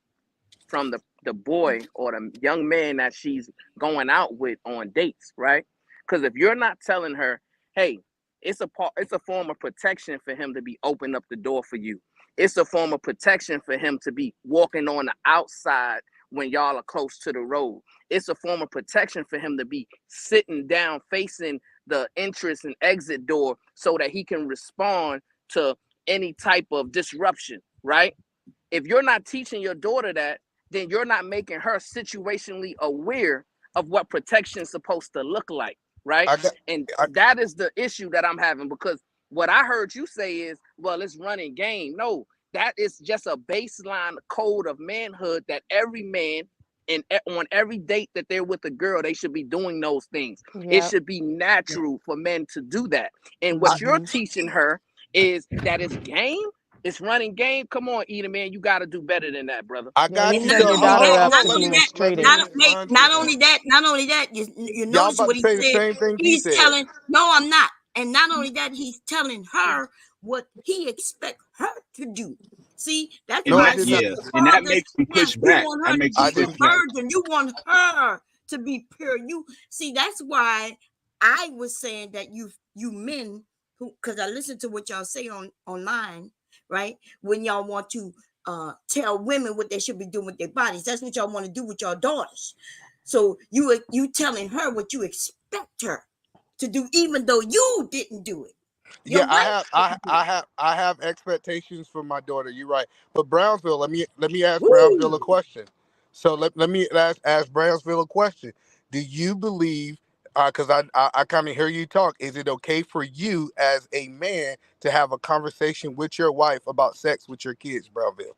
from the boy or the young man that she's going out with on dates, right? Because if you're not telling her, hey, it's a form of protection for him to be opening up the door for you. It's a form of protection for him to be walking on the outside when y'all are close to the road. It's a form of protection for him to be sitting down facing the entrance and exit door so that he can respond to any type of disruption, right? If you're not teaching your daughter that, then you're not making her situationally aware of what protection is supposed to look like, right? And that is the issue that I'm having, because what I heard you say is, well, it's running game. No, that is just a baseline code of manhood that every man on every date that they're with a girl, they should be doing those things. Yep. It should be natural for men to do that. And what you're teaching her is that it's game. It's running game. Come on, man. You got to do better than that, brother. I got you setting your daughter up to be mistreated. Not only that, you notice what he say the said. same thing he He's said. telling, no, I'm not. And not only that, he's telling her what he expects her to do. See, that's And why that makes them push back. That makes them You push want her back. to be a virgin. You want her to be pure. You see, that's why I was saying that you men who, because I listen to what y'all say online, right? When y'all want to tell women what they should be doing with their bodies, that's what y'all want to do with your daughters. So you telling her what you expect her to do, even though you didn't do it. Yeah, I have expectations for my daughter. You're right. But Brownsville, let me ask Brownsville a question. So let me ask Brownsville a question. Do you believe, because I kind of hear you talk, is it okay for you as a man to have a conversation with your wife about sex with your kids, Brownsville?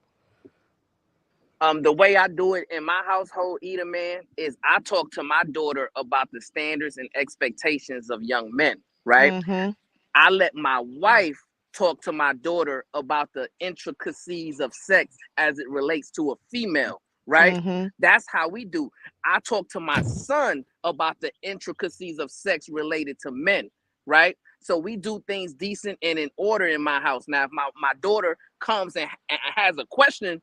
The way I do it in my household, man, is I talk to my daughter about the standards and expectations of young men, right? Mm-hmm. I let my wife talk to my daughter about the intricacies of sex as it relates to a female, right? Mm-hmm. That's how we do. I talk to my son about the intricacies of sex related to men, right? So we do things decent and in order in my house. Now, if my daughter comes and has a question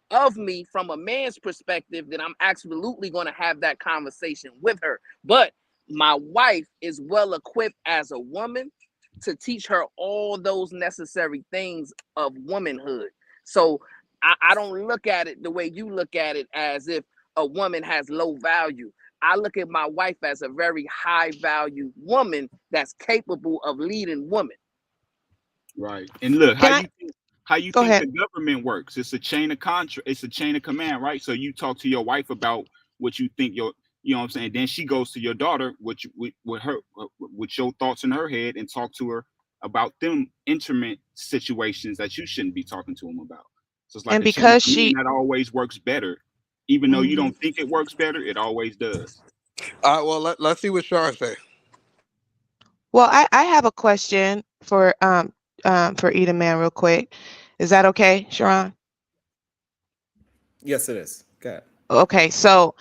of me from a man's perspective, then I'm absolutely going to have that conversation with her. But my wife is well equipped as a woman to teach her all those necessary things of womanhood. So I don't look at it the way you look at it, as if a woman has low value. I look at my wife as a very high value woman that's capable of leading women. Right. And look, how you Go think ahead. the government works? It's a chain of contract. It's a chain of command, right? So you talk to your wife about what you think you know what I'm saying. Then she goes to your daughter with your thoughts in her head and talk to her about them intimate situations that you shouldn't be talking to them about. So it's like And a chain of because command that always works better, even though you Mhm. don't think it works better. It always does. All right, well, let's see what Sean say. Well, I have a question for Eda Man real quick. Is that okay, Sharon? Yes, it is. Okay. Okay, so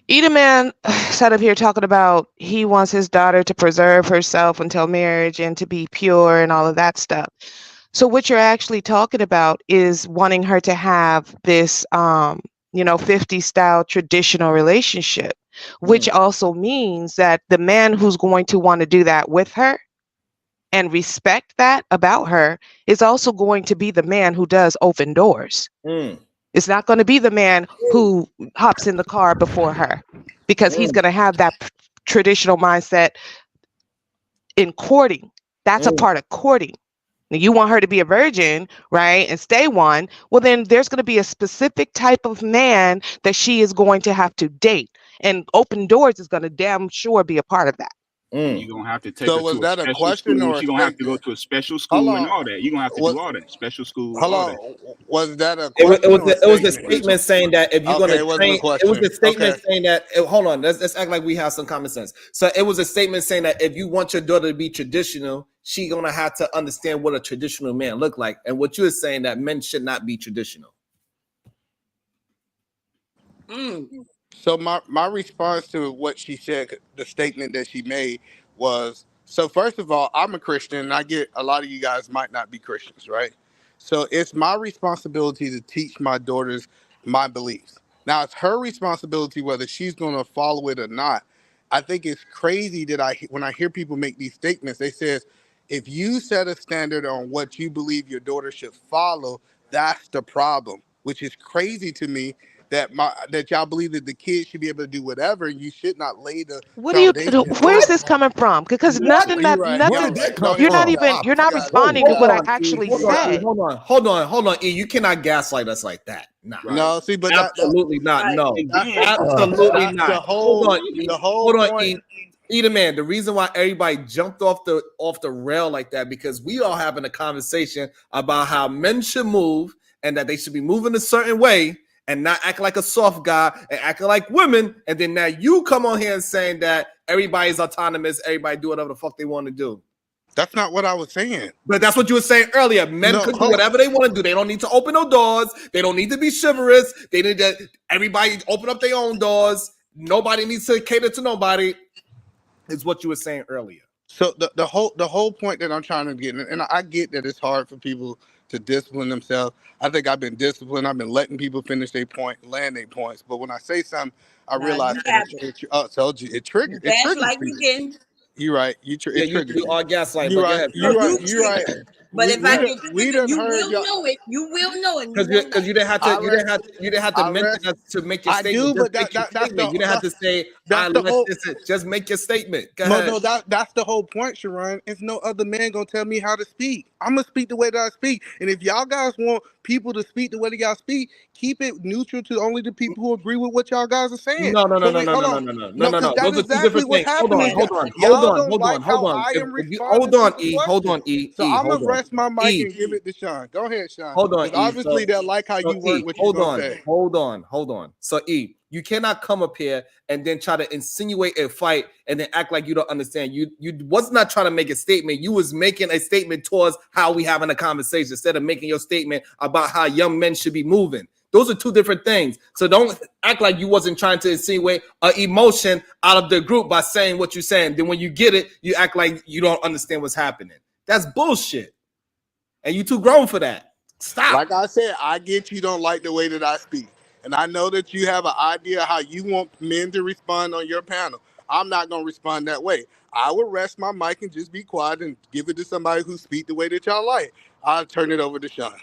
Eda Man sat up here talking about he wants his daughter to preserve herself until marriage and to be pure and all of that stuff. So what you're actually talking about is wanting her to have this 50 style traditional relationship, which also means that the man who's going to want to do that with her and respect that about her is also going to be the man who does open doors. It's not going to be the man who hops in the car before her, because he's going to have that traditional mindset in courting. That's a part of courting. Now, you want her to be a virgin, right, and stay one. Well, then there's going to be a specific type of man that she is going to have to date. And open doors is going to damn sure be a part of that. You're gonna have to take So her was to a that a special question school. or a She's gonna have to go statement? to a special Hold school and on. all that. You're gonna have to do all that. Special school, all that. Was that a It question or a was a statement? statement saying that if you're Okay, gonna it wasn't a train, it was question. a statement Okay. saying that. Hold on, let's act like we have some common sense. So it was a statement saying that if you want your daughter to be traditional, she gonna have to understand what a traditional man look like. And what you're saying that men should not be traditional. So my response to what she said, the statement that she made was, so first of all, I'm a Christian and I get a lot of you guys might not be Christians, right? So it's my responsibility to teach my daughters my beliefs. Now it's her responsibility whether she's going to follow it or not. I think it's crazy that when I hear people make these statements, they says, if you set a standard on what you believe your daughter should follow, that's the problem, which is crazy to me that y'all believe that the kids should be able to do whatever, and you should not lay the foundation. Where's this coming from? Because nothing You're that right. nothing Y'all right. No, you're not responding to what I actually said. Hold on, E. You cannot gaslight us like that. Nah. No, see, but absolutely not. No, that's absolutely the not. whole Hold on, E. the whole Hold on, point. E. Eda Man, the reason why everybody jumped off the rail like that, because we all having a conversation about how men should move and that they should be moving a certain way and not act like a soft guy and acting like women. And then now you come on here and saying that everybody's autonomous, everybody do whatever the fuck they want to do. That's not what I was saying. But that's what you were saying earlier. Men could do whatever they want to do. They don't need to open no doors. They don't need to be chivalrous. They need to everybody open up their own doors. Nobody needs to cater to nobody. Is what you were saying earlier. So the whole point that I'm trying to get, and I get that it's hard for people to discipline themselves. I think I've been disciplined. I've been letting people finish their point, land their points. But when I say something, I realize it triggers Gaslight people. again. You're right. It triggers you are gaslight, You're but go right. ahead. You're right. You're right. But if I get We triggered, done you heard will y'all. know it. You will know it. Because you didn't have to you didn't have to mention us to make your I statement. do, Just but make your that's statement. You didn't have to say that's the whole. just make your statement. Go ahead. No, that's the whole point, Sharon. It's no other man gonna tell me how to speak. I'm gonna speak the way that I speak. And if y'all guys want people to speak the way that y'all speak, keep it neutral to only the people who agree with what y'all guys are saying. No. Because that's exactly what's happening. Y'all don't like how I am responding to the question. Hold on, E. So I'm Hold gonna on. rest my mic and give it to Sean. Go ahead, Sean. Hold on, Because E. obviously they like how you word what you're gonna say. Hold on. So E, you cannot come up here and then try to insinuate a fight and then act like you don't understand. You was not trying to make a statement. You was making a statement towards how we having a conversation instead of making your statement about how young men should be moving. Those are two different things. So don't act like you wasn't trying to insinuate an emotion out of the group by saying what you're saying. Then when you get it, you act like you don't understand what's happening. That's bullshit. And you too grown for that. Stop. Like I said, I get you don't like the way that I speak. And I know that you have an idea how you want men to respond on your panel. I'm not going to respond that way. I will rest my mic and just be quiet and give it to somebody who speak the way that y'all like. I'll turn it over to Sean.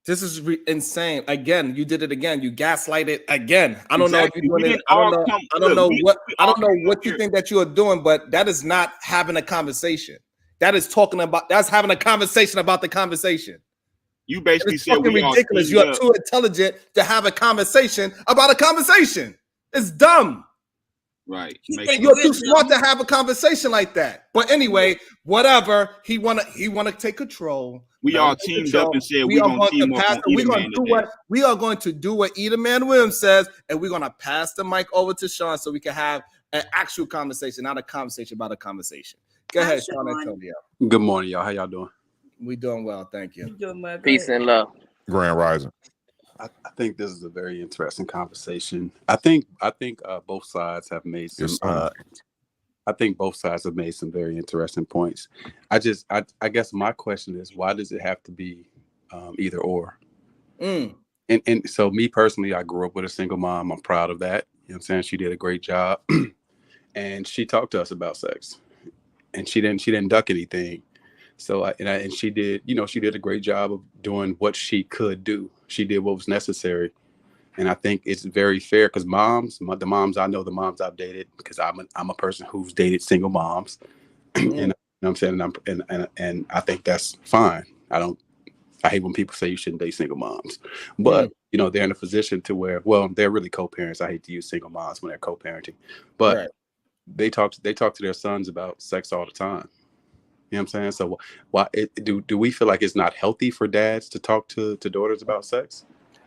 This is insane. Again, you did it again. You gaslighted again. I don't know if Exactly. you're doing it. I don't know what you think that you are doing, but that is not having a conversation. That is that's having a conversation about the conversation. You basically it's said fucking we ridiculous. You are too intelligent to have a conversation about a conversation. It's dumb. Right. You're too smart to have a conversation like that. But anyway, whatever. He wanna take control. We all teamed up and said we're gonna team up on Eat a Man today. We are going to do what Eat a Man Williams says, and we're gonna pass the mic over to Sean so we can have an actual conversation, not a conversation about a conversation. Go ahead, Sean Antonio. Good morning, y'all. How y'all doing? We doing well, thank you. Peace and love. Grand Rising. I think this is a very interesting conversation. I think both sides have made some. I think both sides have made some very interesting points. I guess my question is, why does it have to be either or? And so me personally, I grew up with a single mom. I'm proud of that. You know what I'm saying? She did a great job, and she talked to us about sex, and she didn't duck anything. So and she did, she did a great job of doing what she could do. She did what was necessary. And I think it's very fair because the moms I know, the moms I've dated, because I'm a person who's dated single moms. And you know what I'm saying? And I think that's fine. I hate when people say you shouldn't date single moms. But they're in a position to where, well, they're really co-parents. I hate to use single moms when they're co-parenting. But they talk to their sons about sex all the time. You know what I'm saying? So why do we feel like it's not healthy for dads to talk to daughters about sex?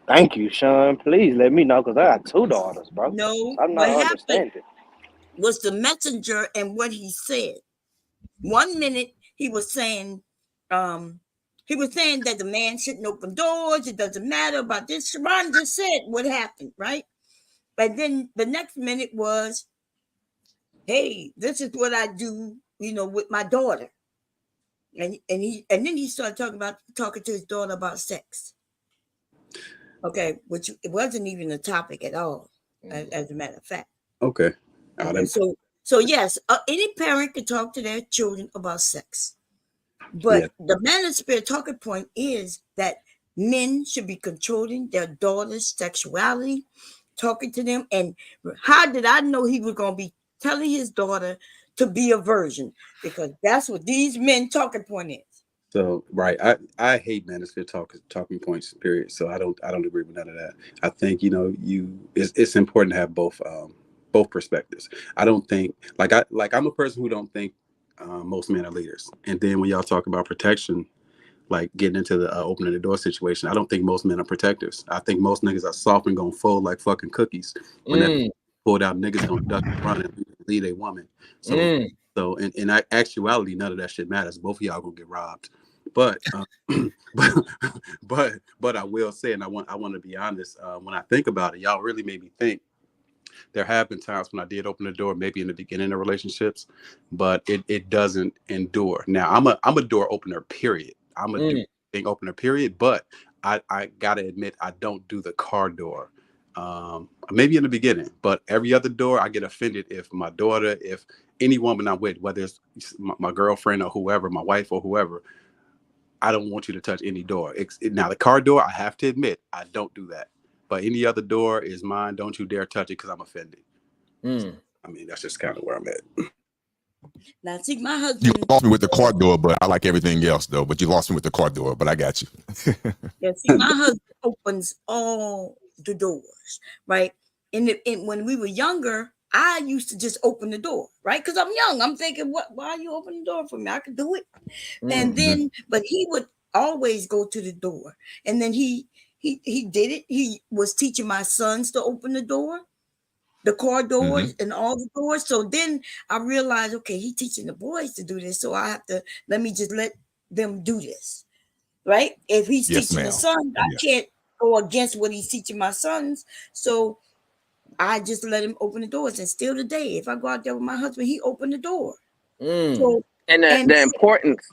Thank you, Sean. Please let me know because I got 2 daughters, bro. No, I'm not understanding. Was the messenger and what he said. 1 minute he was saying that the man shouldn't open doors. It doesn't matter about this. Sharon just said what happened, right? But then the next minute was, hey, this is what I do, with my daughter. And then he started talking to his daughter about sex. Okay, which it wasn't even a topic at all, as a matter of fact. Okay. So yes, any parent can talk to their children about sex, but the manosphere talking point is that men should be controlling their daughters' sexuality, talking to them. And how did I know he was going to be telling his daughter to be a virgin? Because that's what these men talking point is. So I hate manosphere talking points, period. So I don't agree with none of that. I think it's important to have both perspectives. I don't think I'm a person who don't think most men are leaders. And then when y'all talk about protection, like getting into the opening the door situation, I don't think most men are protectors. I think most niggas are soft and gonna fold like fucking cookies. When that pulled out, niggas gonna duck and run and lead a woman. So in actuality, none of that shit matters. Both of y'all gonna get robbed. But but I will say, and I want to be honest. When I think about it, y'all really made me think. There have been times when I did open the door, maybe in the beginning of relationships, but it doesn't endure. Now I'm a door opener, period. I'm a opener, period. But I gotta admit, I don't do the car door. Maybe in the beginning, but every other door, I get offended if my daughter, if any woman I'm with, whether it's my girlfriend or whoever, my wife or whoever, I don't want you to touch any door. Now, the car door, I have to admit, I don't do that. But any other door is mine. Don't you dare touch it because I'm offended. I mean, that's just kind of where I'm at. Now, see, my husband. You lost me with the car door, but I like everything else, though. But you lost me with the car door, but I got you. Yeah, see, my husband opens all the doors, right? And when we were younger, I used to just open the door, right? Because I'm young. I'm thinking, why are you opening the door for me? I could do it. And then, but he would always go to the door. And then he did it. He was teaching my sons to open the door, the car doors and all the doors. So then I realized, okay, he's teaching the boys to do this. So I have to, let them do this, right? If he's teaching the sons, I can't go against what he's teaching my sons. So I just let him open the doors. And still today, if I go out there with my husband, he opened the door. So, and the importance,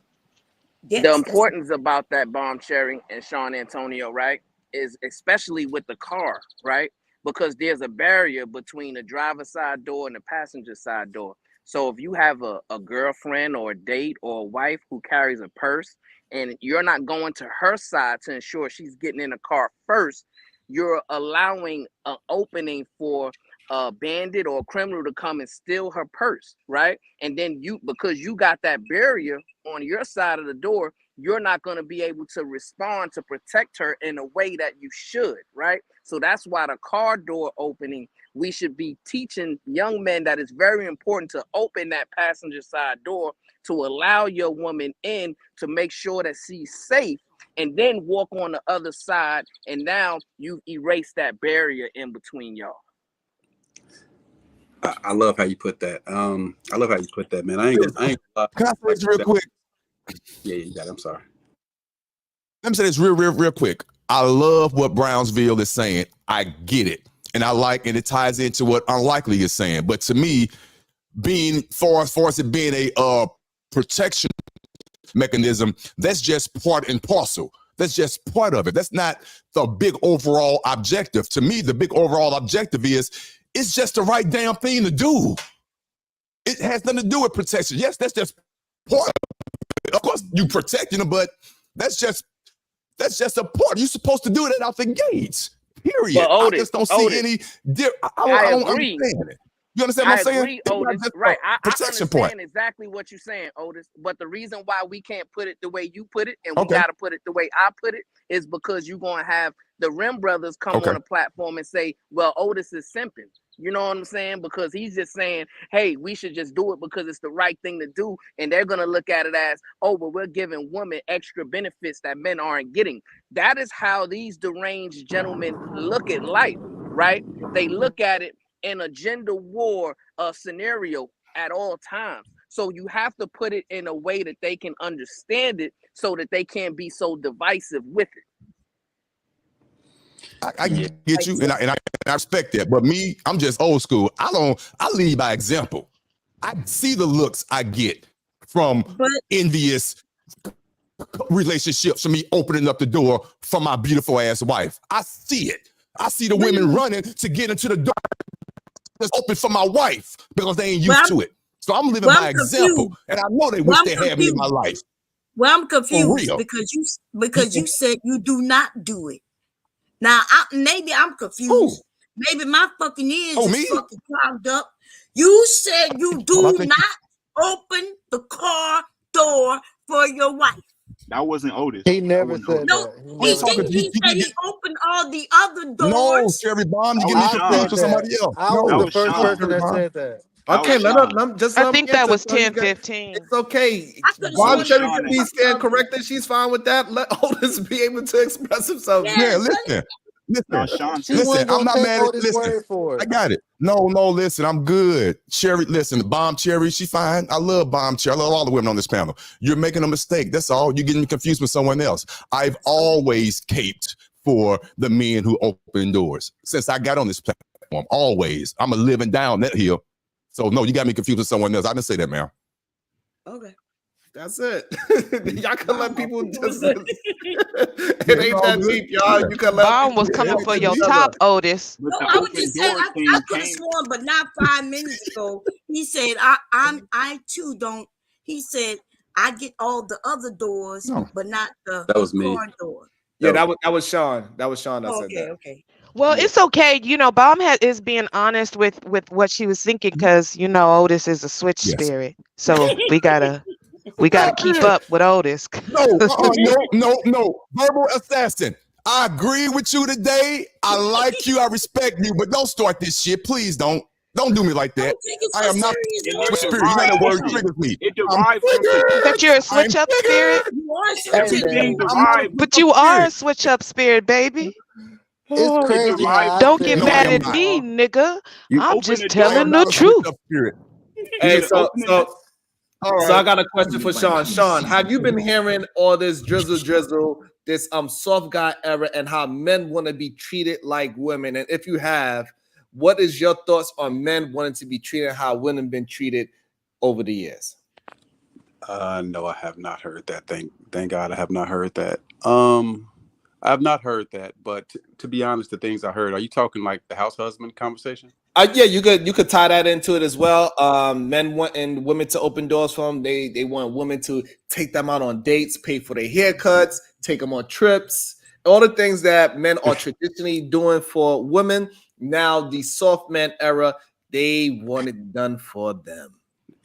yes, the importance about that, Bomb Cherry and Sean Antonio, right, is especially with the car, right? Because there's a barrier between the driver's side door and the passenger side door. So if you have a girlfriend or a date or a wife who carries a purse and you're not going to her side to ensure she's getting in the car first, you're allowing an opening for a bandit or a criminal to come and steal her purse, right? And then because you got that barrier on your side of the door, you're not going to be able to respond to protect her in a way that you should, right? So that's why the car door opening, we should be teaching young men that it's very important to open that passenger side door to allow your woman in, to make sure that she's safe, and then walk on the other side. And now you've erased that barrier in between y'all. I love how you put that. I love how you put that, man. I ain't Can I say this real quick? Yeah, you got it. I'm sorry. Let me say this real quick. I love what Brownsville is saying. I get it. And I like, and it ties into what Unlikely is saying. But to me, being for us it being a protection mechanism, that's just part and parcel. That's just part of it. That's not the big overall objective. To me, the big overall objective is it's just the right damn thing to do. It has nothing to do with protection. Yes, that's just part of it. Of course, you protecting them, but that's just a part. You're supposed to do that out the gates. Period. But Otis, I just don't see any. I don't agree. understand it. You understand what I'm saying? Agree, Otis. Right. I Protection understand point. exactly what you're saying, Otis. But the reason why we can't put it the way you put it, and we got to put it the way I put it, is because you're going to have the Rim brothers come on a platform and say, well, Otis is simping. You know what I'm saying? Because he's just saying, hey, we should just do it because it's the right thing to do. And they're going to look at it as, oh, well, we're giving women extra benefits that men aren't getting. That is how these deranged gentlemen look at life, right? They look at it in a gender war scenario at all times. So you have to put it in a way that they can understand it so that they can't be so divisive with it. I get you, and I respect that. But me, I'm just old school. I lead by example. I see the looks I get from envious relationships, from me opening up the door for my beautiful ass wife. I see it. I see the women running to get into the door that's open for my wife because they ain't used to it. So I'm living by example, and I know they wish they had me in my life. Well, I'm confused because you said you do not do it. Now, maybe I'm confused. Maybe my fucking ears is fucking clogged up. You said you do not open the car door for your wife. That wasn't Otis. He never said no, that. He said he opened all the other doors. No, Cherry Bomb, you getting confused with somebody else. I was the first person that said that. Okay, let I think that was 10-15. It's okay. Bomb Cherry can be stand corrected. She's fine with that. Let Otis be able to express himself. Yeah, listen. Listen, I'm not mad at listen. I got it. No, listen, I'm good. Cherry, listen, Bomb Cherry, she fine. I love Bomb Cherry. I love all the women on this panel. You're making a mistake. That's all. You're getting confused with someone else. I've always caped for the men who open doors since I got on this platform. Always. I'm a living down that hill. So no, you got me confused with someone else. I didn't say that, man. Okay. That's it. Y'all can let people just. It ain't that deep, y'all. You can let. Bomb was coming for your top, Otis. But No, the I was open just saying, door I thing could have came. sworn, but not 5 minutes ago. He said, I too don't. He said, I get all the other doors, but not the That was me. car door. Yeah, that was Sean. That was Sean that said Okay, that. okay. Well, Yeah. it's okay. You know, Bomb is being honest with what she was thinking because you know Otis is a switch spirit, so we gotta keep up with Otis. No. Verbal assassin. I agree with you today. I like you. I respect you, but don't start this shit. Please don't. Don't do me like that. I am not a spirit. You know that word triggers me. It derives from That you're a switch up spirit, You are everything derives. but you are a switch up spirit, baby. It's crazy how I Don't get feel. mad at me, nigga. I'm Open just the telling door. the truth. Hey, Listen, so open the I got a question for Sean. Sean, have you been hearing all this drizzle, this soft guy era, and how men want to be treated like women? And if you have, what is your thoughts on men wanting to be treated how women been treated over the years? No, I have not heard that. Thank God I have not heard that. I have not heard that, but to be honest, the things I heard, are you talking like the house husband conversation? Yeah, you could tie that into it as well. Men wanting women to open doors for them. They want women to take them out on dates, pay for their haircuts, take them on trips, all the things that men are traditionally doing for women. Now the soft man era, they want it done for them.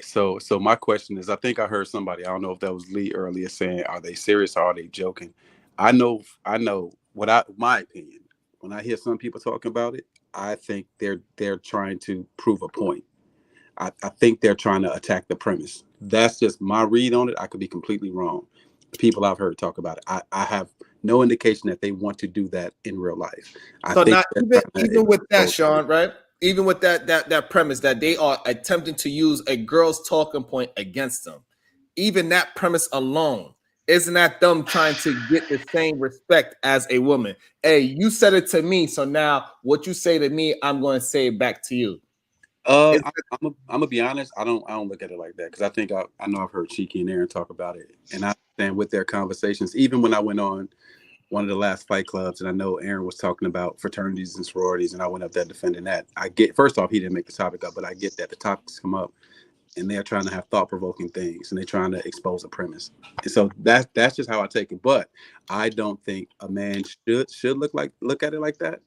So my question is, I think I heard somebody, I don't know if that was Lee earlier, saying, are they serious or are they joking? I know my opinion, when I hear some people talking about it, I think they're trying to prove a point. I think they're trying to attack the premise. That's just my read on it. I could be completely wrong. The people I've heard talk about it, I have no indication that they want to do that in real life. So now, even with that, Sean, right? Even with that premise that they are attempting to use a girl's talking point against them, even that premise alone, isn't that them trying to get the same respect as a woman? Hey, you said it to me, so now what you say to me, I'm going to say it back to you. I'm gonna be honest. I don't look at it like that because I think I know I've heard Cheeky and Aaron talk about it, and I understand with their conversations. Even when I went on one of the last fight clubs, and I know Aaron was talking about fraternities and sororities, and I went up there defending that. I get, first off, he didn't make the topic up, but I get that the topics come up, and they're trying to have thought-provoking things, and they're trying to expose a premise. And so that's just how I take it. But I don't think a man should look at it like that.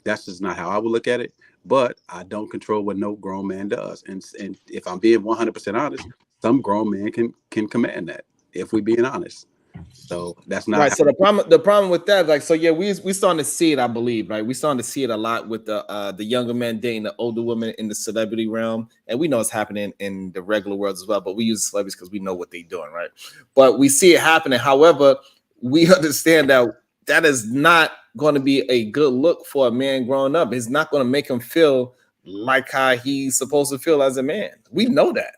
That's just not how I would look at it. But I don't control what no grown man does. And if I'm being 100% honest, some grown man can command that, if we're being honest. So that's not right. So the problem with that, like, so yeah, we starting to see it, I believe, right? We starting to see it a lot with the younger men dating the older women in the celebrity realm, and we know it's happening in the regular world as well. But we use celebrities because we know what they're doing, right? But we see it happening. However, we understand that is not going to be a good look for a man growing up. It's not going to make him feel like how he's supposed to feel as a man. We know that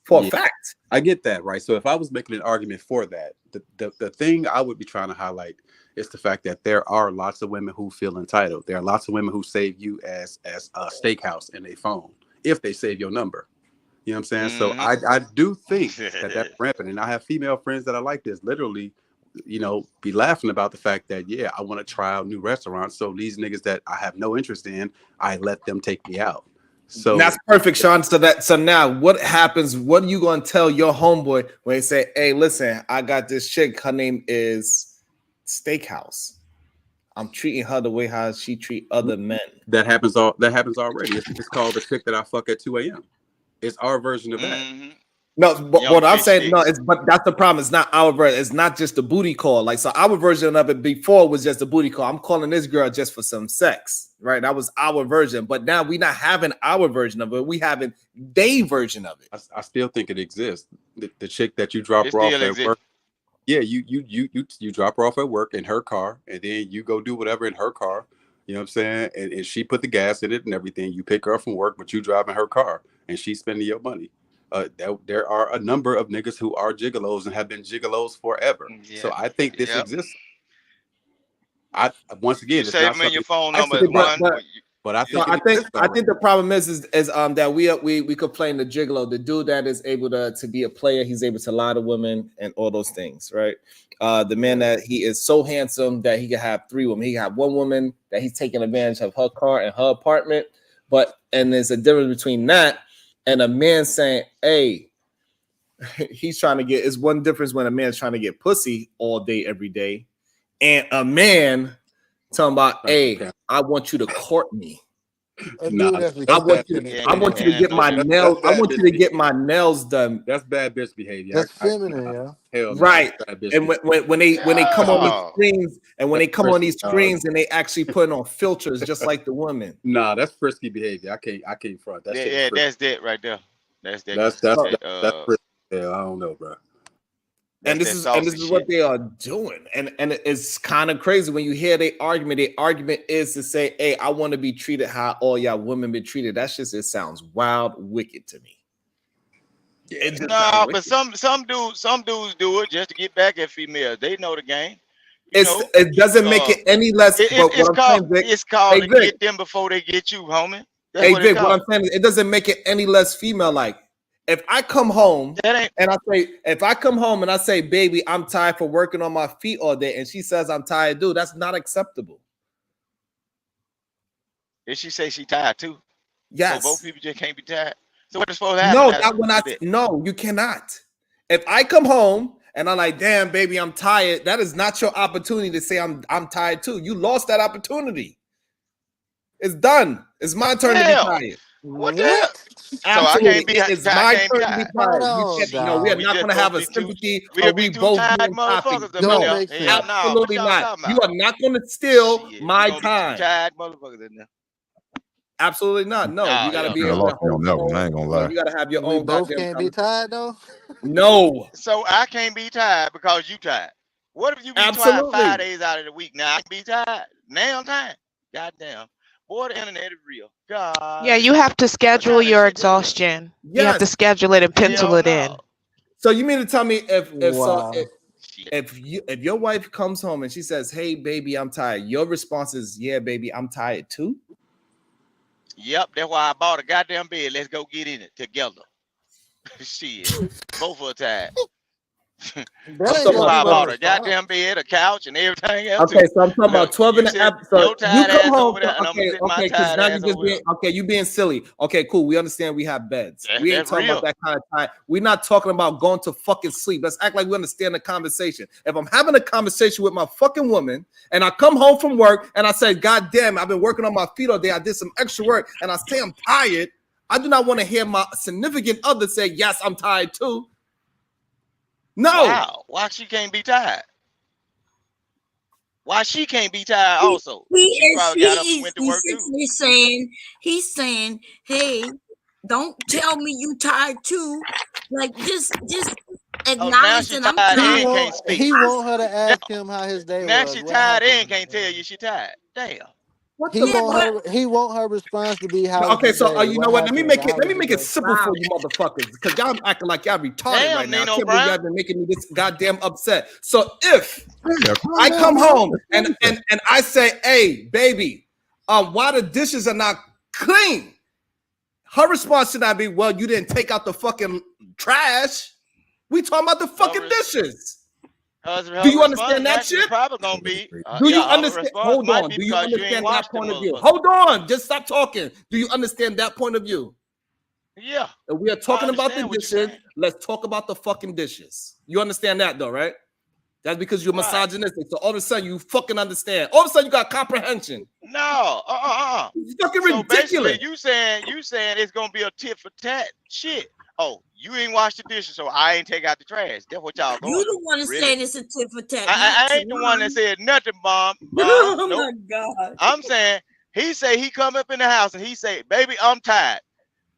for a fact. I get that, right? So if I was making an argument for that, the thing I would be trying to highlight is the fact that there are lots of women who feel entitled. There are lots of women who save you as a steakhouse in their phone if they save your number. You know what I'm saying? So I do think that's rampant. And I have female friends that are like this, literally, be laughing about the fact that, yeah, I want to try out new restaurants. So these niggas that I have no interest in, I let them take me out. So that's perfect, Sean. So now what happens? What are you going to tell your homeboy when they say, hey, listen, I got this chick, her name is Steakhouse. I'm treating her the way how she treat other men. That happens already. It's called the chick that I fuck at 2 a.m. It's our version of that. No, but what I'm saying, but that's the problem. It's not our version. It's not just the booty call. Like, so our version of it before was just a booty call. I'm calling this girl just for some sex, right? That was our version. But now we're not having our version of it. We having their version of it. I still think it exists. The chick that you drop her off at work. Yeah, you drop her off at work in her car, and then you go do whatever in her car. You know what I'm saying? And she put the gas in it and everything. You pick her up from work, but you drive in her car, and she's spending your money. There are a number of niggas who are gigolos and have been gigolos forever. Yeah. So I think this exists. Once again, you save them in your phone number. But I think I think the problem is that we complain the gigolo, the dude that is able to be a player, he's able to lie to women and all those things, right? The man that he is so handsome that he can have 3 women. He can have 1 woman that he's taking advantage of her car and her apartment, and there's a difference between that and a man saying, "Hey," he's trying to get. It's one difference when a man's trying to get pussy all day every day, and a man talking about, "Hey, I want you to court me. I want you to get my nails. I want you to get my nails done." That's bad bitch behavior. That's feminine, yeah. Hell no, Right. bad bitch And behavior. when they come on these screens, and when they come on these Frisky, screens, and they actually putting on filters just like the women. Nah, that's frisky behavior. I can't front. That shit is frisky. That's that right there. That's frisky. Yeah, I don't know, bro. And this is what they are doing, and it's kind of crazy when you hear their argument. Their argument is to say, "Hey, I want to be treated how all y'all women been treated." That's just, it sounds wild, wicked to me. No, but some dudes do it just to get back at females. They know the game. It doesn't make it any less. It's called to get them before they get you, homie. That's Hey Vic, what I'm saying is, it doesn't make it any less female like. If I come home and I say, "Baby, I'm tired for working on my feet all day," and she says I'm tired, dude, that's not acceptable. Did she say she tired too? Yes. So both people just can't be tired. So what's supposed to happen? No, you cannot. If I come home and I'm like, "Damn, baby, I'm tired," that is not your opportunity to say I'm tired too. You lost that opportunity. It's done. It's my turn to be tired. What the hell? Absolutely. So It's my turn to be tired. No, we are not going to have a sympathy. We both being topic. No, absolutely not. You are not going to steal my time. Tired motherfuckers in there. Absolutely not. No, you got to be able to hold your own. I ain't gonna lie. You got to have your own. Both can't be tired though. No. So I can't be tired because you tired. What if you be tired 5 days out of the week? Now I can be tired. Now I'm tired. Goddamn. Boy, the internet is real. God. Yeah, you have to schedule your exhaustion. You have to schedule it and pencil it in. So you mean to tell me if your wife comes home and she says, "Hey baby, I'm tired," your response is, "Yeah, baby, I'm tired too"? Yep, that's why I bought a goddamn bed. Let's go get in it together. Shit, both of us tired. That's why I bought a goddamn bed, a couch, and everything else. Okay, so I'm talking about 12 and a half. So you come home. Okay, because now you just being you being silly. Okay, cool. We understand we have beds. We ain't talking about that kind of time. We're not talking about going to fucking sleep. Let's act like we understand the conversation. If I'm having a conversation with my fucking woman and I come home from work and I say, "God damn, I've been working on my feet all day. I did some extra work," and I say I'm tired, I do not want to hear my significant other say, "Yes, I'm tired too." No. Wow. Why she can't be tired? Why she can't be tired also? He's saying, "Hey, don't tell me you tired too." Like just acknowledge that I'm tired. He want her to ask him how his day was. Now she tired and can't tell you she tired. Damn. He want her response to be how. Okay, so you know what? Let me make it simple for you motherfuckers, because y'all acting like y'all retarded right now. I can't believe y'all been making me this goddamn upset. So if I come home and I say, "Hey, baby, why the dishes are not clean?" Her response should not be, "Well, you didn't take out the fucking trash." We talking about the fucking dishes. Do you understand that shit? Probably gonna be. Do you understand? Hold on. Do you understand that point of view? Hold on. Just stop talking. Do you understand that point of view? Yeah. If we are talking about the dishes, let's talk about the fucking dishes. You understand that though, right? That's because you're misogynistic. So all of a sudden you fucking understand. All of a sudden you got comprehension. No. It's fucking ridiculous. You saying it's gonna be a tit for tat shit. Oh, you ain't washed the dishes, so I ain't take out the trash. That's what y'all going. You the one that said it's a tit for tat. I ain't the one that said nothing, Mom. Oh nope. my God. I'm saying he say he come up in the house and he say, "Baby, I'm tired."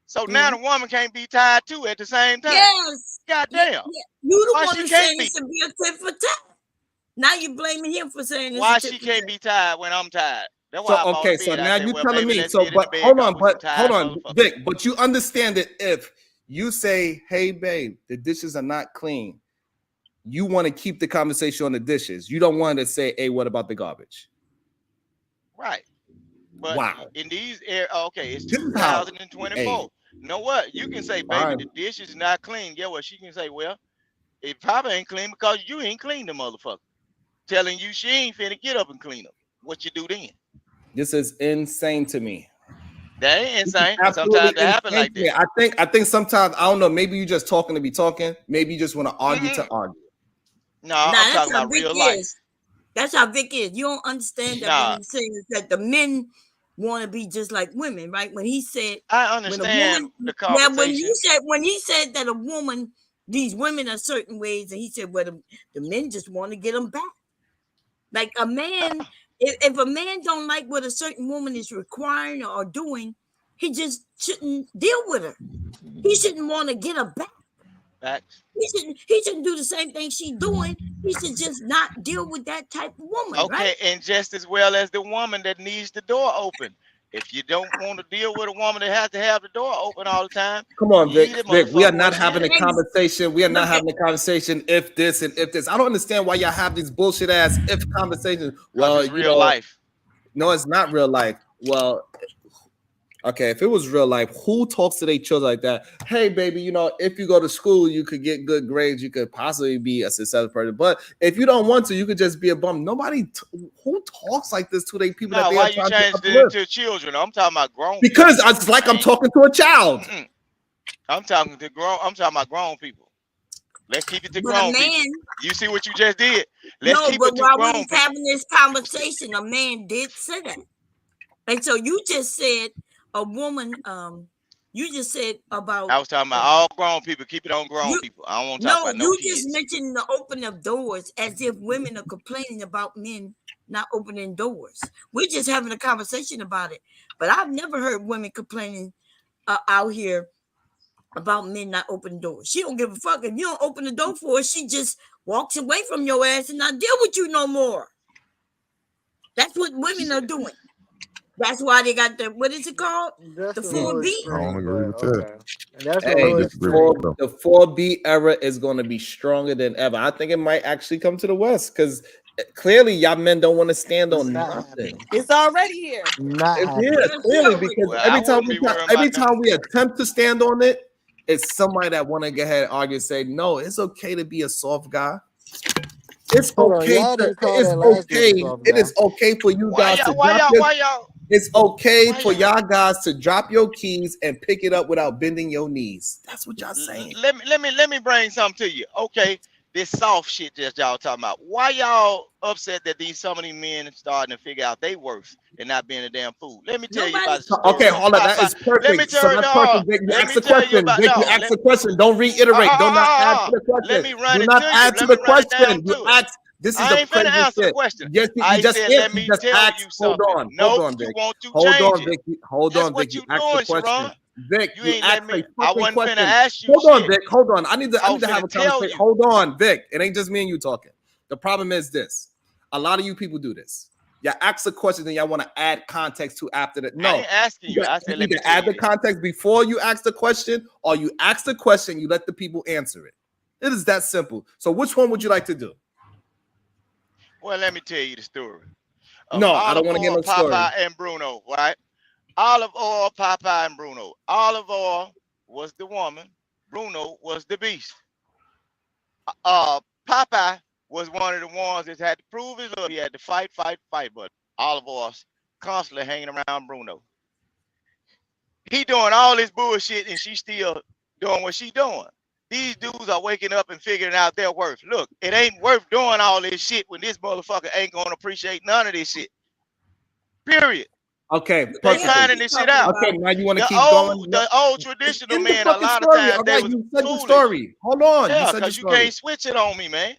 So now the woman can't be tired too at the same time. Yes. Goddamn. Yeah. You the Why one she that can't said it should be a tit for tat. Now you blaming him for saying it's why a tit she for can't tat. be tired when I'm tired. That's why So okay, so now you telling me. So but hold on, Vic. But you understand that if you say, "Hey, babe, the dishes are not clean," you want to keep the conversation on the dishes. You don't want to say, "Hey, what about the garbage?" Right. But wow. in these okay, it's This is how. 2024. Hey, You know what? You can say, baby, fine. the dish is not clean. Yeah, well, she can say, well, it probably ain't clean because you ain't clean the motherfucker. Telling you she ain't finna get up and clean up. What you do then? This is insane to me. That ain't insane. Absolutely Sometimes it happen insane like to me. that. I think sometimes I don't know. Maybe you just talking to be talking. Maybe you just want to argue to argue. No, Nah, I'm that's talking how about Vic real life. is. That's how Vic is. You don't understand that when Nah, he says that the men want to be just like women, right? When he said I when a understand woman, the now conversation. when he said that a woman, these women are certain ways, and he said, well, the men just want to get them back. Like a man, if a man don't like what a certain woman is requiring or doing, he just shouldn't deal with her. He shouldn't want to get her back. Facts. He shouldn't do the same thing she's doing. He should just not deal with that type of woman, Okay, right? and just as well as the woman that needs the door open. If you don't want to deal with a woman that has to have the door open all the time, Come on, Vic. leave the Vic, we are motherfucker where not she having a at. conversation. We are not having a conversation if this and if this. I don't understand why y'all have these bullshit ass if conversations. Well, It's you real know, life. no, it's not real life. Well, okay, if it was real life, who talks to their children like that? Hey, baby, you know, if you go to school, you could get good grades. You could possibly be a successful person. But if you don't want to, you could just be a bum. Who talks like this to their people that No, they why are you trying to changed it uplift? into children? I'm talking about grown Because people. it's like I'm talking to a child. I'm talking about grown people. Let's keep it to But a grown man, people. You see what you just did? Let's no, keep but it to while we grown was people. having this conversation, a man did say that. And so you just said a woman, you just said about I was talking about all grown people. Keep it on grown people. I don't want to talk about no you kids. just mentioned the open of doors as if women are complaining about men not opening doors. We're just having a conversation about it. But I've never heard women complaining out here about men not opening doors. She don't give a fuck. If you don't open the door for her, she just walks away from your ass and not deal with you no more. That's what women are doing. That's why they got the, what is it called? That's The a little 4B. I don't extreme, agree but with that. okay. And that's a Hey, little the extreme. 4B era is going to be stronger than ever. I think it might actually come to the West because clearly y'all men don't want to stand on nothing. It's already here. Not It's here, happening. clearly, because Well, I wouldn't be worried every about them. time we attempt to stand on it, it's somebody that want to go ahead and argue and say, no, it's okay to be a soft guy. It's Hold on, okay y'all to, didn't call it's that last dude a okay. soft It guy. is okay for you Why guys to y'all? drop Why your, y'all? it's okay Why for y'all? y'all guys to drop your keys and pick it up without bending your knees. That's what y'all saying. Let me bring something to you. Okay, this soft shit that y'all talking about. Why y'all upset that some of these men starting to figure out they worth and not being a damn fool? Let me tell you about the story. Okay, hold on. That is Let me perfect. So tell you. that's perfect. Vic, you Let ask me the tell you question. about Vic, you ask the question. Don't reiterate. Do not add to the Let question. me run Do it not to you. add to Let me the run it down question. You to it. ask. This is I the ain't finna crazy answer the shit. question. Yes, you I just said, answered. let You me just tell asked. you Hold something. on. Nope, Hold on, you Vic. want to Hold change on, it. Vic. Hold That's on, Vic. what You you asked the doing, question. Sharon. Vic, You you ain't asked letting a me. I fucking wasn't finna question. ask you Hold on, shit. Vic. Hold on. I need I to was have a finna tell conversation. you. Hold on, Vic. It ain't just me and you talking. The problem is this. A lot of you people do this. Y'all ask a question and y'all want to add context to after that. I No, ain't asking you. I you said, let me either tell add you the this. context before you ask the question, or you ask the question, you let the people answer it. It is that simple. So which one would you like to do? Well, let me tell you the story of No, I don't Olive want to hear Oil, no story. Popeye, and Bruno, right? Olive Oil, Popeye, and Bruno. Olive Oil was the woman. Bruno was the beast. Popeye was one of the ones that had to prove his love. He had to fight, but Olive Oil's constantly hanging around Bruno. He doing all this bullshit and she still doing what she doing. These dudes are waking up and figuring out their worth. Look, it ain't worth doing all this shit when this motherfucker ain't gonna appreciate none of this shit. Period. Okay, They perfect. finding this shit out. Okay, now you want to keep going. The old traditional In the men, a fucking lot of story. times All they right, was you said your foolish. story. Hold on. You Yeah, said your because you story. can't switch it on me, man.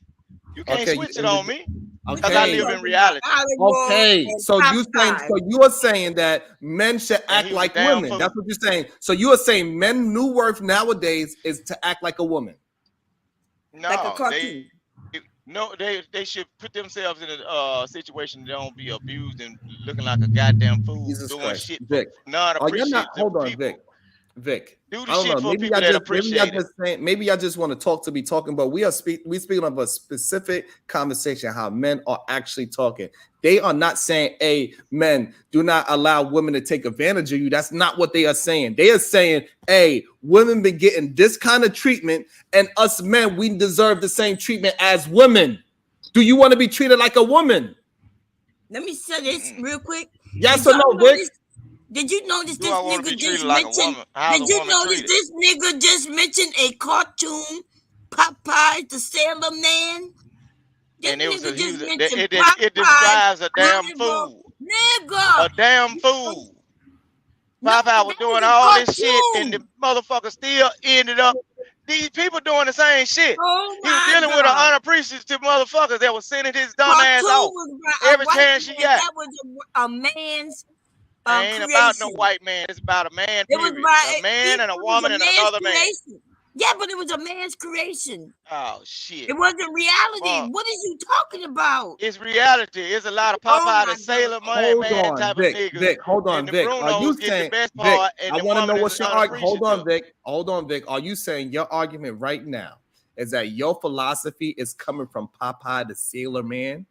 You can't Okay, switch it on me. Because I okay. live in reality. Okay, so you are saying that men should And act he was a like damn women. fool. That's what you're saying. So you are saying men new worth nowadays is to act like a woman. No, they should put themselves in a situation they don't be abused and looking like a goddamn fool Jesus doing Christ, shit for Vic. Oh, you're not. non-appreciative Hold on, people. Vic. Vic. Do I the don't shit know. for people that appreciate it. Maybe y'all just want to talk to be talking, but we speaking of a specific conversation, how men are actually talking. They are not saying, hey, men, do not allow women to take advantage of you. That's not what they are saying. They are saying, hey, women been getting this kind of treatment, and us men, we deserve the same treatment as women. Do you want to be treated like a woman? Let me say this real quick. Yes or no, Vic? Did you notice Do this I want to nigga be just treated like a mentioned? woman? How's Did a you woman notice treated? this nigga just mentioned a cartoon, Popeye the Sailor Man? This And it was nigga just mentioned it Popeye. describes a damn Carnival. fool. Nigga. A damn fool. No, Popeye was that doing was a all this shit, and the cartoon. motherfucker still ended up. These people doing the same shit. Oh He was my dealing with an God. unappreciative motherfuckers that was sending his dumb ass Cartoon off was by a every white chance she man. got. That was a man's It ain't about no creation. white man. It's about a man, It was period. by A man and a it was woman a and man's another man. creation. Yeah, but it was a man's creation. Oh shit. It wasn't reality. Fuck. What is you talking about? It's reality. It's a lot of Oh Popeye my the Sailor Hold Man on, type of Vic. niggas. Vic, hold on, And the Vic. Are you Brunos get the saying, best Vic? part, and I the want to know woman what's is your argument. Hold on, unappreciative. Vic. Hold on, Vic. Are you saying your argument right now is that your philosophy is coming from Popeye the Sailor Man?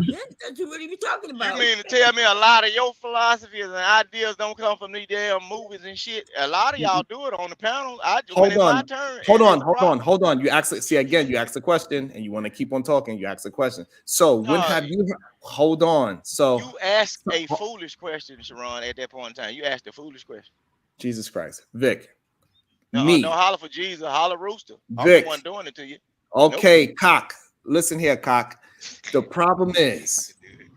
Yeah, that's what you talking about. You mean to tell me a lot of your philosophies and ideas don't come from these damn movies and shit? A lot of y'all do it on the panel. When it's my turn, Hold it's on. You ask you asked the question and you want to keep on talking. You ask the question. So when have you hold on? So you asked a foolish question, Sharon, at that point in time. You asked a foolish question. Jesus Christ, Vic. Don't holler for Jesus, holler rooster. I'm Vic. the one doing it to you. Okay, nope. Cock. Listen here, Cock. The problem is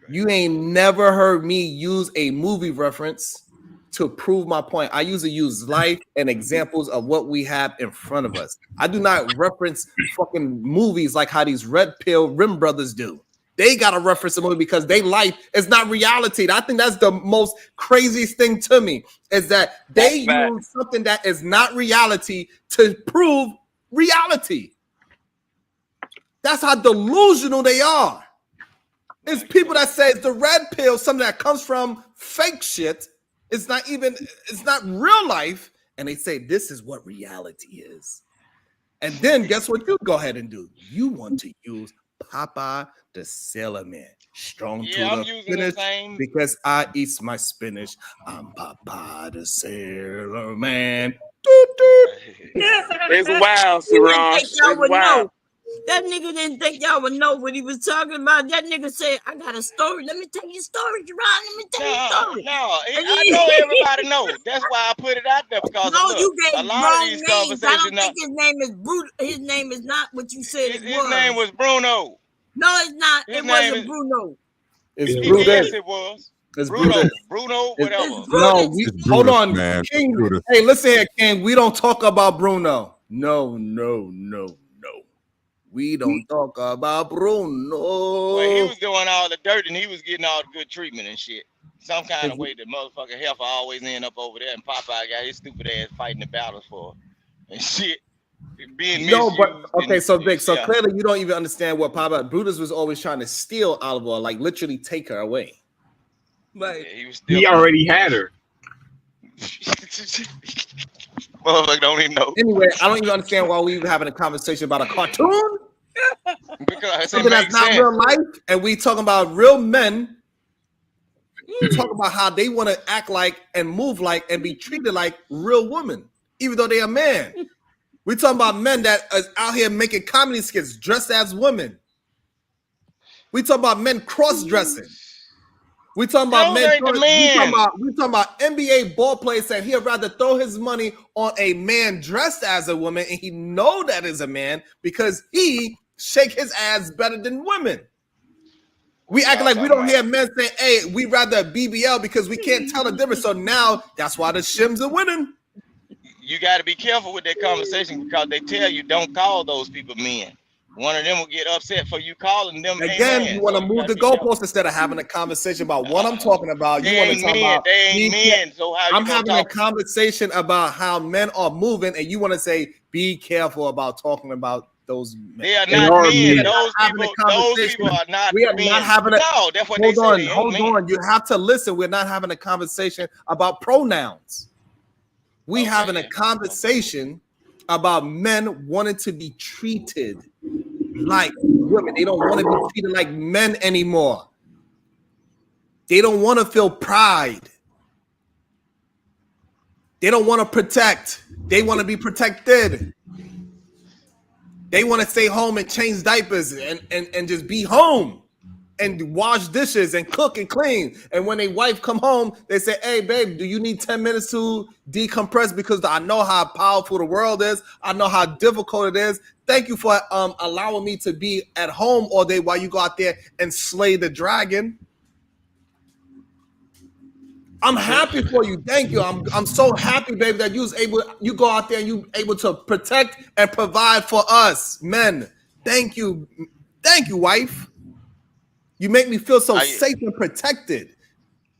you ain't never heard me use a movie reference to prove my point. I usually use life and examples of what we have in front of us. I do not reference fucking movies like how these red pill rim brothers do. They got to reference a movie because they life is not reality. I think that's the most craziest thing to me is that they use something that is not reality to prove reality. That's how delusional they are. It's people that say it's the red pill, something that comes from fake shit. It's not real life. And they say this is what reality is. And then guess what you go ahead and do? You want to use Popeye the Sailor Man. Strong to the finish because I eat my spinach. I'm Popeye the Sailor Man. It's wild, Sharon. It's wild. That nigga didn't think y'all would know what he was talking about. That nigga said, I got a story. Let me tell you a story, Jerron. Let me tell you a story. I know everybody knows. That's why I put it out there because you gave a lot wrong of these names. I don't conversations. think his name is Bruno. His name is not what you said it was. His name was Bruno. No, it's not. His it name wasn't Bruno. It's Bruno. Yes, it was. It's Bruno, whatever. No, hold on, man. King. Hey, listen here, King. We don't talk about Bruno. No. We don't talk about Bruno. Well, he was doing all the dirt and he was getting all the good treatment and shit. Some kind of way the motherfucking heifer always end up over there, and Popeye got his stupid ass fighting the battles for it and shit. Being misused. Okay, so Vic, so clearly you don't even understand what Popeye. Brutus was always trying to steal Oliver, like literally take her away. Right. Yeah, he already had her. Motherfucker don't even know. Anyway, I don't even understand why we even having a conversation about a cartoon. Because something that's not real life, and we talking about real men. We talk about how they want to act like and move like and be treated like real women, even though they are men. We talking about men that is out here making comedy skits dressed as women. We talking about men cross-dressing. We talking about men. We talking about NBA ball players saying he'd rather throw his money on a man dressed as a woman, and he know that is a man because he shake his ass better than women. We act like we don't hear men say, "Hey, we rather BBL because we can't tell the difference." So now that's why the shims are winning. You got to be careful with that conversation because they tell you don't call those people men. One of them will get upset for you calling them. Again, you want to move the goalposts instead of having a conversation about what I'm talking about. You want to talk about they ain't men. So how I'm having a conversation about how men are moving, and you want to say be careful about talking about those men. They are not men. Those people are not. We are not having a. No, that's what they say. Hold on. You have to listen. We're not having a conversation about pronouns. We having a conversation about men wanting to be treated like women. They don't want to be treated like men anymore. They don't want to feel pride. They don't want to protect. They want to be protected. They want to stay home and change diapers and just be home and wash dishes and cook and clean. And when a wife come home, they say, hey, babe, do you need 10 minutes to decompress? Because I know how powerful the world is. I know how difficult it is. Thank you for allowing me to be at home all day while you go out there and slay the dragon. I'm happy for you. Thank you. I'm so happy, baby, that you go out there and you able to protect and provide for us, men. Thank you. Thank you, wife. You make me feel so safe and protected.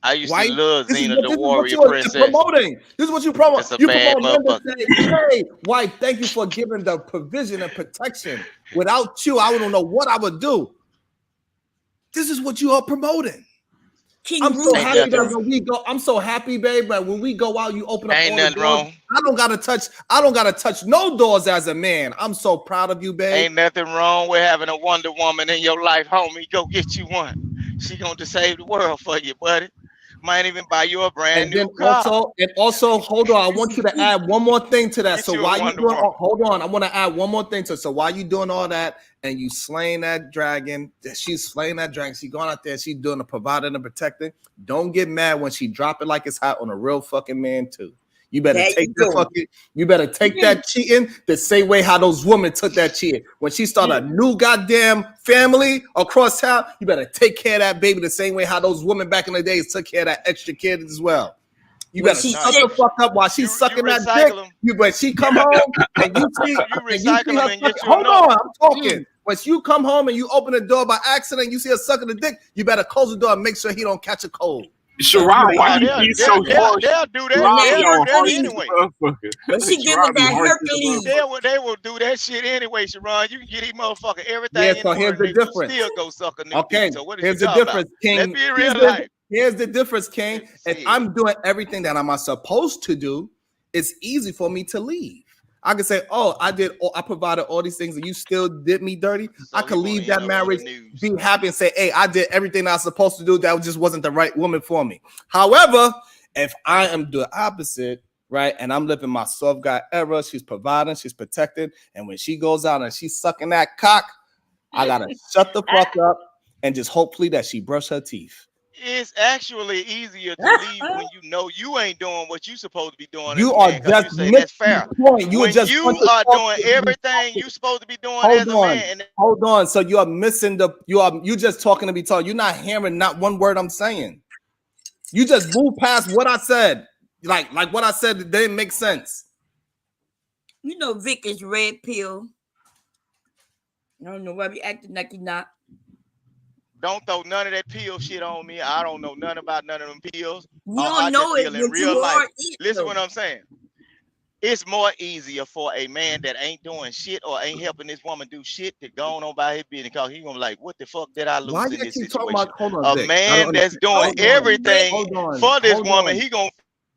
I used wife. to love Xena the Warrior Princess. Promoting. This is what you promote. That's a You bad promote men motherfucker. to say, hey, wife, thank you for giving the provision and protection. Without you, I don't know what I would do. This is what you are promoting. I'm so happy that when we go. I'm so happy, babe. But when we go out, you open up all the doors. I don't gotta touch no doors as a man. I'm so proud of you, babe. Ain't nothing wrong with having a Wonder Woman in your life, homie. Go get you one. She gonna save the world for you, buddy. Might even buy you a brand new car. Also, hold on. I want you to add one more thing to that. So while you doing, hold on, I want to add one more thing to. So while you doing all that and you slaying that dragon, she's slaying that dragon. She going out there, she's doing the providing and protecting. Don't get mad when she drop it like it's hot on a real fucking man too. You better take that cheating the same way how those women took that cheating. When she started a new goddamn family across town, you better take care of that baby the same way how those women back in the days took care of that extra kid as well. You better shut the fuck up while she's sucking that dick. But she come home and you see her. Hold on, I'm talking. When you come home and you open the door by accident, you see her sucking the dick, you better close the door and make sure he don't catch a cold. Sharon, why you be so harsh? They'll do that anyway. But she give him that Hercules. They will do that shit anyway, Sharon. You can get these motherfucker everything. Yeah, so here's the difference. Still go suck a nigga. Okay, So what is here's the difference, King. Let's be real life. Here's the difference, King. If I'm doing everything that I'm supposed to do, it's easy for me to leave. I can say, oh, I provided all these things and you still did me dirty. So I could leave that marriage, be happy and say, hey, I did everything I was supposed to do. That just wasn't the right woman for me. However, if I am the opposite, right, and I'm living my soft guy era, she's providing, she's protected, and when she goes out and she's sucking that cock, I got to shut the fuck up and just hopefully that she brush her teeth. It's actually easier to leave when you know you ain't doing what you supposed to be doing. You are just you say that's fair. Point. You when just you are doing everything you supposed to be doing as a man. Hold on. So you are missing you just talking to be told. You're not hearing not one word I'm saying. You just move past what I said. Like what I said, it didn't make sense. You know Vic is red pill. I don't know why we acting like he's not. Don't throw none of that pill shit on me. I don't know nothing about none of them pills. You don't know it in real life. Listen what I'm saying. It's more easier for a man that ain't doing shit or ain't helping this woman do shit to go on by his business because he gonna be like, what the fuck did I lose in this situation? A man that's doing everything for this woman, he gonna.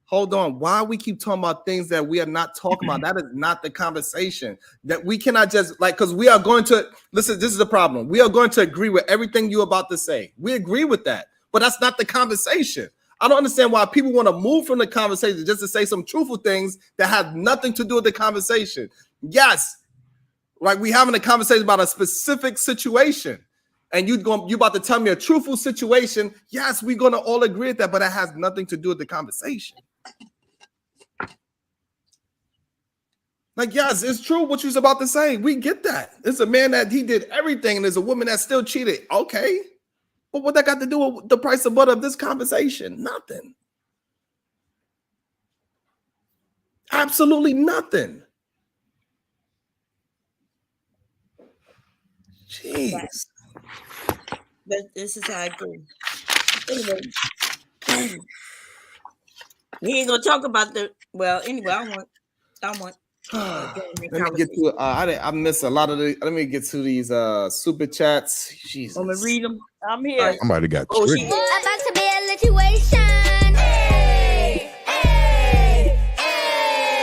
Hold on. Why we keep talking about things that we are not talking about? That is not the conversation. That we cannot just because we are going to listen. This is the problem. We are going to agree with everything you're about to say. We agree with that, but that's not the conversation. I don't understand why people want to move from the conversation just to say some truthful things that have nothing to do with the conversation. Yes, like we having a conversation about a specific situation. And you about to tell me a truthful situation. Yes, we're going to all agree with that, but that has nothing to do with the conversation. Like, yes, it's true what you was about to say. We get that. It's a man that he did everything, and there's a woman that still cheated. Okay. But what that got to do with the price of butter of this conversation? Nothing. Absolutely nothing. Jeez. This is how I go. Anyway, we ain't gonna talk about anyway, I want. Let me get to. I missed a lot of the. Let me get to these super chats. Jesus. I'm gonna read them. I'm here. Somebody got about to be a situation. Hey, hey, hey.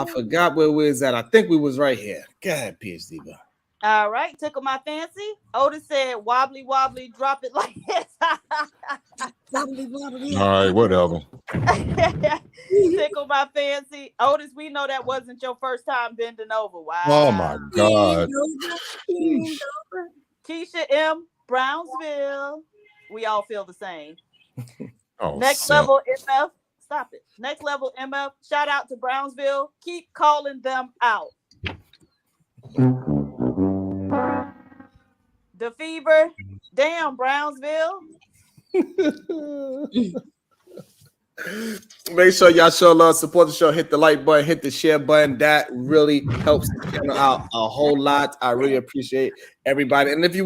I forgot where we was at. I think we was right here. Go ahead, PhD. Bro. All right, tickle my fancy. Otis said, "Wobbly, wobbly, drop it like this." Wobbly, wobbly. All right, whatever. Tickle my fancy. Otis, we know that wasn't your first time bending over. Wow. Oh my God. Keisha M. Brownsville. We all feel the same. Oh, Next level MF. Stop it. Next level MF. Shout out to Brownsville. Keep calling them out. The fever. Damn, Brownsville. Make sure y'all show love, support the show, hit the like button, hit the share button. That really helps the channel out a whole lot. I really appreciate everybody. And if you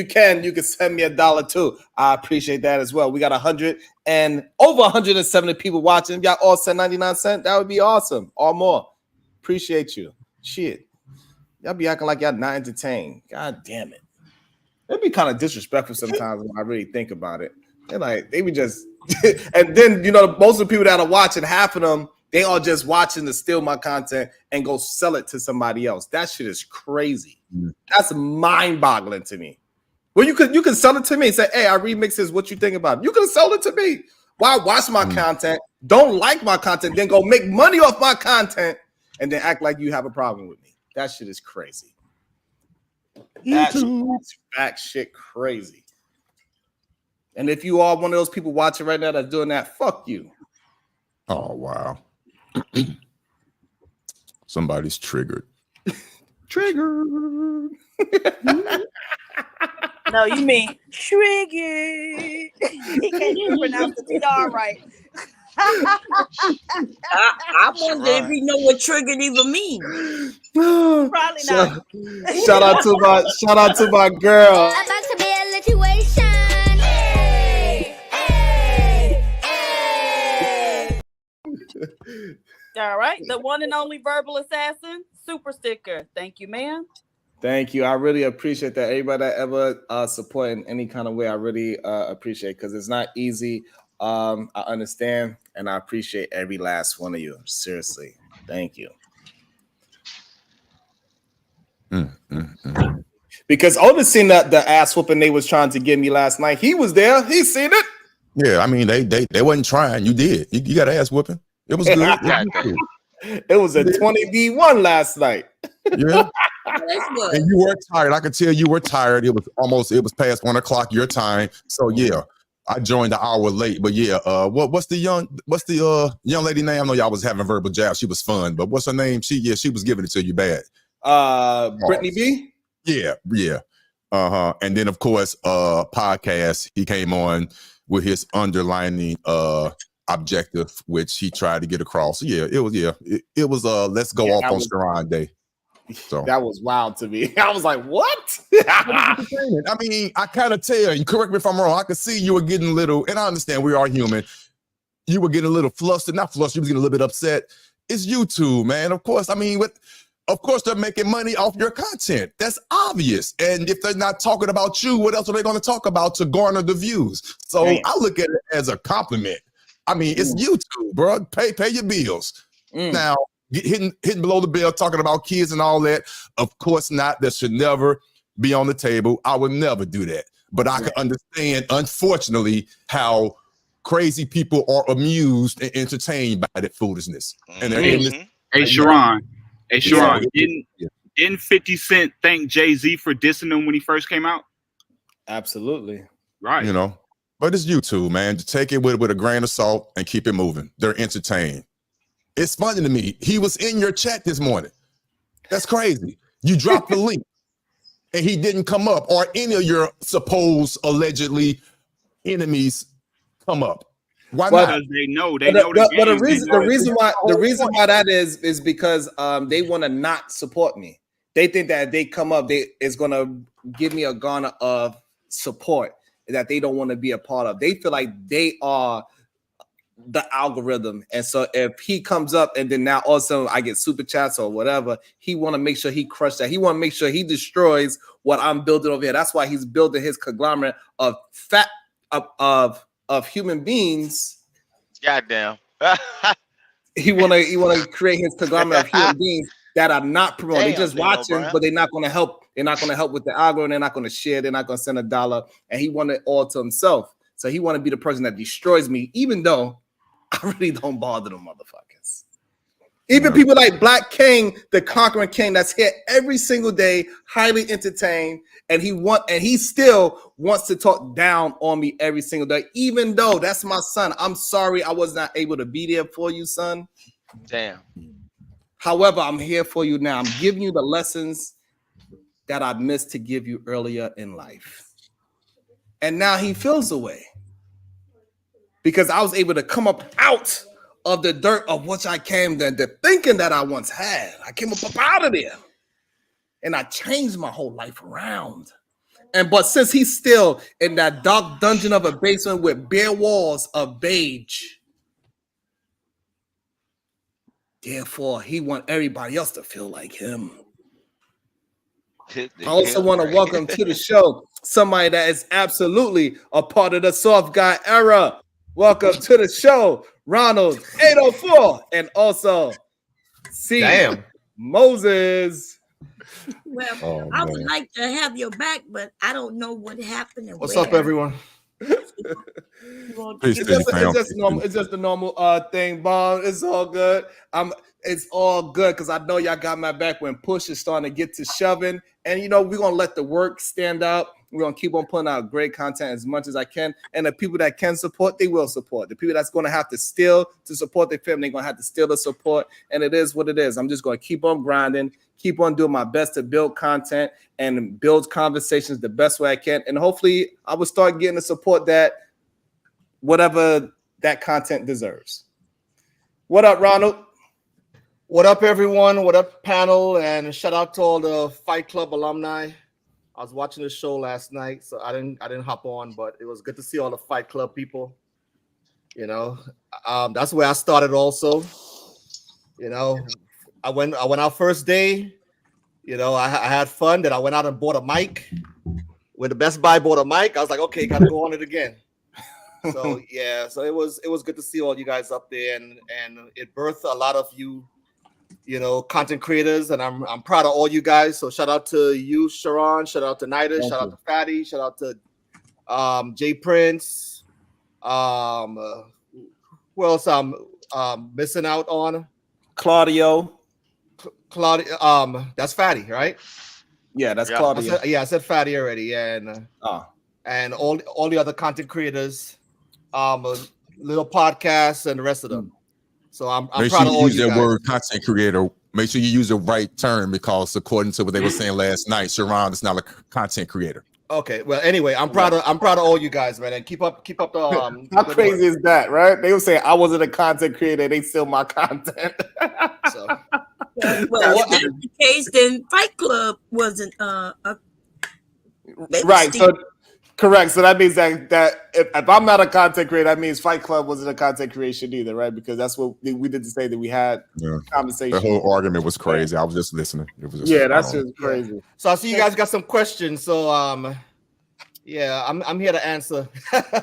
can send me $1 too. I appreciate that as well. We got 100 and over 170 people watching. If y'all all send 99 cents, that would be awesome. Or more. Appreciate you. Shit. Y'all be acting like y'all not entertained. God damn it. It'd be kind of disrespectful sometimes when I really think about it. They're like, they would just, and then, most of the people that are watching, half of them, they are just watching to steal my content and go sell it to somebody else. That shit is crazy. That's mind-boggling to me. Well, you can sell it to me and say, hey, I remix this. What you think about it? You can sell it to me. Why watch my content, don't like my content, then go make money off my content and then act like you have a problem with me? That shit is crazy. That's shit crazy. And if you are one of those people watching right now that's doing that, fuck you. Oh, wow. Somebody's triggered. Triggered. No, you mean triggered. He can't even pronounce the T-R right. I wonder if you know what triggered even means. Probably not. Shout out to my girl. About to be a situation. All right, the one and only verbal assassin, super sticker. Thank you, man. Thank you. I really appreciate that. Everybody that ever support in any kind of way, I really appreciate, because it's not easy. I understand, and I appreciate every last one of you. Seriously, thank you. Because Otis seen the ass whooping they was trying to give me last night. He was there. He seen it. Yeah, I mean they wasn't trying. You did. You got ass whooping. It was good. It was a 20v1 last night. Yeah. And you were tired. I could tell you were tired. It was past 1 o'clock your time. So yeah, I joined an hour late. But yeah, what's the young young lady name? I know y'all was having verbal jabs. She was fun, but what's her name? She was giving it to you bad. Brittany B. Yeah. And then of course, podcast. He came on with his underlining objective, which he tried to get across. So yeah, it was let's go off on Sharon Day. So that was wild to me. I was like, what? I mean, I kind of tell, and correct me if I'm wrong, I could see you were getting a little, and I understand we are human. You were getting a little flustered, not flustered, you was getting a little bit upset. It's YouTube, man. Of course, I mean, of course they're making money off your content. That's obvious. And if they're not talking about you, what else are they going to talk about to garner the views? So I look at it as a compliment. I mean, it's YouTube, bro. Pay your bills. Now, hitting below the bell, talking about kids and all that. Of course not. That should never be on the table. I would never do that. But I can understand, unfortunately, how crazy people are amused and entertained by that foolishness. And they're in this. Hey, Sharon. Didn't 50 Cent thank Jay-Z for dissing him when he first came out? Absolutely. Right. You know, but it's YouTube, man. To take it with a grain of salt and keep it moving. They're entertained. It's funny to me. He was in your chat this morning. That's crazy. You dropped the link and he didn't come up, or any of your supposed allegedly enemies come up. Why not? Because they know the reason why that is because they want to not support me. They think that if they come up, it's gonna give me a garner of support that they don't want to be a part of. They feel like they are the algorithm, and so if he comes up and then now also I get super chats or whatever, he want to make sure he crushes that. He want to make sure he destroys what I'm building over here. That's why he's building his conglomerate of of human beings. Goddamn. he wanna create his conglomerate of human beings that are not promoting. They're just watching, but they're not gonna help. They're not gonna help with the algorithm. They're not gonna share. They're not gonna send $1. And he wanted it all to himself. So he want to be the person that destroys me, even though I really don't bother them motherfuckers. Even people like Black King, the Conquering King, that's here every single day, highly entertained, and he still wants to talk down on me every single day, even though that's my son. I'm sorry I was not able to be there for you, son. Damn. However, I'm here for you now. I'm giving you the lessons that I missed to give you earlier in life. And now he feels away because I was able to come up out of the dirt of which I came, the thinking that I once had. I came up out of there and I changed my whole life around. But since he's still in that dark dungeon of a basement with bare walls of beige, therefore he want everybody else to feel like him. I also want to welcome to the show somebody that is absolutely a part of the soft guy era. Welcome to the show, Ronald 804, and also Moses. Well, I would like to have your back, but I don't know what happened. And what's up, everyone? It's just a normal thing, Bob. It's all good. It's all good because I know y'all got my back when push is starting to get to shoving. And we're gonna let the work stand out. We're gonna keep on putting out great content as much as I can. And the people that can support, they will support. The people that's gonna have to steal to support their family, they're gonna have to steal the support. And it is what it is. I'm just gonna keep on grinding, keep on doing my best to build content and build conversations the best way I can. And hopefully I will start getting the support that whatever that content deserves. What up, Ronald? What up, everyone? What up, panel? And shout out to all the Fight Club alumni. I was watching the show last night, so I didn't hop on, but it was good to see all the Fight Club people. That's where I started also. I went out first day. I had fun. Then I went out and bought a mic. When the Best Buy bought a mic, I was like, okay, gotta go on it again. So yeah, so it was good to see all you guys up there, and it birthed a lot of you content creators, and I'm proud of all you guys. So shout out to you, Sharon. Shout out to Nida. Shout out to Fatty. Shout out to Jay Prince. Who else I'm missing out on? Claudio. That's Fatty, right? Yeah, that's Claudio. I said Fatty already, and all the other content creators, little podcasts, and the rest of them. So I'm proud of all you guys. Make sure you use that word content creator. Make sure you use the right term, because according to what they were saying last night, Sharon is not a content creator. Okay. Well, anyway, I'm proud of all you guys, man. And keep up the how crazy is that, right? They were saying I wasn't a content creator, they steal my content. So well, if that's the case, then Fight Club wasn't right. So correct. So that means that if I'm not a content creator, that means Fight Club wasn't a content creation either, right? Because that's what we did to say that we had conversation. The whole argument was crazy. I was just listening. It was just, that's just crazy. So I see you guys got some questions. So I'm here to answer.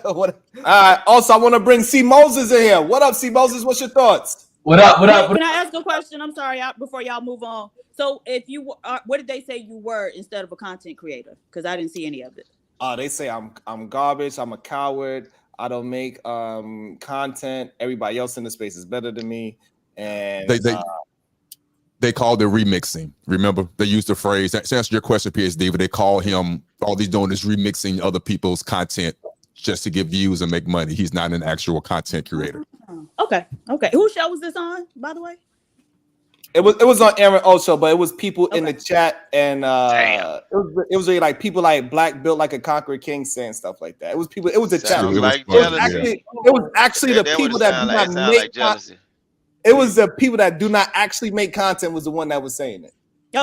What? Also, I want to bring C Moses in here. What up, C Moses? What's your thoughts? What up? Can I ask a question? I'm sorry, before y'all move on. So if you what did they say you were instead of a content creator? Because I didn't see any of it. They say I'm garbage. I'm a coward. I don't make content. Everybody else in the space is better than me. And they called it remixing. Remember, they used the phrase. To answer your question, PSD, but they call him, all he's doing is remixing other people's content just to get views and make money. He's not an actual content creator. Okay. Whose show was this on, by the way? It was on Aaron also, but it was people in the chat, and it was really like people like Black Built Like a Conqueror King saying stuff like that. It was people. It was the chat. Like it was actually the people that do not make jealousy. It was the people that do not actually make content was the one that was saying it. They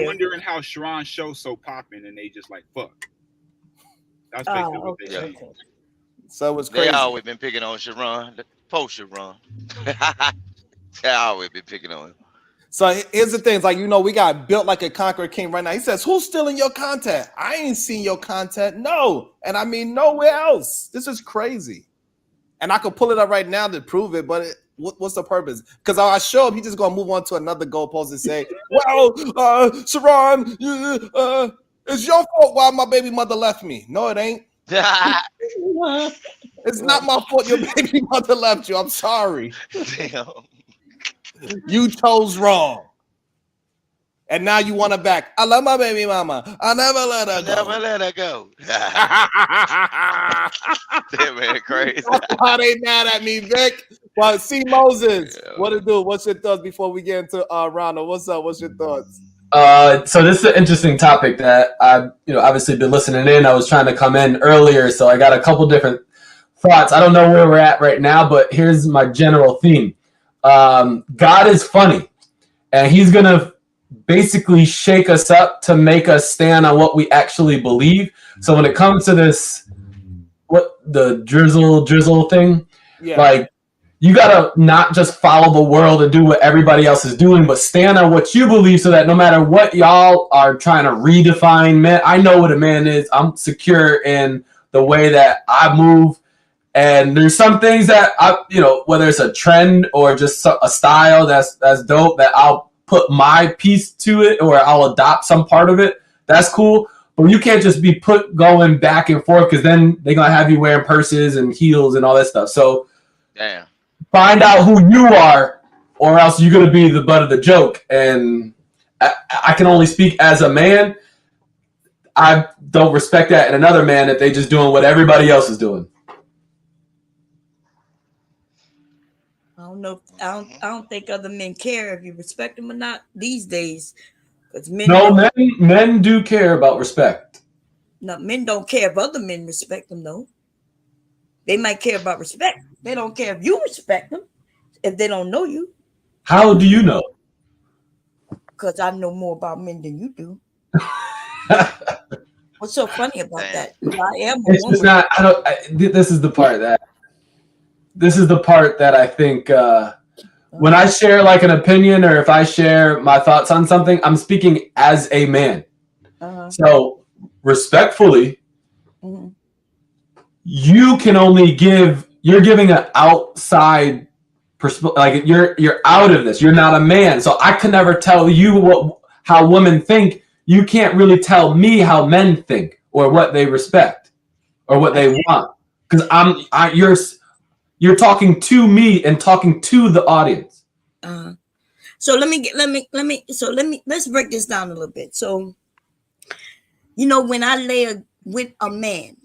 wondering how Sharon's show's so popping, and they just like fuck. That's basically what they say. So it was crazy. They always been picking on Sharon. Post Sharon. They always been picking on him. So here's the thing. It's like, we got Built Like a Conqueror King right now. He says, who's stealing your content? I ain't seen your content. No. And I mean, nowhere else. This is crazy. And I could pull it up right now to prove it, but what's the purpose? Because I show up, he's just gonna move on to another goalpost and say, "Well, Sharon, it's your fault why my baby mother left me." No, it ain't. It's not my fault your baby mother left you. I'm sorry. Damn. You chose wrong. And now you want her back. I love my baby mama. I never let her go. Never let her go. That man crazy. That's why they mad at me, Vic. But see, Moses, what it do? What's your thoughts before we get into Ronald? What's up? What's your thoughts? So this is an interesting topic that I've obviously been listening in. I was trying to come in earlier, so I got a couple different thoughts. I don't know where we're at right now, but here's my general theme. God is funny, and he's going to basically shake us up to make us stand on what we actually believe. So when it comes to this, what the drizzle thing, like you gotta not just follow the world and do what everybody else is doing, but stand on what you believe, so that no matter what y'all are trying to redefine man, I know what a man is. I'm secure in the way that I move. And there's some things that I, whether it's a trend or just a style that's dope, that I'll put my piece to it, or I'll adopt some part of it. That's cool. But you can't just be going back and forth, because then they're going to have you wearing purses and heels and all that stuff. So damn. Find out who you are, or else you're going to be the butt of the joke. And I can only speak as a man. I don't respect that in another man, that they just doing what everybody else is doing. I don't know. I don't think other men care if you respect them or not these days. Because men do care about respect. No, men don't care if other men respect them, though. They might care about respect. They don't care if you respect them, if they don't know you. How do you know? Because I know more about men than you do. What's so funny about that? I am a woman. Not. This is the part that. This is the part that I think when I share like an opinion, or if I share my thoughts on something, I'm speaking as a man. So respectfully, you can only you're giving an outside perspective. Like you're out of this. You're not a man. So I can never tell you how women think. You can't really tell me how men think, or what they respect, or what they want. Because you're talking to me and talking to the audience. So let's break this down a little bit. So, when I lay with a man,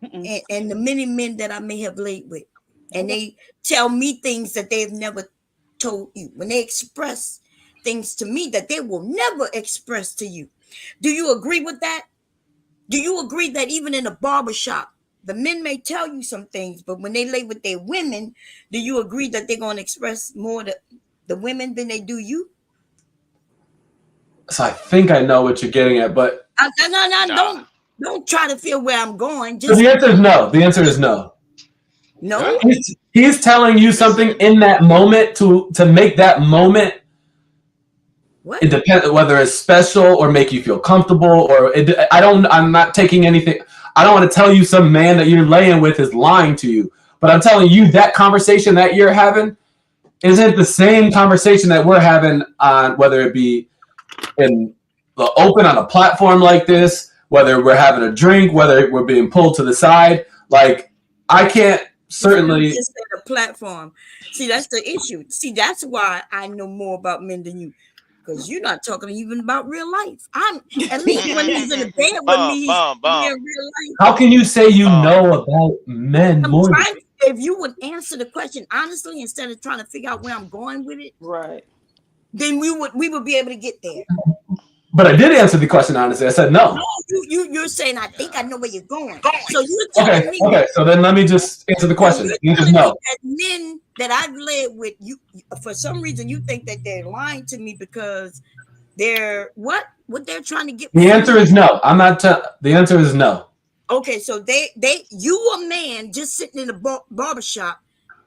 and the many men that I may have laid with, and they tell me things that they've never told you, when they express things to me that they will never express to you, do you agree with that? Do you agree that even in a barbershop, the men may tell you some things, but when they lay with their women, do you agree that they're going to express more to the women than they do you? So I think I know what you're getting at, but don't try to feel where I'm going. So the answer is no. The answer is no. No. He's telling you something in that moment to make that moment. What? It depends whether it's special or make you feel comfortable, or I'm not taking anything. I don't want to tell you some man that you're laying with is lying to you, but I'm telling you that conversation that you're having isn't the same conversation that we're having on, whether it be in the open on a platform like this, whether we're having a drink, whether we're being pulled to the side. Like, I can't certainly just at a platform. See, that's the issue. See, that's why I know more about men than you. Because you're not talking even about real life. I'm at least when he's in the bed with me, he's in real life. How can you say you know about men more? If you would answer the question honestly instead of trying to figure out where I'm going with it, right? Then we would be able to get there. But I did answer the question honestly. I said no. No, you're saying I think I know where you're going. So you're telling me. Okay. So then let me just answer the question. You just know. That men that I've led with, you for some reason you think that they're lying to me because they're what they're trying to get. The answer is no. I'm not. The answer is no. Okay, so you a man just sitting in a barbershop.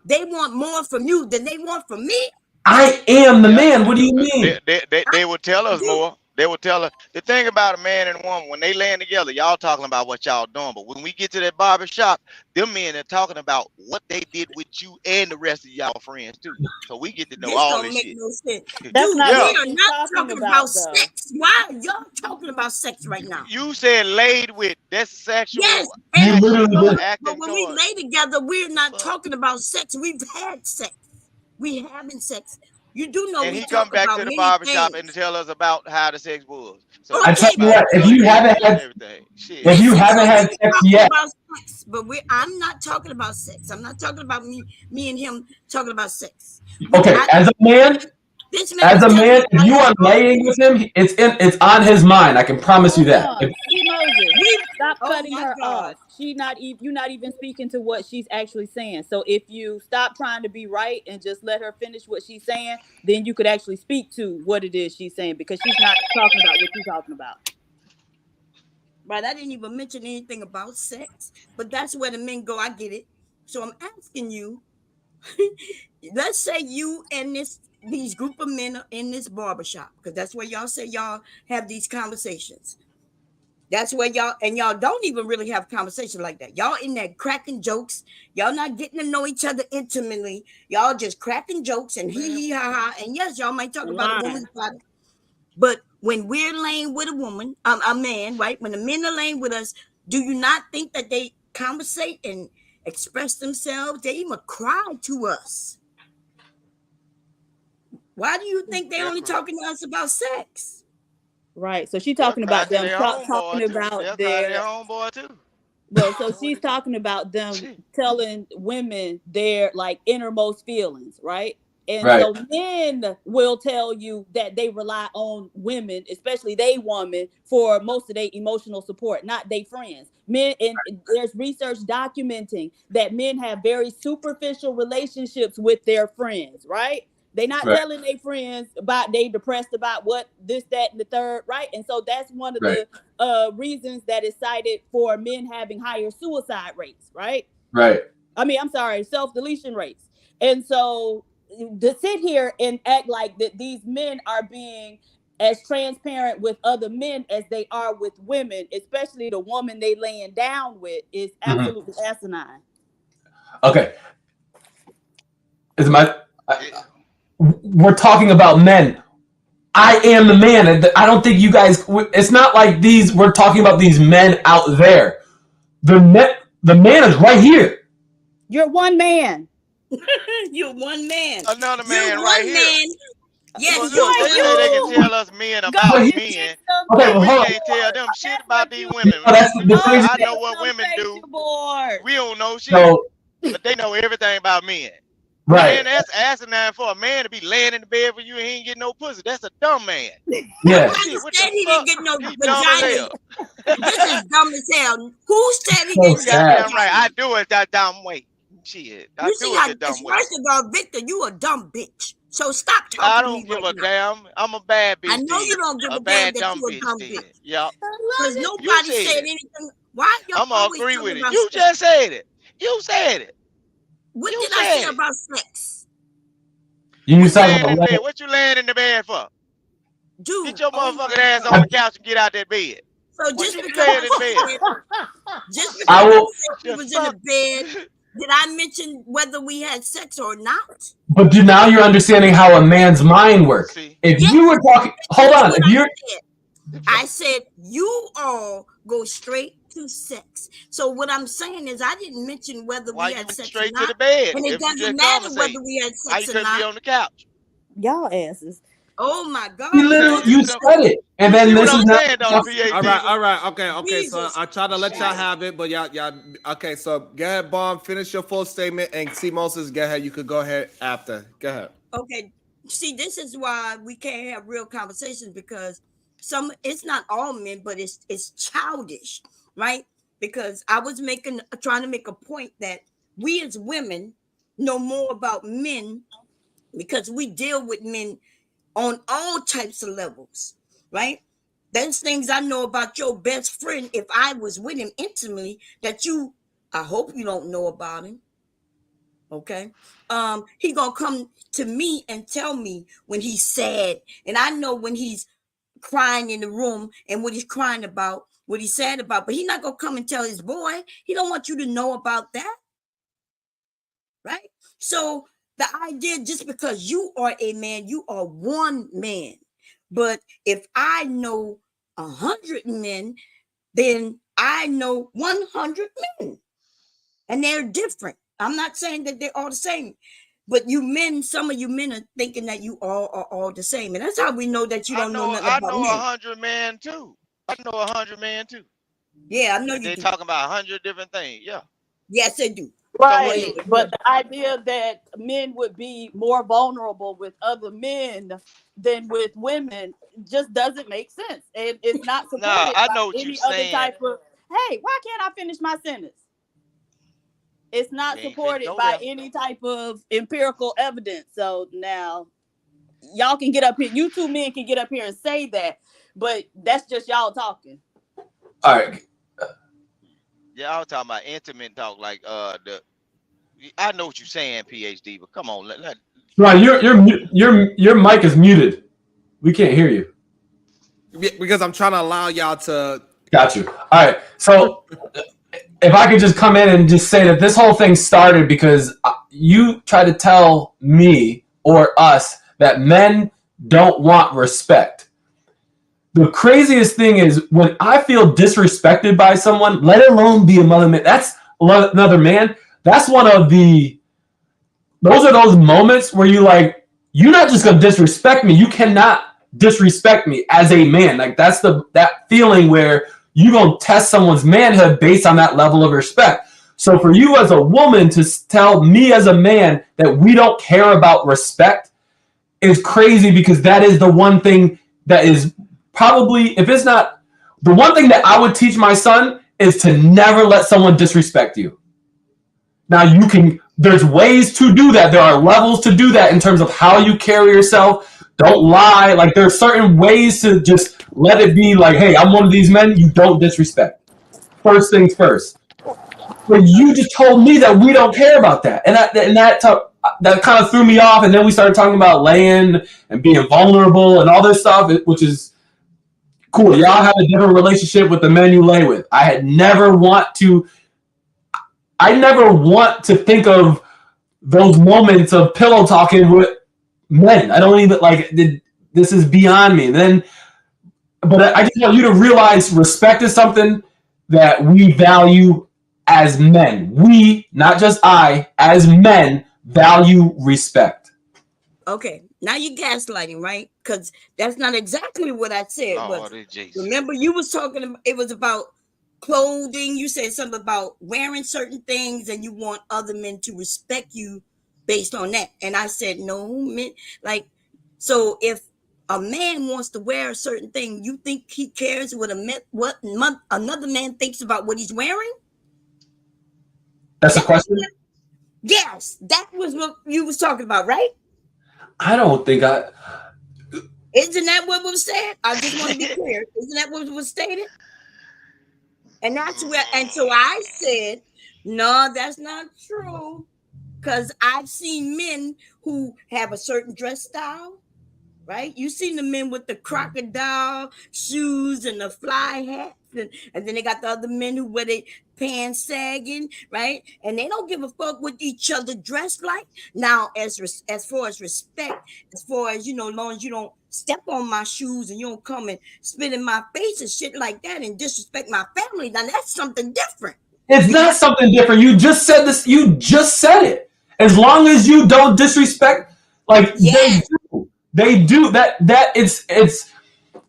They want more from you than they want from me. I am the man. What do you mean? They will tell us more. They will tell her the thing about a man and a woman when they land together. Y'all talking about what y'all doing, but when we get to that barber shop, them men are talking about what they did with you and the rest of y'all friends too. So we get to know This all don't this make shit. no sense. That's Dude, not we what are she's not talking talking about, about though. sex. Why are y'all talking about sex right now? You said laid with. That's sexual. Yes, You literally but, did. but when we lay together, we're not talking about sex. We've had sex. We having sex. You do know And we he come talk back about to the many barbershop things. and tell us about how the sex was. So Okay, he I tell talk you about what, if drug you haven't dealing and had, everything. Shit. if you Listen, haven't so had we're sex talking yet, about sex, but I'm not talking about sex. I'm not talking about me and him talking about sex. okay, This man as is a telling man, me if you are laying with him, it's on his mind. I can promise you Hold that. on, see Moses. Stop oh cutting my her God. off. You're not even speaking to what she's actually saying. So if you stop trying to be right and just let her finish what she's saying, then you could actually speak to what it is she's saying because she's not talking about what you're talking about. Right, I didn't even mention anything about sex, but that's where the men go. I get it. So I'm asking you, let's say you and these group of men are in this barbershop, because that's where y'all say y'all have these conversations. That's where y'all don't even really have conversations like that. Y'all in there cracking jokes. Y'all not getting to know each other intimately. Y'all just cracking jokes and hee ha ha. And yes, y'all might talk about a woman's body. But when we're laying with a man, right? When the men are laying with us, do you not think that they conversate and express themselves? They even cry to us. Why do you think they're only talking to us about sex? Right. So she's They'll talking cry about to them their talking homeboy too. about They'll cry to their their homeboy too. well, so she's talking about them telling women their like innermost feelings, right? And Right. so men will tell you that they rely on women, especially they woman, for most of their emotional support, not they friends. Men, and there's research documenting that men have very superficial relationships with their friends, right? They not Right. telling their friends about they depressed about what this, that, and the third, right? And so that's one of Right. the reasons that is cited for men having higher suicide rates, right? Right. I mean, I'm sorry, self-deletion rates. And so to sit here and act like that these men are being as transparent with other men as they are with women, especially the woman they laying down with, is absolutely asinine. Okay. We're talking about men. I am the man. I don't think you guys. It's not like these. We're talking about these men out there. The man is right here. You're one man. You're one man. Another You're man right one here. man. Yes, Look, they say they can tell us men about men, Okay, but well, we hold on. can't tell them shit about these women. That's We the know, crazy I thing. know what women do. We don't know shit, So, but they know everything about men. right. Man, that's asinine for a man to be laying in the bed for you and he ain't getting no pussy. That's a dumb man. Yeah. Shit, what said the he fuck? didn't get no He dumb as vagina. hell. This is dumb as hell. Who said he So didn't get sad. Goddamn right. vagina? I do it that dumb way. Shit, I You see do it how, the dumb way. first of all, Victor, you a dumb bitch. So stop I talking to me don't give right a now. damn. I'm a bad I bitch know you then. don't give A a damn bad that dumb you a bitch dumb then. bitch. Yup. Because You nobody said said it. anything. Why y'all I'm gonna always agree talking with it. about You sex? just said it. You said it. What You did I say said it. about sex? You You talking laying in about the bed. What you laying in the bed for? Dude, Get your oh motherfucking my ass on God. the couch and get out that bed. So What just you because laying I in the bed said, for? just I because I will, said he The was in the fuck? bed, did I mention whether we had sex or not? but now you're understanding how a man's mind works. See? If Yes, you were talking, hold that's on. what If I you're said. I said you all go straight to sex. So what I'm saying is I didn't mention whether Why we you had went sex or straight to not. the bed And it if you doesn't just matter conversate? whether we had Why sex you or couldn't be not. on the couch? Y'all asses. Oh my you God, literally because you said it, and You then see what this I'm is now. saying, don't you, PA All right, Diva? all right, okay. So Jesus I try to let y'all Christ. have it, but y'all. Okay, so go ahead, Bomb. Finish your full statement, and see Moses. Go ahead. You could go ahead after. Go ahead. Okay, see, this is why we can't have real conversations, because it's not all men, but it's childish, right? Because I was trying to make a point that we as women know more about men because we deal with men on all types of levels, right? There's things I know about your best friend if I was with him intimately that I hope you don't know about him. Okay. He gonna come to me and tell me when he's sad, and I know when he's crying in the room and what he's crying about, what he's sad about, but he's not gonna come and tell his boy. He don't want you to know about that, right? So the idea, just because you are a man, you are one man. But if I know 100 men, then I know 100 men, and they're different. I'm not saying that they're all the same, but you men, some of you men are thinking that you all are all the same, and that's how we know that you don't know nothing about men. I know 100 men too. I know 100 men too. Yeah, I know you They're do. talking about 100 different things. Yeah. Yes, they do. Right, but the idea that men would be more vulnerable with other men than with women just doesn't make sense, and it's not supported I by know what any you're other saying. type of. Hey, why can't I finish my sentence? It's not supported by any type of empirical evidence. So now, y'all can get up here. You two men can get up here and say that, but that's just y'all talking. All right. Yeah, I was talking about intimate talk, like I know what you're saying, PhD, but come on, Right, your mic is muted. We can't hear you. Because I'm trying to allow y'all to. Got you. All right. So if I could just come in and just say that this whole thing started because you tried to tell me or us that men don't want respect. The craziest thing is when I feel disrespected by someone, let alone be another man. That's another man. That's one of those are those moments where you're not just gonna disrespect me. You cannot disrespect me as a man. Like that's that feeling where you're gonna test someone's manhood based on that level of respect. So for you as a woman to tell me as a man that we don't care about respect is crazy, because that is the one thing that is probably, if it's not the one thing that I would teach my son, is to never let someone disrespect you. Now there's ways to do that. There are levels to do that in terms of how you carry yourself. Don't lie. Like there are certain ways to just let it be like, hey, I'm one of these men you don't disrespect. First things first. But you just told me that we don't care about that. And that kind of threw me off. And then we started talking about laying and being vulnerable and all this stuff, which is cool. Y'all have a different relationship with the men you lay with. I never want to think of those moments of pillow talking with men. I don't even this is beyond me. But I just want you to realize respect is something that we value as men. We, not just I, as men, value respect. Okay, now you're gaslighting, right? Because that's not exactly what I said. Remember, you was talking about, it was about clothing. You said something about wearing certain things and you want other men to respect you based on that. And I said, no, men, so if a man wants to wear a certain thing, you think he cares what another man thinks about what he's wearing? That's a question? Yes, that was what you was talking about, right? I don't think Isn't that what was said? I just want to be clear. Isn't that what was stated? And that's where, and so I said, no, that's not true. Because I've seen men who have a certain dress style, right? You've seen the men with the crocodile shoes and the fly hats, and then they got the other men who wear their pants sagging, right? And they don't give a fuck what each other dress like. Now, as far as respect, as far as, as long as you don't step on my shoes and you don't come and spit in my face and shit like that and disrespect my family, now that's something different. It's not something different. You just said this. You just said it. As long as you don't disrespect, they do that. It's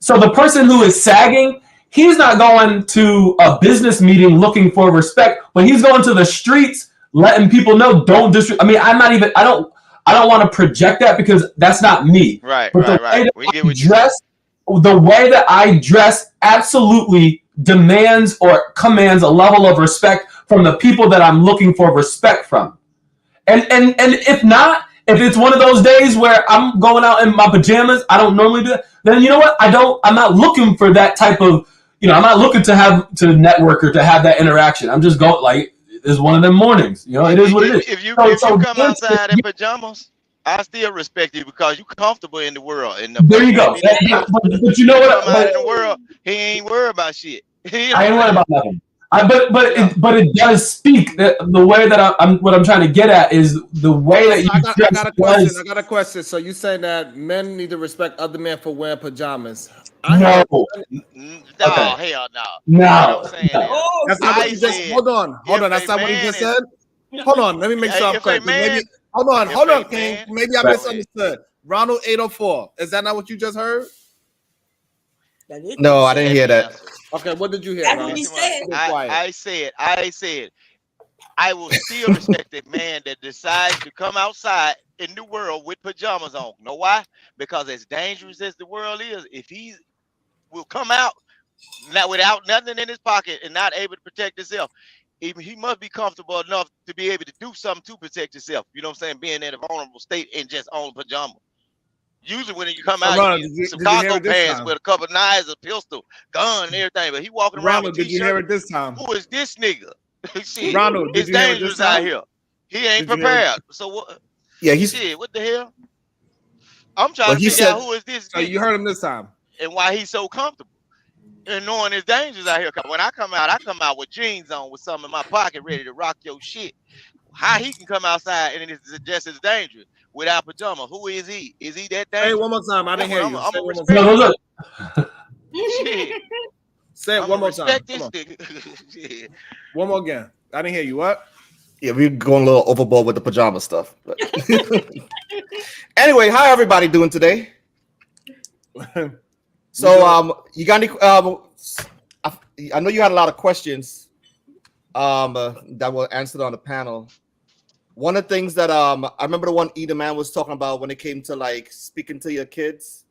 so the person who is sagging, he's not going to a business meeting looking for respect, but he's going to the streets letting people know don't disrespect. I mean, I'm not even. I don't want to project that because that's not me. Right. But the way that I dress absolutely demands or commands a level of respect from the people that I'm looking for respect from. And if not, if it's one of those days where I'm going out in my pajamas, I don't normally do that, then you know what? I'm not looking for that type of, I'm not looking to network or to have that interaction. I'm just going it's one of them mornings. It is what it is. If you come outside in pajamas, I still respect you because you comfortable in the world. And there you go. But you know what? Come out in the world, he ain't worried about shit. You know I ain't worried about nothing. But it does speak the way that I'm trying to get at is the way that you I got a question. I got a question. So you saying that men need to respect other men for wearing pajamas? No. No, hell no. No. What I'm saying is, That's not what you just. Hold on. That's not what he just said. Hold on. Let me make sure I'm correct. Maybe. Hold on, King. Maybe I misunderstood. Ronald 804. Is that not what you just heard? No, I didn't hear that. Okay, what did you hear? That's what he said. I said, I will still respect a man that decides to come outside in the world with pajamas on. Know why? Because as dangerous as the world is, if he will come out without nothing in his pocket and not able to protect himself, he must be comfortable enough to be able to do something to protect himself. You know what I'm saying? Being in a vulnerable state and just on pajamas. Usually when you come out, Ronald, you get some did you hear cargo it this pants time? with a couple of knives, a pistol, gun, and everything. But he walking around Ronald, with did you hear t-shirt. it this time? Who is this nigga? Shit, Ronald, did it's you hear it this dangerous out time? here. He ain't Did you hear it? prepared. So what? Yeah, he's. Shit, what the hell? I'm trying Well, to he figure said. out who is this So nigga you heard him this time. and why he's so comfortable and knowing his dangers out here. 'Cause when I come out with jeans on with something in my pocket ready to rock your shit. How he can come outside and it's just as dangerous without pajamas? Who is he? Is he that dangerous? Say it one more time. I didn't hear you. I'm Say it gonna one more respect time. Look. shit. Say it I'm one gonna more time. respect Come this on. nigga. Shit. One more again. I didn't hear you. What? Yeah, we're going a little overboard with the pajama stuff. But anyway, how everybody doing today? So, you got any? I know you had a lot of questions. That were answered on the panel. One of the things that I remember the one Eda Man was talking about when it came to like speaking to your kids.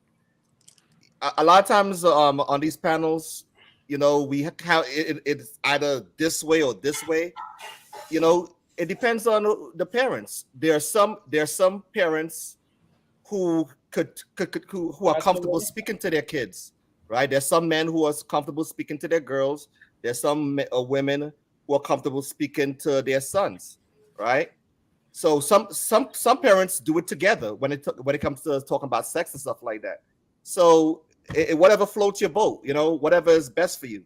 A lot of times on these panels, you know, we have it's either this way or this way. You know, it depends on the parents. There are some parents who who are comfortable speaking to their kids, right? There's some men who are comfortable speaking to their girls. There's some women who are comfortable speaking to their sons, right? So some parents do it together when it comes to talking about sex and stuff like that. So whatever floats your boat, you know, whatever is best for you.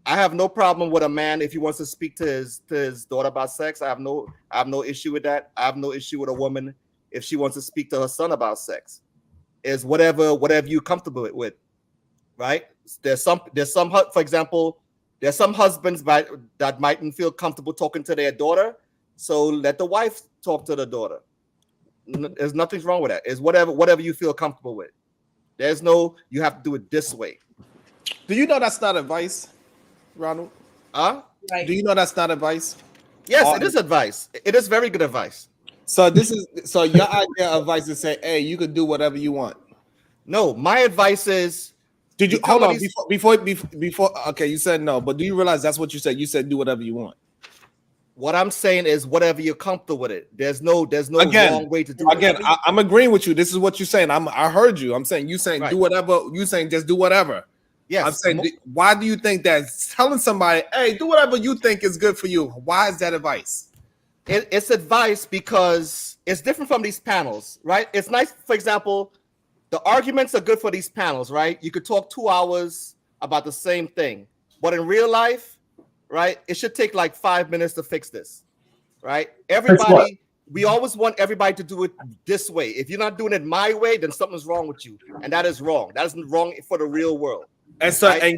I have no problem with a man if he wants to speak to his daughter about sex. I have no issue with that. I have no issue with a woman if she wants to speak to her son about sex. Is whatever you're comfortable with, right? There's some for example, there's some husbands that mightn't feel comfortable talking to their daughter, so let the wife talk to the daughter. There's nothing wrong with that. It's whatever you feel comfortable with. There's no you have to do it this way. Do you know that's not advice, Ronald? Huh? Right. Do you know that's not advice? Yes, it is advice. It is very good advice. So your idea of advice is say, hey, you can do whatever you want. No, my advice is. Did you hold on before? Okay, you said no, but do you realize that's what you said? You said do whatever you want. What I'm saying is whatever you're comfortable with it. There's no wrong way to do it. Again, I'm agreeing with you. This is what you're saying. I heard you. I'm saying you saying do whatever. You saying just do whatever. Yes. I'm saying why do you think that telling somebody, hey, do whatever you think is good for you? Why is that advice? It's advice because it's different from these panels, right? It's nice, for example, the arguments are good for these panels, right? You could talk 2 hours about the same thing, but in real life, right, it should take like 5 minutes to fix this, right? Everybody, we always want everybody to do it this way. If you're not doing it my way, then something's wrong with you, and that is wrong. That is wrong for the real world. And so, right?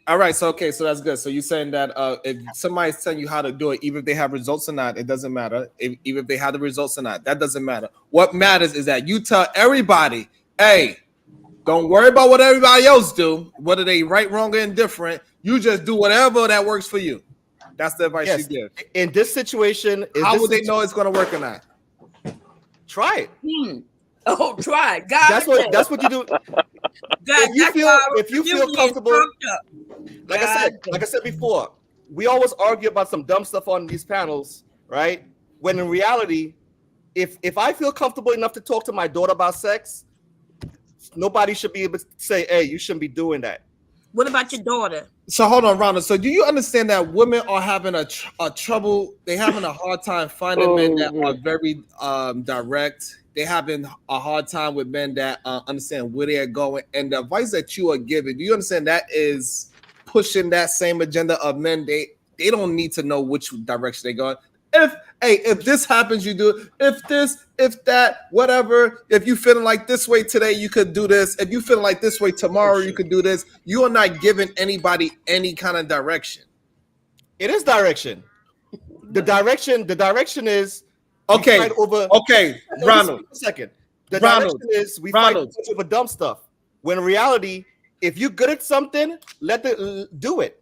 All right. So, okay. So that's good. So you're saying that if somebody's telling you how to do it, even if they have results or not, it doesn't matter. Even if they have the results or not, that doesn't matter. What matters is that you tell everybody, hey, don't worry about what everybody else do, whether they right, wrong, or indifferent. You just do whatever that works for you. That's the advice you give. In this situation, how would they know it's going to work or not? Try it. Oh, try it. God, that's what you do. God, if you feel comfortable, like I said before, we always argue about some dumb stuff on these panels, right? When in reality, if I feel comfortable enough to talk to my daughter about sex, nobody should be able to say, hey, you shouldn't be doing that. What about your daughter? So hold on, Ronald. So do you understand that women are having a trouble? They're having a hard time finding men that are very direct. They're having a hard time with men that understand where they're going. And the advice that you are giving, do you understand that is pushing that same agenda of men? They don't need to know which direction they're going. If this happens, you do it. If this, if that, whatever. If you feeling like this way today, you could do this. If you feeling like this way tomorrow, you could do this. You are not giving anybody any kind of direction. It is direction. The direction is okay. Ronald. A second. The direction is we fight over dumb stuff. When in reality, if you're good at something, do it.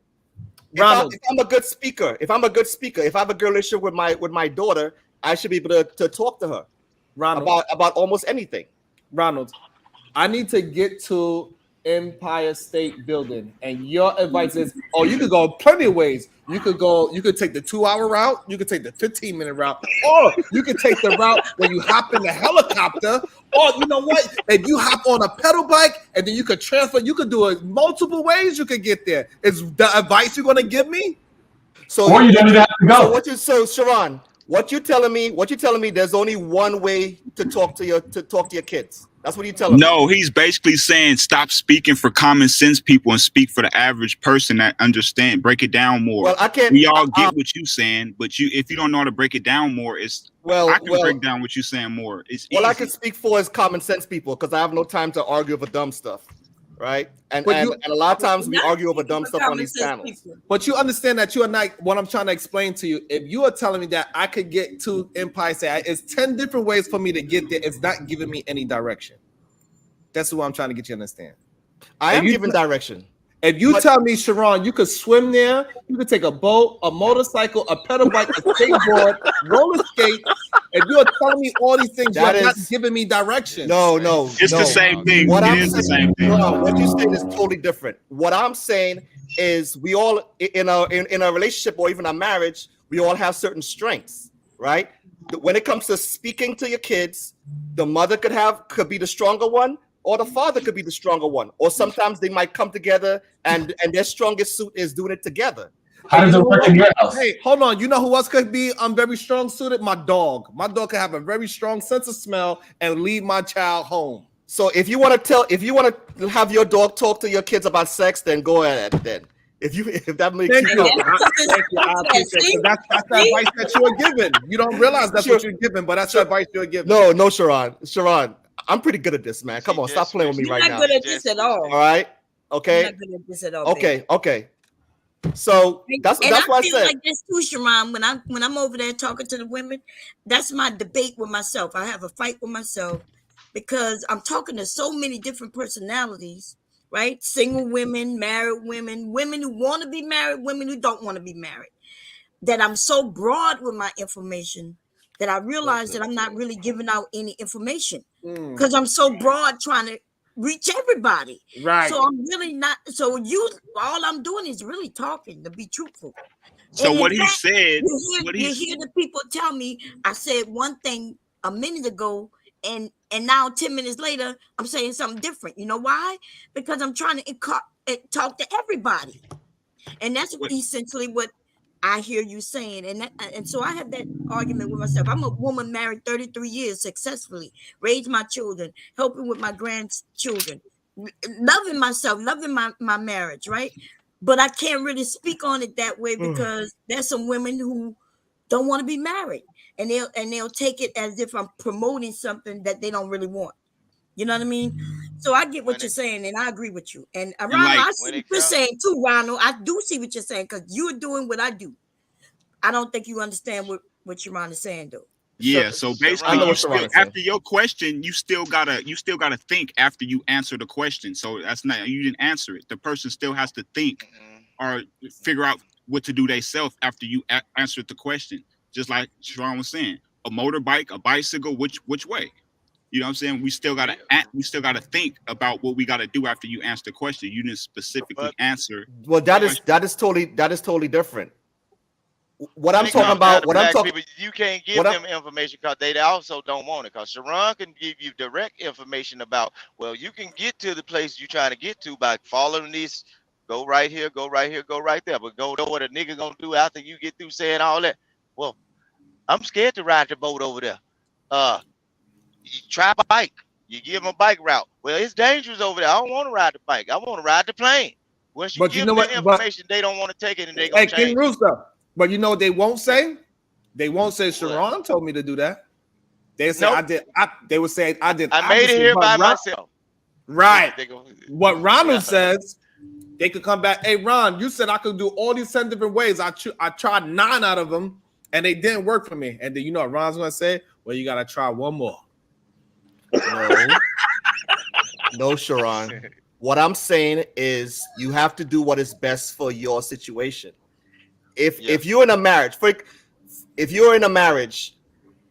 If I'm a good speaker, if I have a good relationship with my daughter, I should be able to talk to her about almost anything. Ronald, I need to get to Empire State Building, and your advice is, you could go plenty of ways. You could take the 2-hour route, you could take the 15-minute route, or you could take the route where you hop in the helicopter, or you know what? If you hop on a pedal bike and then you could transfer, you could do it multiple ways. You could get there. Is the advice you're going to give me? Or you don't even have to go. So Sharon, what you telling me? There's only one way to talk to your kids. That's what you're telling me. No, he's basically saying stop speaking for common sense people and speak for the average person that understand. Break it down more. Well, I can't. We all get what you're saying, but if you don't know how to break it down more, I can break down what you're saying more. It's easy. I can speak for as common sense people because I have no time to argue over dumb stuff, right? And a lot of times we argue over dumb stuff on these channels. But you understand that you are not. What I'm trying to explain to you, if you are telling me that I could get to Empire State, it's 10 different ways for me to get there. It's not giving me any direction. That's what I'm trying to get you to understand. I am giving direction. If you tell me, Sharon, you could swim there, you could take a boat, a motorcycle, a pedal bike, a skateboard, roller skate. If you're telling me all these things, you're not giving me direction. No. It's the same thing. What the same thing. What you're saying is totally different. What I'm saying is we all in a relationship or even a marriage, we all have certain strengths, right? When it comes to speaking to your kids, the mother could be the stronger one, or the father could be the stronger one, or sometimes they might come together and their strongest suit is doing it together. How does it work in your house? Hey, hold on. You know who else could be very strong suited? My dog. My dog can have a very strong sense of smell and lead my child home. So if you want to have your dog talk to your kids about sex, then go ahead. Then if that makes Thank you. I appreciate it. That's the advice that you are giving. You don't realize that's what you're giving, but that's the advice you're giving. No, Sharon. I'm pretty good at this, man. Come on, stop playing with me right now. You're not good at this at all. All right. Okay. You're not good at this at all. Okay. So that's why I said. Like this too, Sharon. When I'm over there talking to the women, that's my debate with myself. I have a fight with myself because I'm talking to so many different personalities, right? Single women, married women, women who want to be married, women who don't want to be married. That I'm so broad with my information that I realize that I'm not really giving out any information because I'm so broad trying to reach everybody. Right. So I'm really not. So all I'm doing is really talking, to be truthful. So and what he said. You hear the people tell me I said one thing a minute ago, and now 10 minutes later I'm saying something different. You know why? Because I'm trying to talk to everybody, and that's essentially what I hear you saying, and so I have that argument with myself. I'm a woman married 33 years successfully, raised my children, helping with my grandchildren, loving myself, loving my marriage, right? But I can't really speak on it that way because there's some women who don't want to be married, and they'll take it as if I'm promoting something that they don't really want. You know what I mean? So I get what you're saying, and I agree with you. And Ronald, I see what you're saying too, Ronald. I do see what you're saying because you're doing what I do. I don't think you understand what Sharon is saying, though. Yeah, so basically, after your question, you still gotta think after you answer the question. So you didn't answer it. The person still has to think or figure out what to do themselves after you answered the question. Just like Sharon was saying, a motorbike, a bicycle, which way? You know what I'm saying? We still gotta think about what we gotta do after you answer the question. You didn't specifically answer. Well, that is totally different. What I'm talking about, people, you can't give them information because they also don't want it. Because Sharon can give you direct information about, well, you can get to the place you're trying to get to by following these Go right here, go right here, go right there. But go know what a nigga gonna do after you get through saying all that. Well, I'm scared to ride the boat over there. You try a bike. You give them a bike route. Well, it's dangerous over there. I don't want to ride the bike. I want to ride the plane. Once you But give you know them what? the information, they don't want to take it, and they gonna Hey, King change. Rooster. But you know what they won't say? They won't say Sharon told me to do that. They say I did. They would say I did. I made it here by myself. Right. What Ronald says, they could come back. Hey, Ron, you said I could do all these 10 different ways. I tried 9 out of them, and they didn't work for me. And then you know what Ron's gonna say? Well, you gotta try one more. No, Sharon. What I'm saying is you have to do what is best for your situation. If you're in a marriage, if you're in a marriage,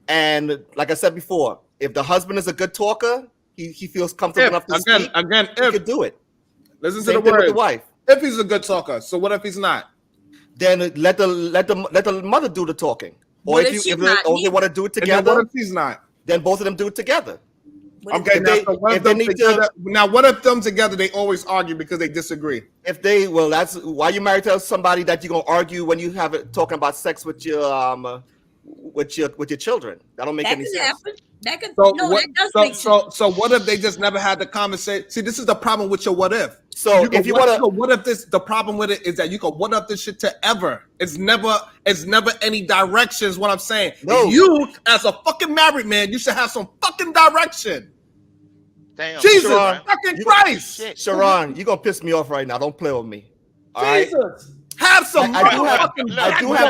and like I said before, if the husband is a good talker, he feels comfortable enough to speak. He could do it. Listen Same to the thing word. with the wife. If he's a good talker, so what if he's not? Then let the mother do the talking. Or What if if they she's want to do it And then together, what if he's not? Then both of them do it together. Okay, now what if them together they always argue because they disagree? If they that's why you married to somebody that you're gonna argue when you have it talking about sex with your children. That don't make any sense. Happen. That could So that does make sense. So what if they just never had the conversation? See, this is the problem with your what if. So if you want to, what if this? The problem with it is that you can what if this shit to ever. It's never any directions. What I'm saying. No. You as a fucking married man, you should have some fucking direction. Damn, Jesus Sharon, fucking Christ. Sharon, you gonna piss me off right now. Don't play with me. All right? Jesus. Have some I do have direction. When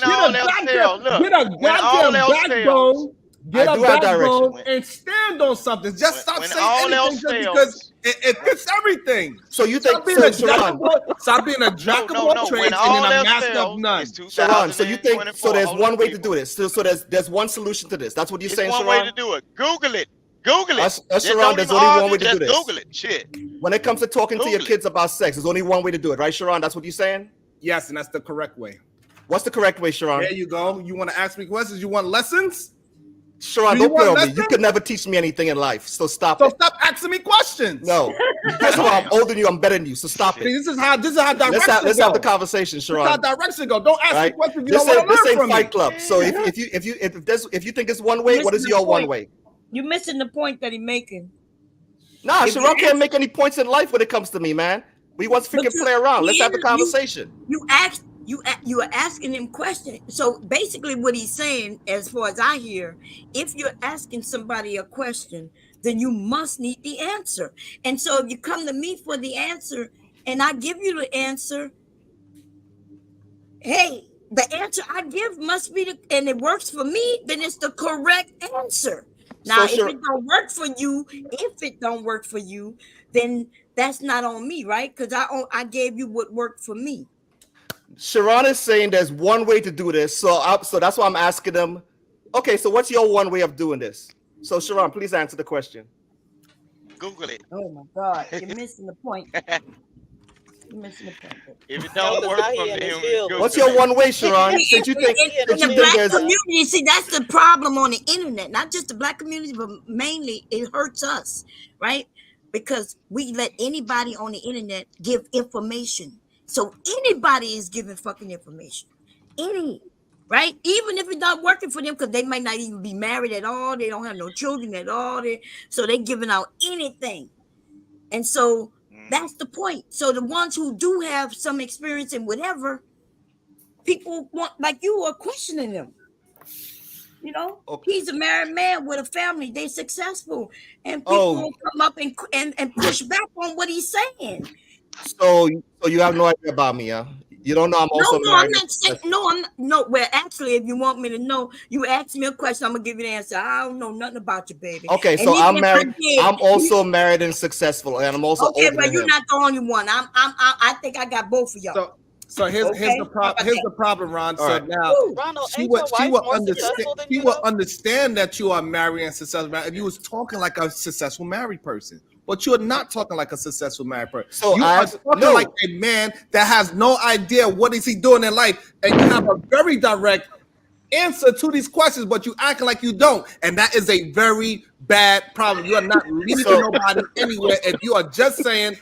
all else fails, look. Get a When all goddamn else backbone. Get I a do have backbone direction. and stand on something. Just stop when saying all else anything just fails. because it fits everything. So you Stop think being so, a jack Sharon? of all, stop being a jack of all trades When and all then a else master fails, of none. it's Sharon, so you think 2024. there's Hold one on, way to do this. So there's one solution to this. That's what you're It's saying, one Sharon? way to do it. Google it. Google it. Sharon, Don't there's even only argue, one way to do just this. Google it. Shit. When it comes to talking to your Google it. kids about sex, there's only one way to do it, right, Sharon? That's what you're saying? Yes, and that's the correct way. What's the correct way, Sharon? There you go. You want to ask me questions? You want lessons? Sharon, Do you don't play want with me. You lessons? could never teach me anything in life, so stop So it. stop asking me questions. No. First of all, I'm older than you. I'm better than you, so stop See, it. this is how directions Let's go. have the conversation, Sharon. This is how directions go. Don't ask me Right? questions you This don't want to ain't learn from Fight me. Club. So if you think it's one way, what is your one way? You're missing the point that he's making. Nah, If Sharon you can't make any points in life when it comes to me, man. We want to freaking play around. Let's have the conversation. You are asking him questions. So basically, what he's saying, as far as I hear, if you're asking somebody a question, then you must need the answer. And so if you come to me for the answer, and I give you the answer, hey, the answer I give must be and it works for me, then it's the correct answer. Now, if it don't work for you, then that's not on me, right? Because I gave you what worked for me. Sharon is saying there's one way to do this, so that's why I'm asking them. Okay, so what's your one way of doing this? So Sharon, please answer the question. Google it. Oh my God, you're missing the point. You're missing the point. If it don't work from him, what's your one way, Sharon? Since you think in the black community, see, that's the problem on the internet. Not just the black community, but mainly it hurts us, right? Because we let anybody on the internet give information. So anybody is giving fucking information. Right? Even if it's not working for them, because they might not even be married at all. They don't have no children at all. So they're giving out anything. And so that's the point. So the ones who do have some experience in whatever, people want, like you, are questioning them. You know, he's a married man with a family. They're successful. And people will come up and push back on what he's saying. So you have no idea about me, huh? You don't know I'm also married. I'm not saying no. Well, actually, if you want me to know, you ask me a question, I'm gonna give you the answer. I don't know nothing about you, baby. Okay, so I'm married. I'm also married and successful, and I'm also okay, older but than you're him. not the only one. I think I got both of y'all. So here's the problem. Here's the problem, Ron. So right. now Ronald, she ain't will your wife more understand. successful than She you, will though? understand that you are married and successful. If you was talking like a successful married person, but you are not talking like a successful married person. So you are talking like a man that has no idea what is he doing in life, and you have a very direct answer to these questions, but you acting like you don't, and that is a very bad problem. You are not leading nobody anywhere if you are just saying,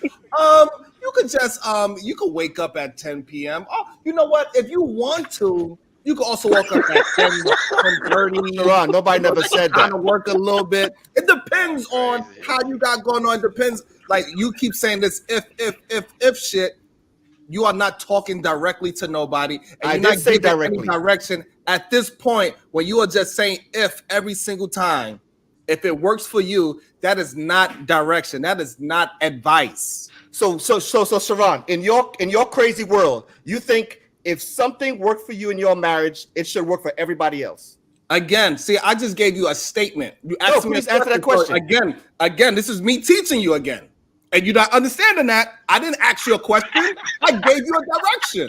you could just you could wake up at 10 p.m. Oh, you know what? If you want to, you could also wake up at 10:30. Sharon, nobody never said that. Kind of work a little bit. It depends on how you got going on. It depends. Like you keep saying this if shit. You are not talking directly to nobody, and you're not giving any direction at this point. When you are just saying if every single time, if it works for you, that is not direction. That is not advice. So, Sharon, in your crazy world, you think if something worked for you in your marriage, it should work for everybody else? Again, see, I just gave you a statement. You asked me please answer that question. Again, this is me teaching you again. And you're not understanding that. I didn't ask you a question. I gave you a direction.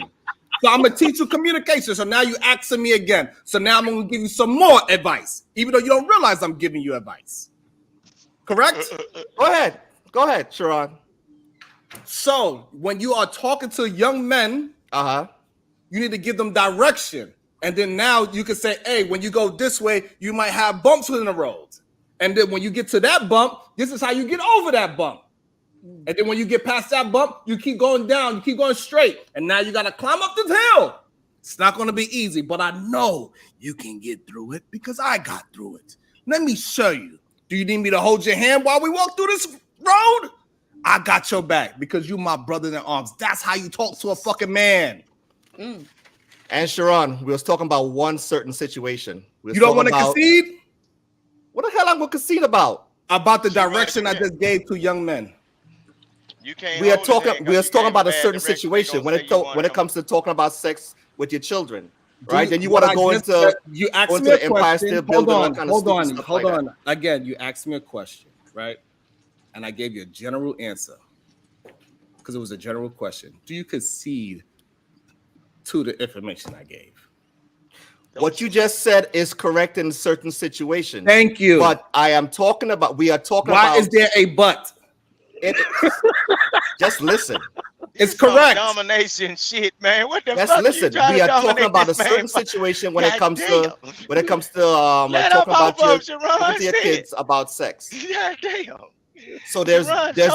So I'm going to teach you communication. So now you're asking me again. So now I'm going to give you some more advice, even though you don't realize I'm giving you advice. Correct? Go ahead, Sharon. So when you are talking to young men, you need to give them direction. And then now you can say, hey, when you go this way, you might have bumps in the road. And then when you get to that bump, this is how you get over that bump. And then when you get past that bump, you keep going down, you keep going straight. And now you got to climb up this hill. It's not going to be easy, but I know you can get through it because I got through it. Let me show you. Do you need me to hold your hand while we walk through this road? I got your back because you my brother in arms. That's how you talk to a fucking man. And Sharon, we was talking about one certain situation. You don't want to concede? What the hell I'm going to concede about? About the direction I just gave to young men. We are talking about a certain situation when it comes to talking about sex with your children, right? Then you want to go into the Empire State Building. Hold on. Again, you asked me a question, right? And I gave you a general answer because it was a general question. Do you concede to the information I gave? What you just said is correct in certain situations. Thank you. But we are talking about. Why is there a but? Just listen. It's correct. Domination shit, man. What the fuck? Listen. We are talking about a certain situation when it comes to talking about your kids about sex. God damn. So there's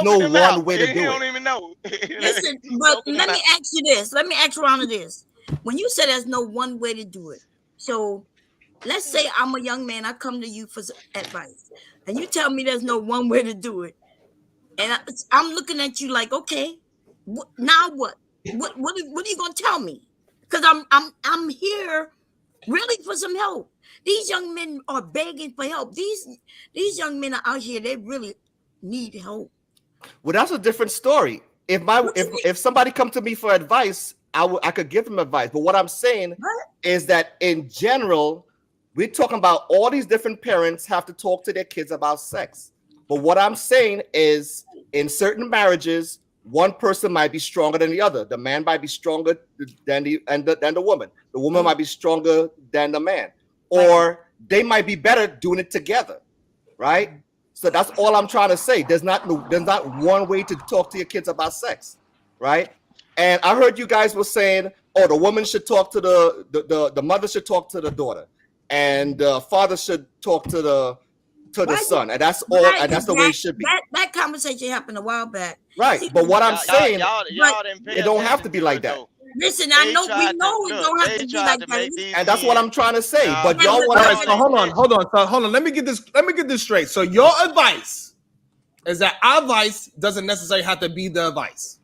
no one way to do it. He don't even know. Listen, but let me ask you this. Let me ask Ronald this. When you say there's no one way to do it, so let's say I'm a young man. I come to you for advice, and you tell me there's no one way to do it. And I'm looking at you like, okay, now what? What are you gonna tell me? Because I'm here really for some help. These young men are begging for help. These young men are out here. They really need help. Well, that's a different story. If somebody come to me for advice, I could give them advice. But what I'm saying is that in general, we're talking about all these different parents have to talk to their kids about sex. But what I'm saying is, in certain marriages, one person might be stronger than the other. The man might be stronger than the woman. The woman might be stronger than the man, or they might be better doing it together, right? So that's all I'm trying to say. There's not one way to talk to your kids about sex, right? And I heard you guys were saying, oh, the woman should talk to the mother should talk to the daughter, and the father should talk to the son, and that's all, and that's the way it should be. That conversation happened a while back, right? But what I'm saying, it don't have to be like that. Listen, we know it don't have to be like that, and that's what I'm trying to say. But y'all want to. So hold on. Let me get this straight. So your advice is that our advice doesn't necessarily have to be the advice.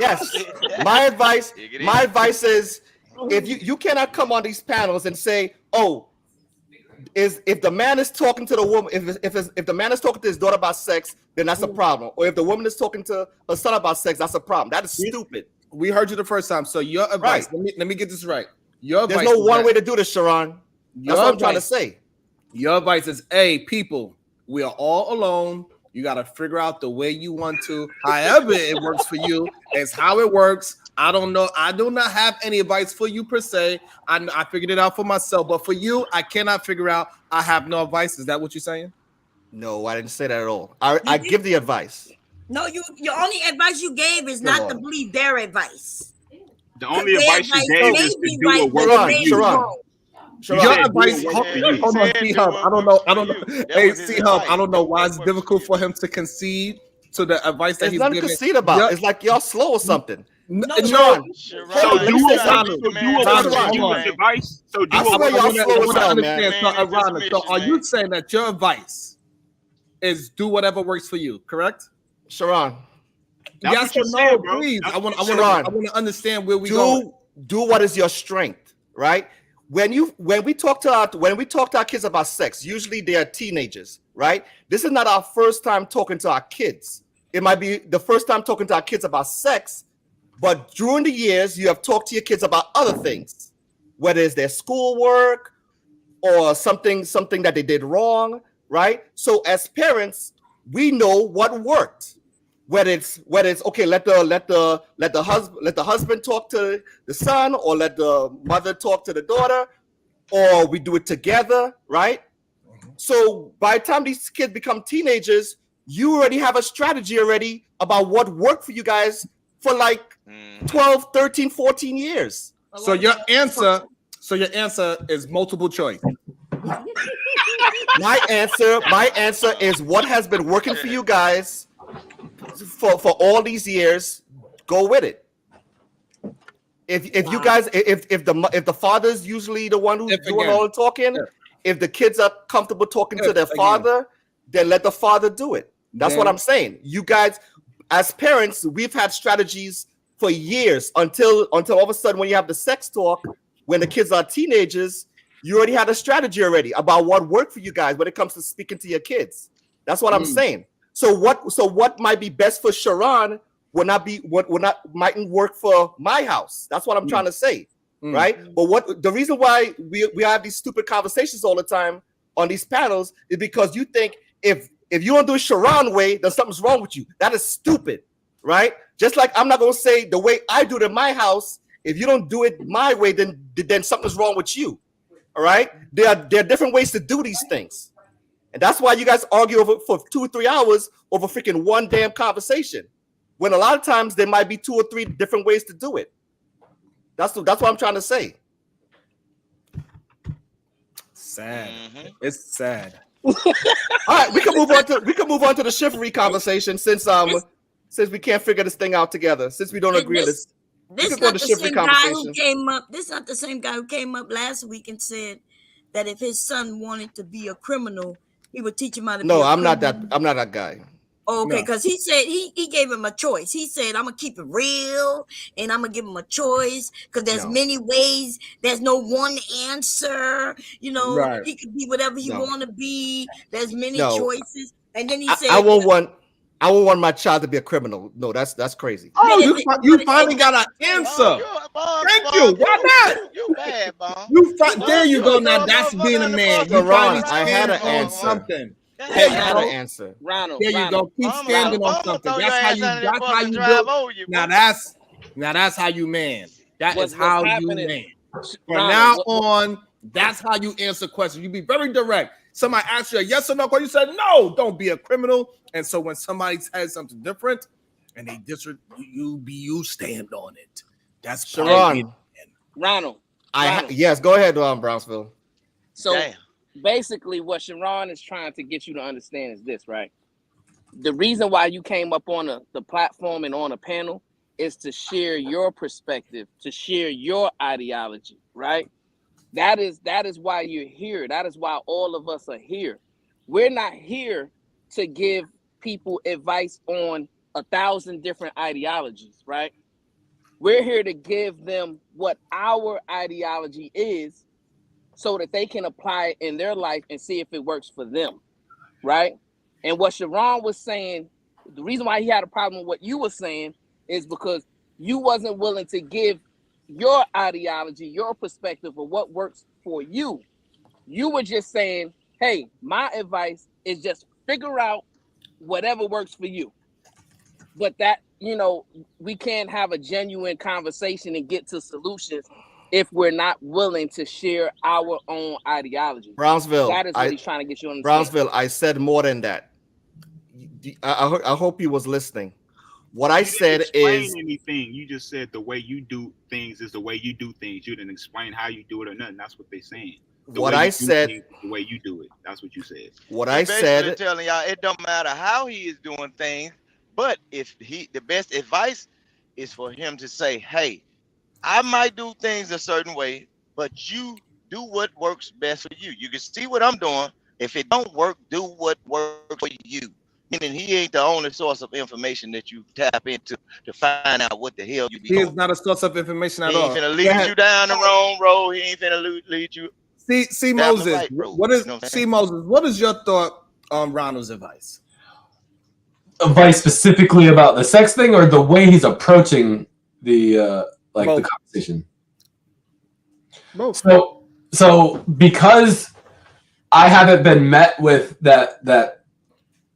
Yes, my advice is, if you cannot come on these panels and say, oh, if the man is talking to the woman, if the man is talking to his daughter about sex, then that's a problem. Or if the woman is talking to her son about sex, that's a problem. That is stupid. We heard you the first time. So your advice, let me get this right. Your advice, there's no one way to do this, Sharon. That's what I'm trying to say. Your advice is, hey, people, we are all alone. You got to figure out the way you want to. However it works for you is how it works. I don't know. I do not have any advice for you per se. I figured it out for myself. But for you, I cannot figure out. I have no advice. Is that what you're saying? No, I didn't say that at all. I give the advice. No, your only advice you gave is not to believe their advice. The only advice you gave is to do what works for you. Your advice. Hold on, C-Hub. I don't know. Hey, C-Hub, I don't know why it's difficult for him to concede. to the advice that There's he's nothing to giving. concede about. It's like y'all slow or something. No, Sharon, hold on, let me say something. advice. So do I swear y'all slow as hell, man. understand. So, Rhonda, so are you saying that your advice is do whatever works for you, correct? Sharon. Yes or no, please. I want to understand where we go. Do what is your strength, right? When we talk to our kids about sex, usually they are teenagers, right? This is not our first time talking to our kids. It might be the first time talking to our kids about sex, but during the years you have talked to your kids about other things, whether it's their schoolwork or something that they did wrong, right? So as parents, we know what worked. Whether it's okay, let the husband talk to the son, or let the mother talk to the daughter, or we do it together, right? So by the time these kids become teenagers, you already have a strategy already about what worked for you guys for like 12, 13, 14 years. So your answer is multiple choice. My answer is what has been working for you guys for all these years. Go with it. If you guys, if the father's usually the one who's doing all the talking, if the kids are comfortable talking to their father, then let the father do it. That's what I'm saying. You guys, as parents, we've had strategies for years until all of a sudden when you have the sex talk, when the kids are teenagers, you already had a strategy already about what worked for you guys when it comes to speaking to your kids. That's what I'm saying. So what might be best for Sharon mightn't work for my house. That's what I'm trying to say, right? But the reason why we have these stupid conversations all the time on these panels is because you think if you don't do it Sharon way, then something's wrong with you. That is stupid, right? Just like I'm not gonna say the way I do it in my house. If you don't do it my way, then something's wrong with you. All right? There are different ways to do these things. And that's why you guys argue for 2 or 3 hours over freaking one damn conversation. When a lot of times there might be 2 or 3 different ways to do it. That's what I'm trying to say. Sad. It's sad. All right, we can move on to the chivalry conversation since we can't figure this thing out together. Since we don't agree on this. This is not the same guy who came up. This is not the same guy who came up last week and said that if his son wanted to be a criminal, he would teach him how to be a criminal. No, I'm not that guy. Oh, okay, because he said he gave him a choice. He said, I'm gonna keep it real and I'm gonna give him a choice because there's many ways. There's no one answer. You know, he could be whatever he want to be. There's many choices. And then he said, I won't want my child to be a criminal. No, that's crazy. Oh, you finally got an answer. Thank you. Why not? You bad, Bob. There you go. Now that's being a man. You finally I had an answer. Something. I had an answer. There you go. Keep standing on something. That's how you do. Now that's how you man. That is how you man. From now on, that's how you answer questions. You be very direct. Somebody asks you a yes or no question, you said no, don't be a criminal. And so when somebody says something different and they you stand on it. That's Sharon. Ronald. Yes, go ahead, Brownsville. So basically what Sharon is trying to get you to understand is this, right? The reason why you came up on the platform and on a panel is to share your perspective, to share your ideology, right? That is why you're here. That is why all of us are here. We're not here to give people advice on 1,000 different ideologies, right? We're here to give them what our ideology is so that they can apply it in their life and see if it works for them, right? And what Sharon was saying, the reason why he had a problem with what you were saying is because you wasn't willing to give your ideology, your perspective of what works for you. You were just saying, hey, my advice is just figure out whatever works for you. But that, we can't have a genuine conversation and get to solutions if we're not willing to share our own ideology. Brownsville. That is what he's trying to get you on. Brownsville, I said more than that. I hope you was listening. What I said is anything. You just said the way you do things is the way you do things. You didn't explain how you do it or nothing. That's what they're saying. What I said, the way you do it. That's what you said. What I said, telling y'all it don't matter how he is doing things. But if the best advice is for him to say, hey, I might do things a certain way, but you do what works best for you. You can see what I'm doing. If it don't work, do what works for you. Meaning he ain't the only source of information that you tap into to find out what the hell you be He is doing. not a source of information at He ain't all. finna lead you down the wrong road. He ain't finna lead you See down Moses. the right road. What is You know what I'm see saying? Moses? What is your thought on Ronald's advice? Advice specifically about the sex thing, or the way he's approaching the the conversation? Both. So because I haven't been met with the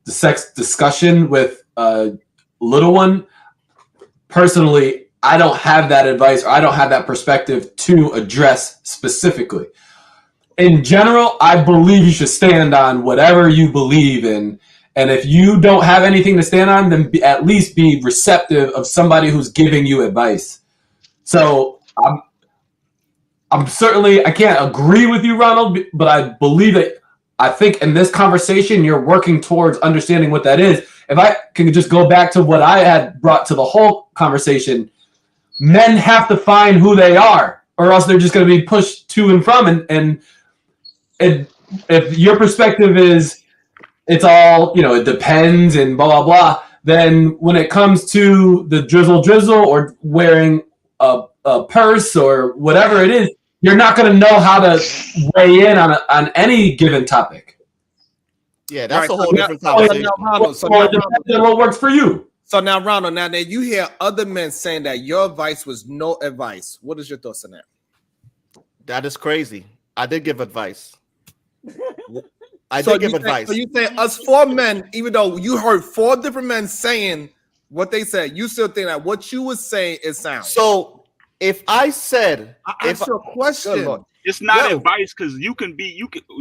sex discussion with a little one, personally, I don't have that advice, or I don't have that perspective to address specifically. In general, I believe you should stand on whatever you believe in. And if you don't have anything to stand on, then at least be receptive of somebody who's giving you advice. So I'm certainly, I can't agree with you, Ronald, but I believe that, I think in this conversation, you're working towards understanding what that is. If I can just go back to what I had brought to the whole conversation, men have to find who they are, or else they're just going to be pushed to and from. And if your perspective is, it's all, it depends and blah, blah, blah, then when it comes to the drizzle or wearing a purse or whatever it is, you're not going to know how to weigh in on any given topic. Yeah, that's a whole different conversation. What works for you? So now, Ronald, now that you hear other men saying that your advice was no advice, what is your thoughts on that? That is crazy. I did give advice. I So did give you advice. So you say us 4 men, even though you heard 4 different men saying what they said, you still think that what you was saying is sound. So if I said, I asked you a question. It's not advice, because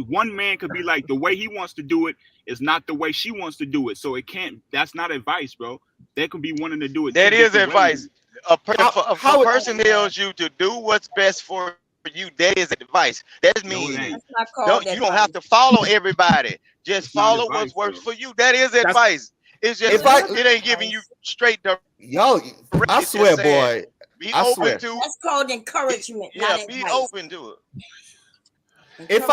one man could be like, the way he wants to do it is not the way she wants to do it. So it can't, that's not advice, bro. They could be wanting to do it. That is Ways. advice. A person tells you to do what's best for you, that is advice. That means you don't have to follow everybody. Just follow what works for you. That is advice. It's just it ain't giving you straight I swear, boy. Be I open swear. to. That's called encouragement. Yeah, not be advice. open to it. If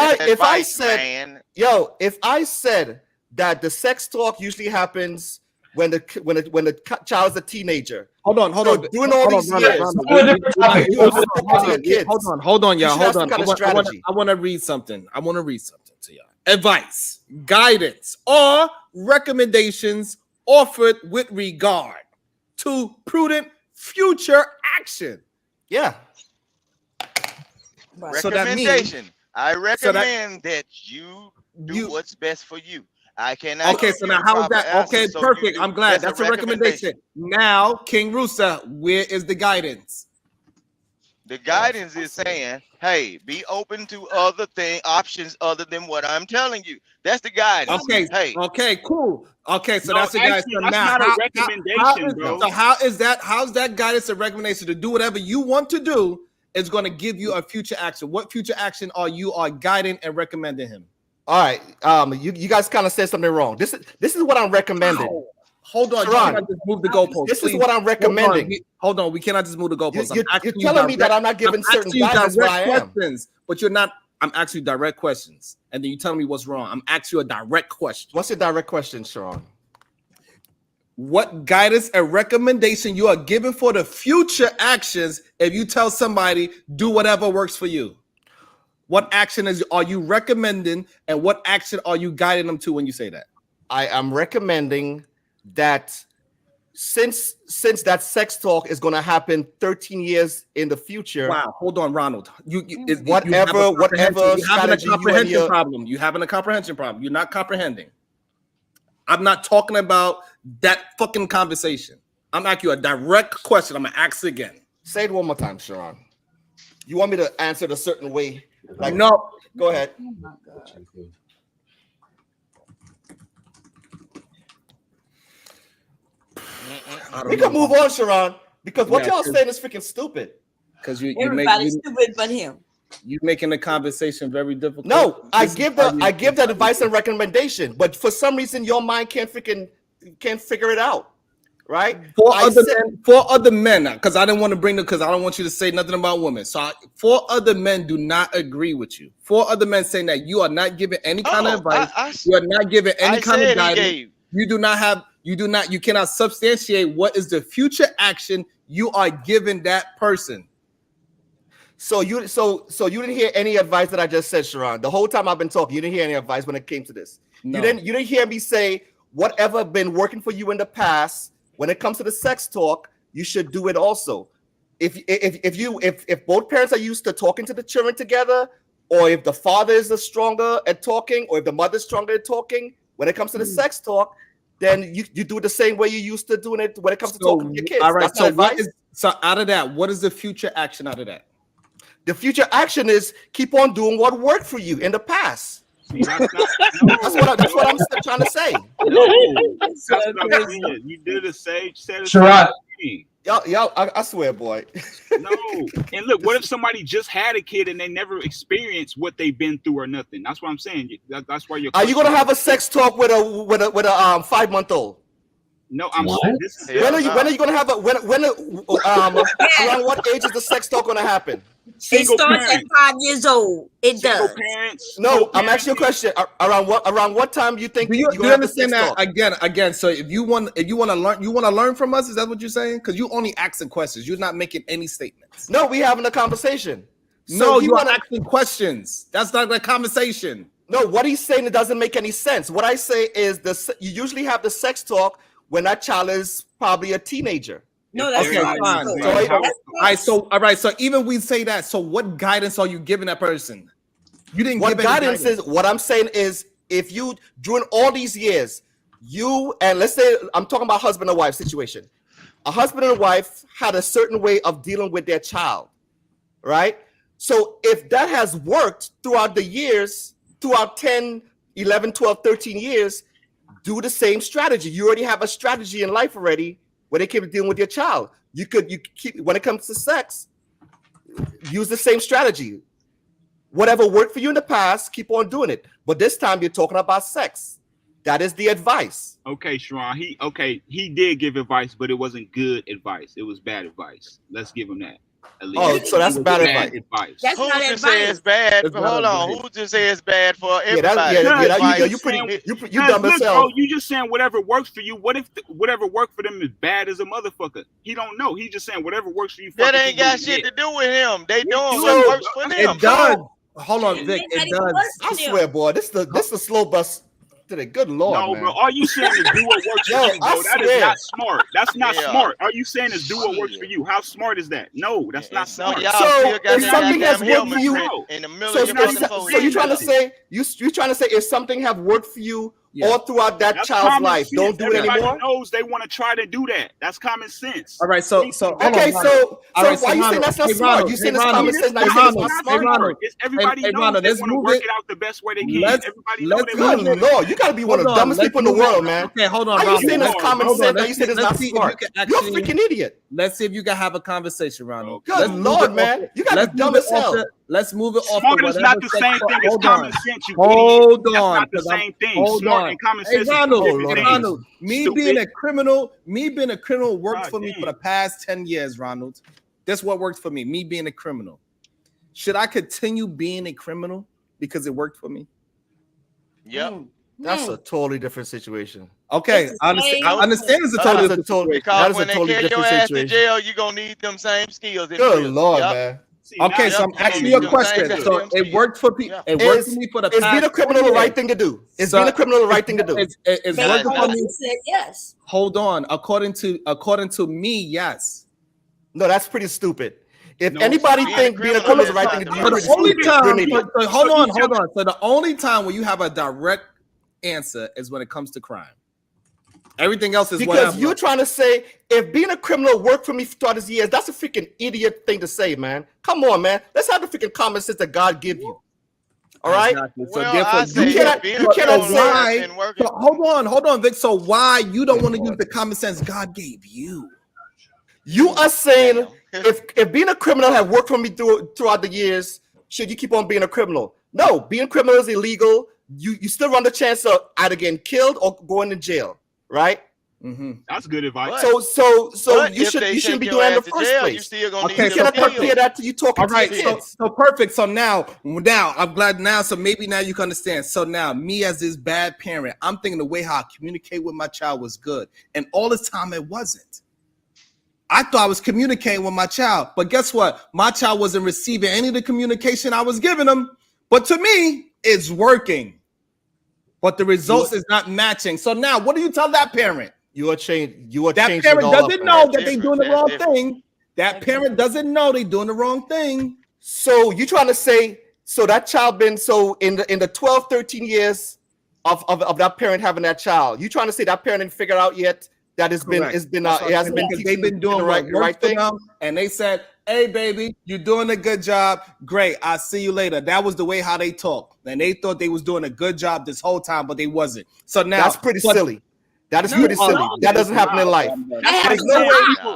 I said that the sex talk usually happens when the child is a teenager. Hold on. Doing all these years. Hold on, y'all. Hold on. Strategy. I want to read something. to y'all. Advice, guidance, or recommendations offered with regard to prudent future action. Yeah. Recommendation. I recommend that you do what's best for you. I cannot. Okay, so now how is that? Okay, perfect. I'm glad. That's a recommendation. Now, King Rusa, where is the guidance? The guidance is saying, hey, be open to other options other than what I'm telling you. That's the guidance. Okay. Hey. Okay, cool. Okay, so that's the guidance. So that's now, not a recommendation, bro. So how's that guidance a recommendation to do whatever you want to do is going to give you a future action? What future action are you guiding and recommending him? All right. You guys kind of said something wrong. This is what I'm recommending. Wow. Hold on, you Sharon, cannot just move the goalpost. This is what I'm recommending. Hold on, we cannot just move the goalposts. You're telling me that I'm not giving certain guidance where I am. But you're not. I'm asking you direct questions, and then you tell me what's wrong. I'm asking you a direct question. What's your direct question, Sharon? What guidance and recommendation you are giving for the future actions if you tell somebody do whatever works for you? What action are you recommending, and what action are you guiding them to when you say that? I am recommending that since that sex talk is going to happen 13 years in the future. Wow, hold on, Ronald. Whatever strategy you having a comprehension problem. You're not comprehending. I'm not talking about that fucking conversation. I'm asking you a direct question. I'm gonna ask it again. Say it one more time, Sharon. You want me to answer it a certain way? Like no. Go ahead. Oh my God. We can move on, Sharon, because what y'all saying is freaking stupid. Because everybody's stupid but him. You're making the conversation very difficult. No, I give that advice and recommendation, but for some reason your mind can't figure it out. right? Four other men, because I didn't want to bring them, because I don't want you to say nothing about women. So 4 other men do not agree with you. 4 other men saying that you are not giving any kind of advice. You are not giving any kind of guidance. You cannot substantiate what is the future action you are giving that person. So you didn't hear any advice that I just said, Sharon. The whole time I've been talking, you didn't hear any advice when it came to this. No. You didn't hear me say whatever been working for you in the past. When it comes to the sex talk, you should do it also. If both parents are used to talking to the children together, or if the father is stronger at talking, or if the mother's stronger at talking, when it comes to the sex talk, then you do it the same way you used to doing it when it comes to talking to your kids. All right. That's so out of that, what is the future action out of that? The future action is keep on doing what worked for you in the past. See, that's what I'm trying to say. No, that's what I'm saying. You did the same. Sharon. Yo, I swear, boy. No, and look, what if somebody just had a kid and they never experienced what they've been through or nothing? That's what I'm saying. That's why you're. Are you gonna have a sex talk with a 5-month-old? No, I'm saying this is. When are you gonna have around what age is the sex talk gonna happen? It starts at 5 years old. It does. No, I'm asking you a question. Around what time you think you understand that again? So if you want to learn from us, is that what you're saying? Because you only asking questions. You're not making any statements. No, we having a conversation. No, you are asking questions. That's not the conversation. No, what he's saying, it doesn't make any sense. What I say is you usually have the sex talk when that child is probably a teenager. No, that's fine. All right. So even we say that. So what guidance are you giving that person? You didn't give guidance. Is what I'm saying is if you during all these years, let's say I'm talking about husband and wife situation. A husband and wife had a certain way of dealing with their child, right? So if that has worked throughout the years, throughout 10, 11, 12, 13 years, do the same strategy. You already have a strategy in life already. When it came to dealing with your child, you keep when it comes to sex, use the same strategy. Whatever worked for you in the past, keep on doing it. But this time you're talking about sex. That is the advice. Okay, Sharon. He did give advice, but it wasn't good advice. It was bad advice. Let's give him that. At least. Oh, so that's bad advice. That's Who not just advice. say it's bad? Hold on. Who just say it's bad for everybody? You dumb as hell. Bro, you just saying whatever works for you. What if whatever worked for them is bad as a motherfucker? He don't know. He's just saying whatever works for you. That ain't got shit to do with him. They doing what works for them. It does. Hold on, Vic. It does. I swear, boy, this the slow bus. Good Lord, no, man. bro. All you saying is do what works for you, bro. That is not smart. That's not smart. All you saying is do what works for you. How smart is that? No, that's not smart. So if something has worked for you, so you're trying to say you're trying to say if something have worked for you all throughout that child's life, don't do it anymore. Everybody knows they want to try to do that. That's common sense. All right, so okay, so why you saying that's not smart? You saying it's common sense? Now you saying it's not smart. Everybody knows they want to work it out the best way they can. Everybody knows they want to. Lord, you got to be one of the dumbest people in the world, man. Okay, hold on. How you saying it's common sense? Now you saying it's not smart? You're a freaking idiot. Let's see if you can have a conversation, Ronald. Good Lord, man, you got to be dumb as hell. Let's move it off. Smart is not the same thing as common sense. Hold on. That's not the same thing. Smart and common sense. Ronald, me being a criminal worked for me for the past 10 years, Ronald. That's what worked for me. Me being a criminal. Should I continue being a criminal because it worked for me? Yep. That's a totally different situation. Okay, I understand it's a totally different situation. Because when they carry your ass to jail, you're going to need them same skills. Good Lord, man. Okay, so I'm asking you a question. So it worked for people. It worked for me for the past. Is being a criminal the right thing to do? Is being a criminal the right thing to do? It's working for me. Said yes. Hold on. According to me, yes. No, that's pretty stupid. If anybody think being a criminal is the right thing to do, the only time. Hold on. So the only time when you have a direct answer is when it comes to crime. Everything else is because whatever. You're trying to say if being a criminal worked for me throughout these years, that's a freaking idiot thing to say, man. Come on, man. Let's have the freaking common sense that God give you. All right. Exactly. So therefore, you cannot say. So hold on, Vic. So why you don't want to use the common sense God gave you? You are saying if being a criminal have worked for me throughout the years, should you keep on being a criminal? No, being a criminal is illegal. You still run the chance of either getting killed or going to jail. Right? That's good advice. So But you if they shouldn't be take doing your that in ass the to first jail, place. you still gonna You need them cannot compare skills. that to you talking All to right, your kids. so perfect. So now I'm glad now. So maybe now you can understand. So now me as this bad parent, I'm thinking the way how I communicate with my child was good, and all this time it wasn't. I thought I was communicating with my child, but guess what? My child wasn't receiving any of the communication I was giving them. But to me, it's working. But the results is not matching. So now, what do you tell that parent? You are changing. That parent doesn't know that they're doing the wrong thing. That parent doesn't know they're doing the wrong thing. So you trying to say, so that child been so in the 12, 13 years of that parent having that child, you trying to say that parent didn't figure out yet that it hasn't been because they've been doing the what right works for thing? them, and they said, "Hey, baby, you're doing a good job. Great, I'll see you later." That was the way how they talk, and they thought they was doing a good job this whole time, but they wasn't. So now That's pretty silly. That is pretty silly. That doesn't happen in life.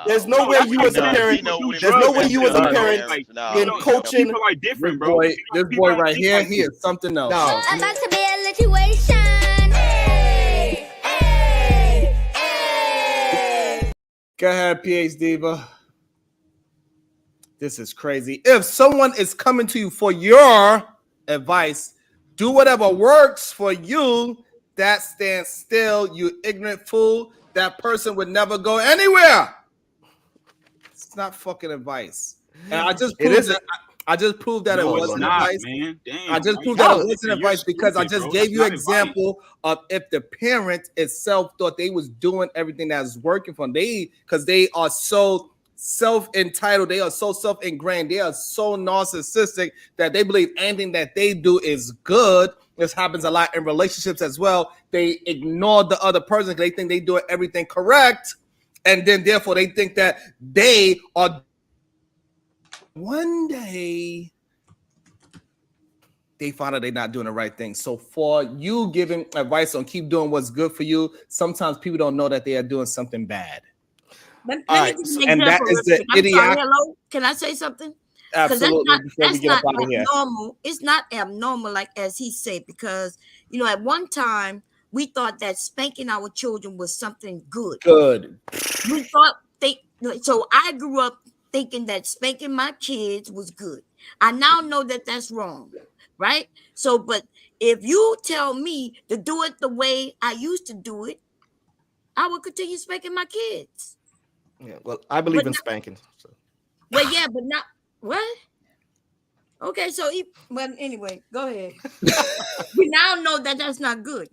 There's no way you as a parent. There's no way you as a parent in coaching. People are different, bro. This boy right here, he is something else. No. About to be a situation. Hey, hey, hey. Go ahead, PH Diva. This is crazy. If someone is coming to you for your advice, do whatever works for you. That stands still, you ignorant fool. That person would never go anywhere. It's not fucking advice. And I just proved that. I just proved that it wasn't advice. Man. Damn, I just proved that it wasn't advice because I just gave you an example of if the parent itself thought they was doing everything that's working for them. Because they are so self-entitled, they are so self-ingrained, they are so narcissistic that they believe anything that they do is good. This happens a lot in relationships as well. They ignore the other person. They think they doing everything correct, and then therefore they think that they are. One day they find out they're not doing the right thing. So for you giving advice on keep doing what's good for you, sometimes people don't know that they are doing something bad. Let All me right, give you and an that example. is the I'm sorry, idiot. hello? Can I say something? Absolutely. That's not abnormal. It's not abnormal, like as he said, because at one time we thought that spanking our children was something good. We thought so I grew up thinking that spanking my kids was good. I now know that that's wrong, right? So, but if you tell me to do it the way I used to do it, I will continue spanking my kids. Yeah, well, I believe in spanking. So. Well, yeah, but not what? Okay, so anyway, go ahead. We now know that that's not good.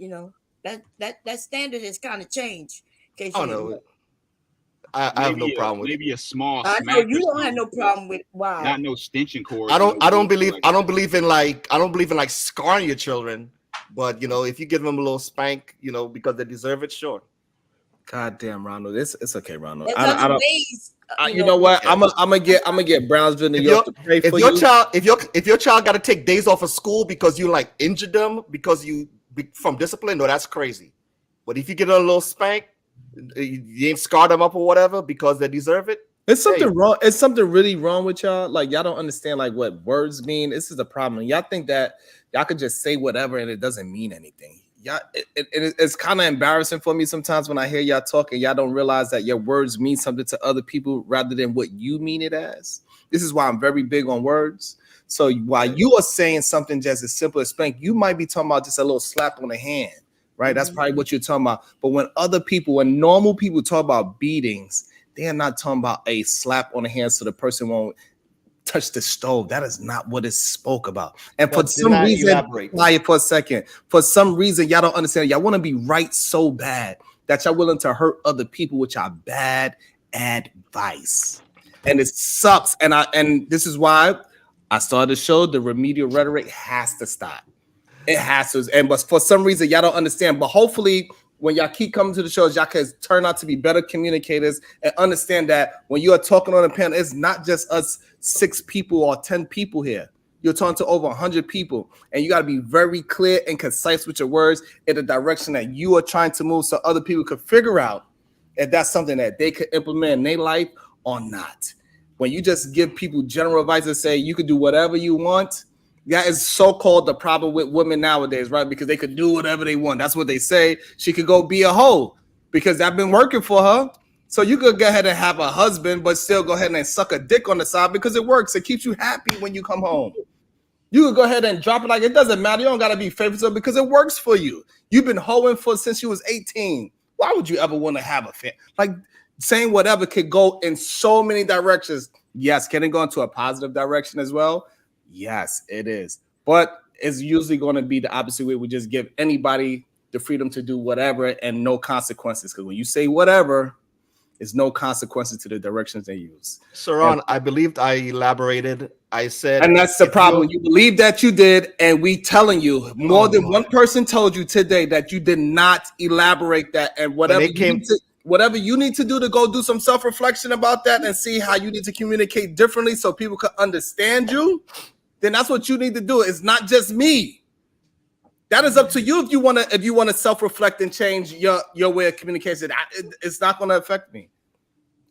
That standard has kind of changed. Oh no, I have no problem with maybe a small. I know you don't have no problem with why. Not no extension cord. I don't believe in like scarring your children, but if you give them a little spank, because they deserve it, sure. God damn, Ronald, it's okay, Ronald. There's I don't. ways, You know what? I'm gonna get Brownsville, New York to pray for you. If your child got to take days off of school because you like injured them because from discipline, no, that's crazy. But if you get a little spank, you ain't scarred them up or whatever because they deserve it. It's something wrong. It's something really wrong with y'all. Like y'all don't understand like what words mean. This is the problem. Y'all think that y'all could just say whatever and it doesn't mean anything. Y'all, it's kind of embarrassing for me sometimes when I hear y'all talk and y'all don't realize that your words mean something to other people rather than what you mean it as. This is why I'm very big on words. So while you are saying something just as simple as spank, you might be talking about just a little slap on the hand, right? That's probably what you're talking about. But when normal people talk about beatings, they are not talking about a slap on the hand so the person won't touch the stove. That is not what it spoke about. And for some reason, quiet for a second. For some reason, y'all don't understand. Y'all want to be right so bad that y'all willing to hurt other people with y'all bad advice. And it sucks. And this is why I started the show. The remedial rhetoric has to stop. It has to. But for some reason, y'all don't understand. But hopefully, when y'all keep coming to the shows, y'all can turn out to be better communicators and understand that when you are talking on a panel, it's not just us 6 people or 10 people here. You're talking to over 100 people, and you got to be very clear and concise with your words in the direction that you are trying to move so other people could figure out if that's something that they could implement in their life or not. When you just give people general advice and say you could do whatever you want, that is so-called the problem with women nowadays, right? Because they could do whatever they want. That's what they say. She could go be a hoe. because that's been working for her. So you could go ahead and have a husband, but still go ahead and suck a dick on the side because it works. It keeps you happy when you come home. You could go ahead and drop it like it doesn't matter. You don't gotta be faithful because it works for you. You've been hoeing for since you was 18. Why would you ever want to have a fan? Like saying whatever could go in so many directions. Yes, can it go into a positive direction as well? Yes, it is. But it's usually going to be the opposite way. We just give anybody the freedom to do whatever and no consequences. Because when you say whatever, there's no consequences to the directions they use. Saran, I believed I elaborated. I said, and that's the problem. You believe that you did, and we telling you more than one person told you today that you did not elaborate that. And whatever whatever you need to do to go do some self-reflection about that and see how you need to communicate differently so people can understand you, then that's what you need to do. It's not just me. That is up to you if you want to self-reflect and change your way of communication. It's not going to affect me.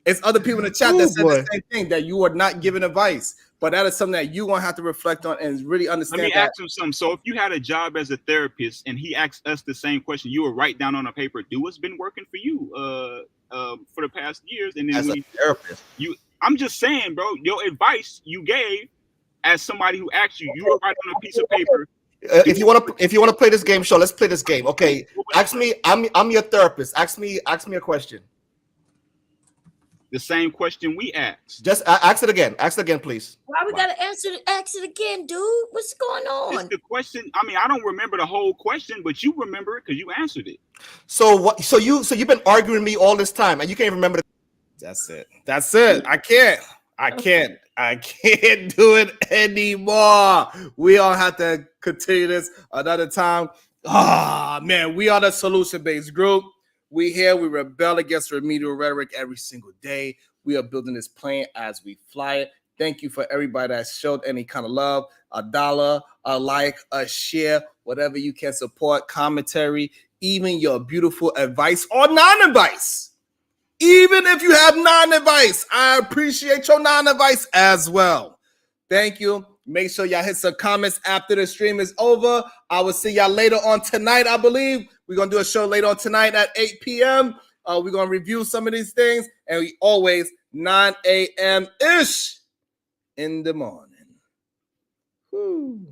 It's other people in the chat that said the same thing, that you are not giving advice, but that is something that you're going to have to reflect on and really understand. Let me ask him something. So if you had a job as a therapist and he asked us the same question, you would write down on a paper, do what's been working for you for the past years? And then as a therapist, I'm just saying, bro, your advice you gave as somebody who asked you, you would write on a piece of paper. If you want to play this game, let's play this game. Okay, ask me. I'm your therapist. Ask me a question. The same question we asked. Just ask it again. Ask it again, please. Why we gotta ask it again, dude? What's going on? It's the question. I mean, I don't remember the whole question, but you remember it because you answered it. So what? So you've been arguing with me all this time, and you can't remember. That's it. I can't do it anymore. We all have to continue this another time. Man, we are the solution-based group. We here, we rebel against remedial rhetoric every single day. We are building this plane as we fly it. Thank you for everybody that showed any kind of love, $1, a like, a share, whatever you can support, commentary, even your beautiful advice or non-advice. Even if you have non-advice, I appreciate your non-advice as well. Thank you. Make sure y'all hit some comments after the stream is over. I will see y'all later on tonight, I believe. We're going to do a show later on tonight at 8 p.m. We're going to review some of these things. And we always 9 a.m.-ish in the morning. Whew.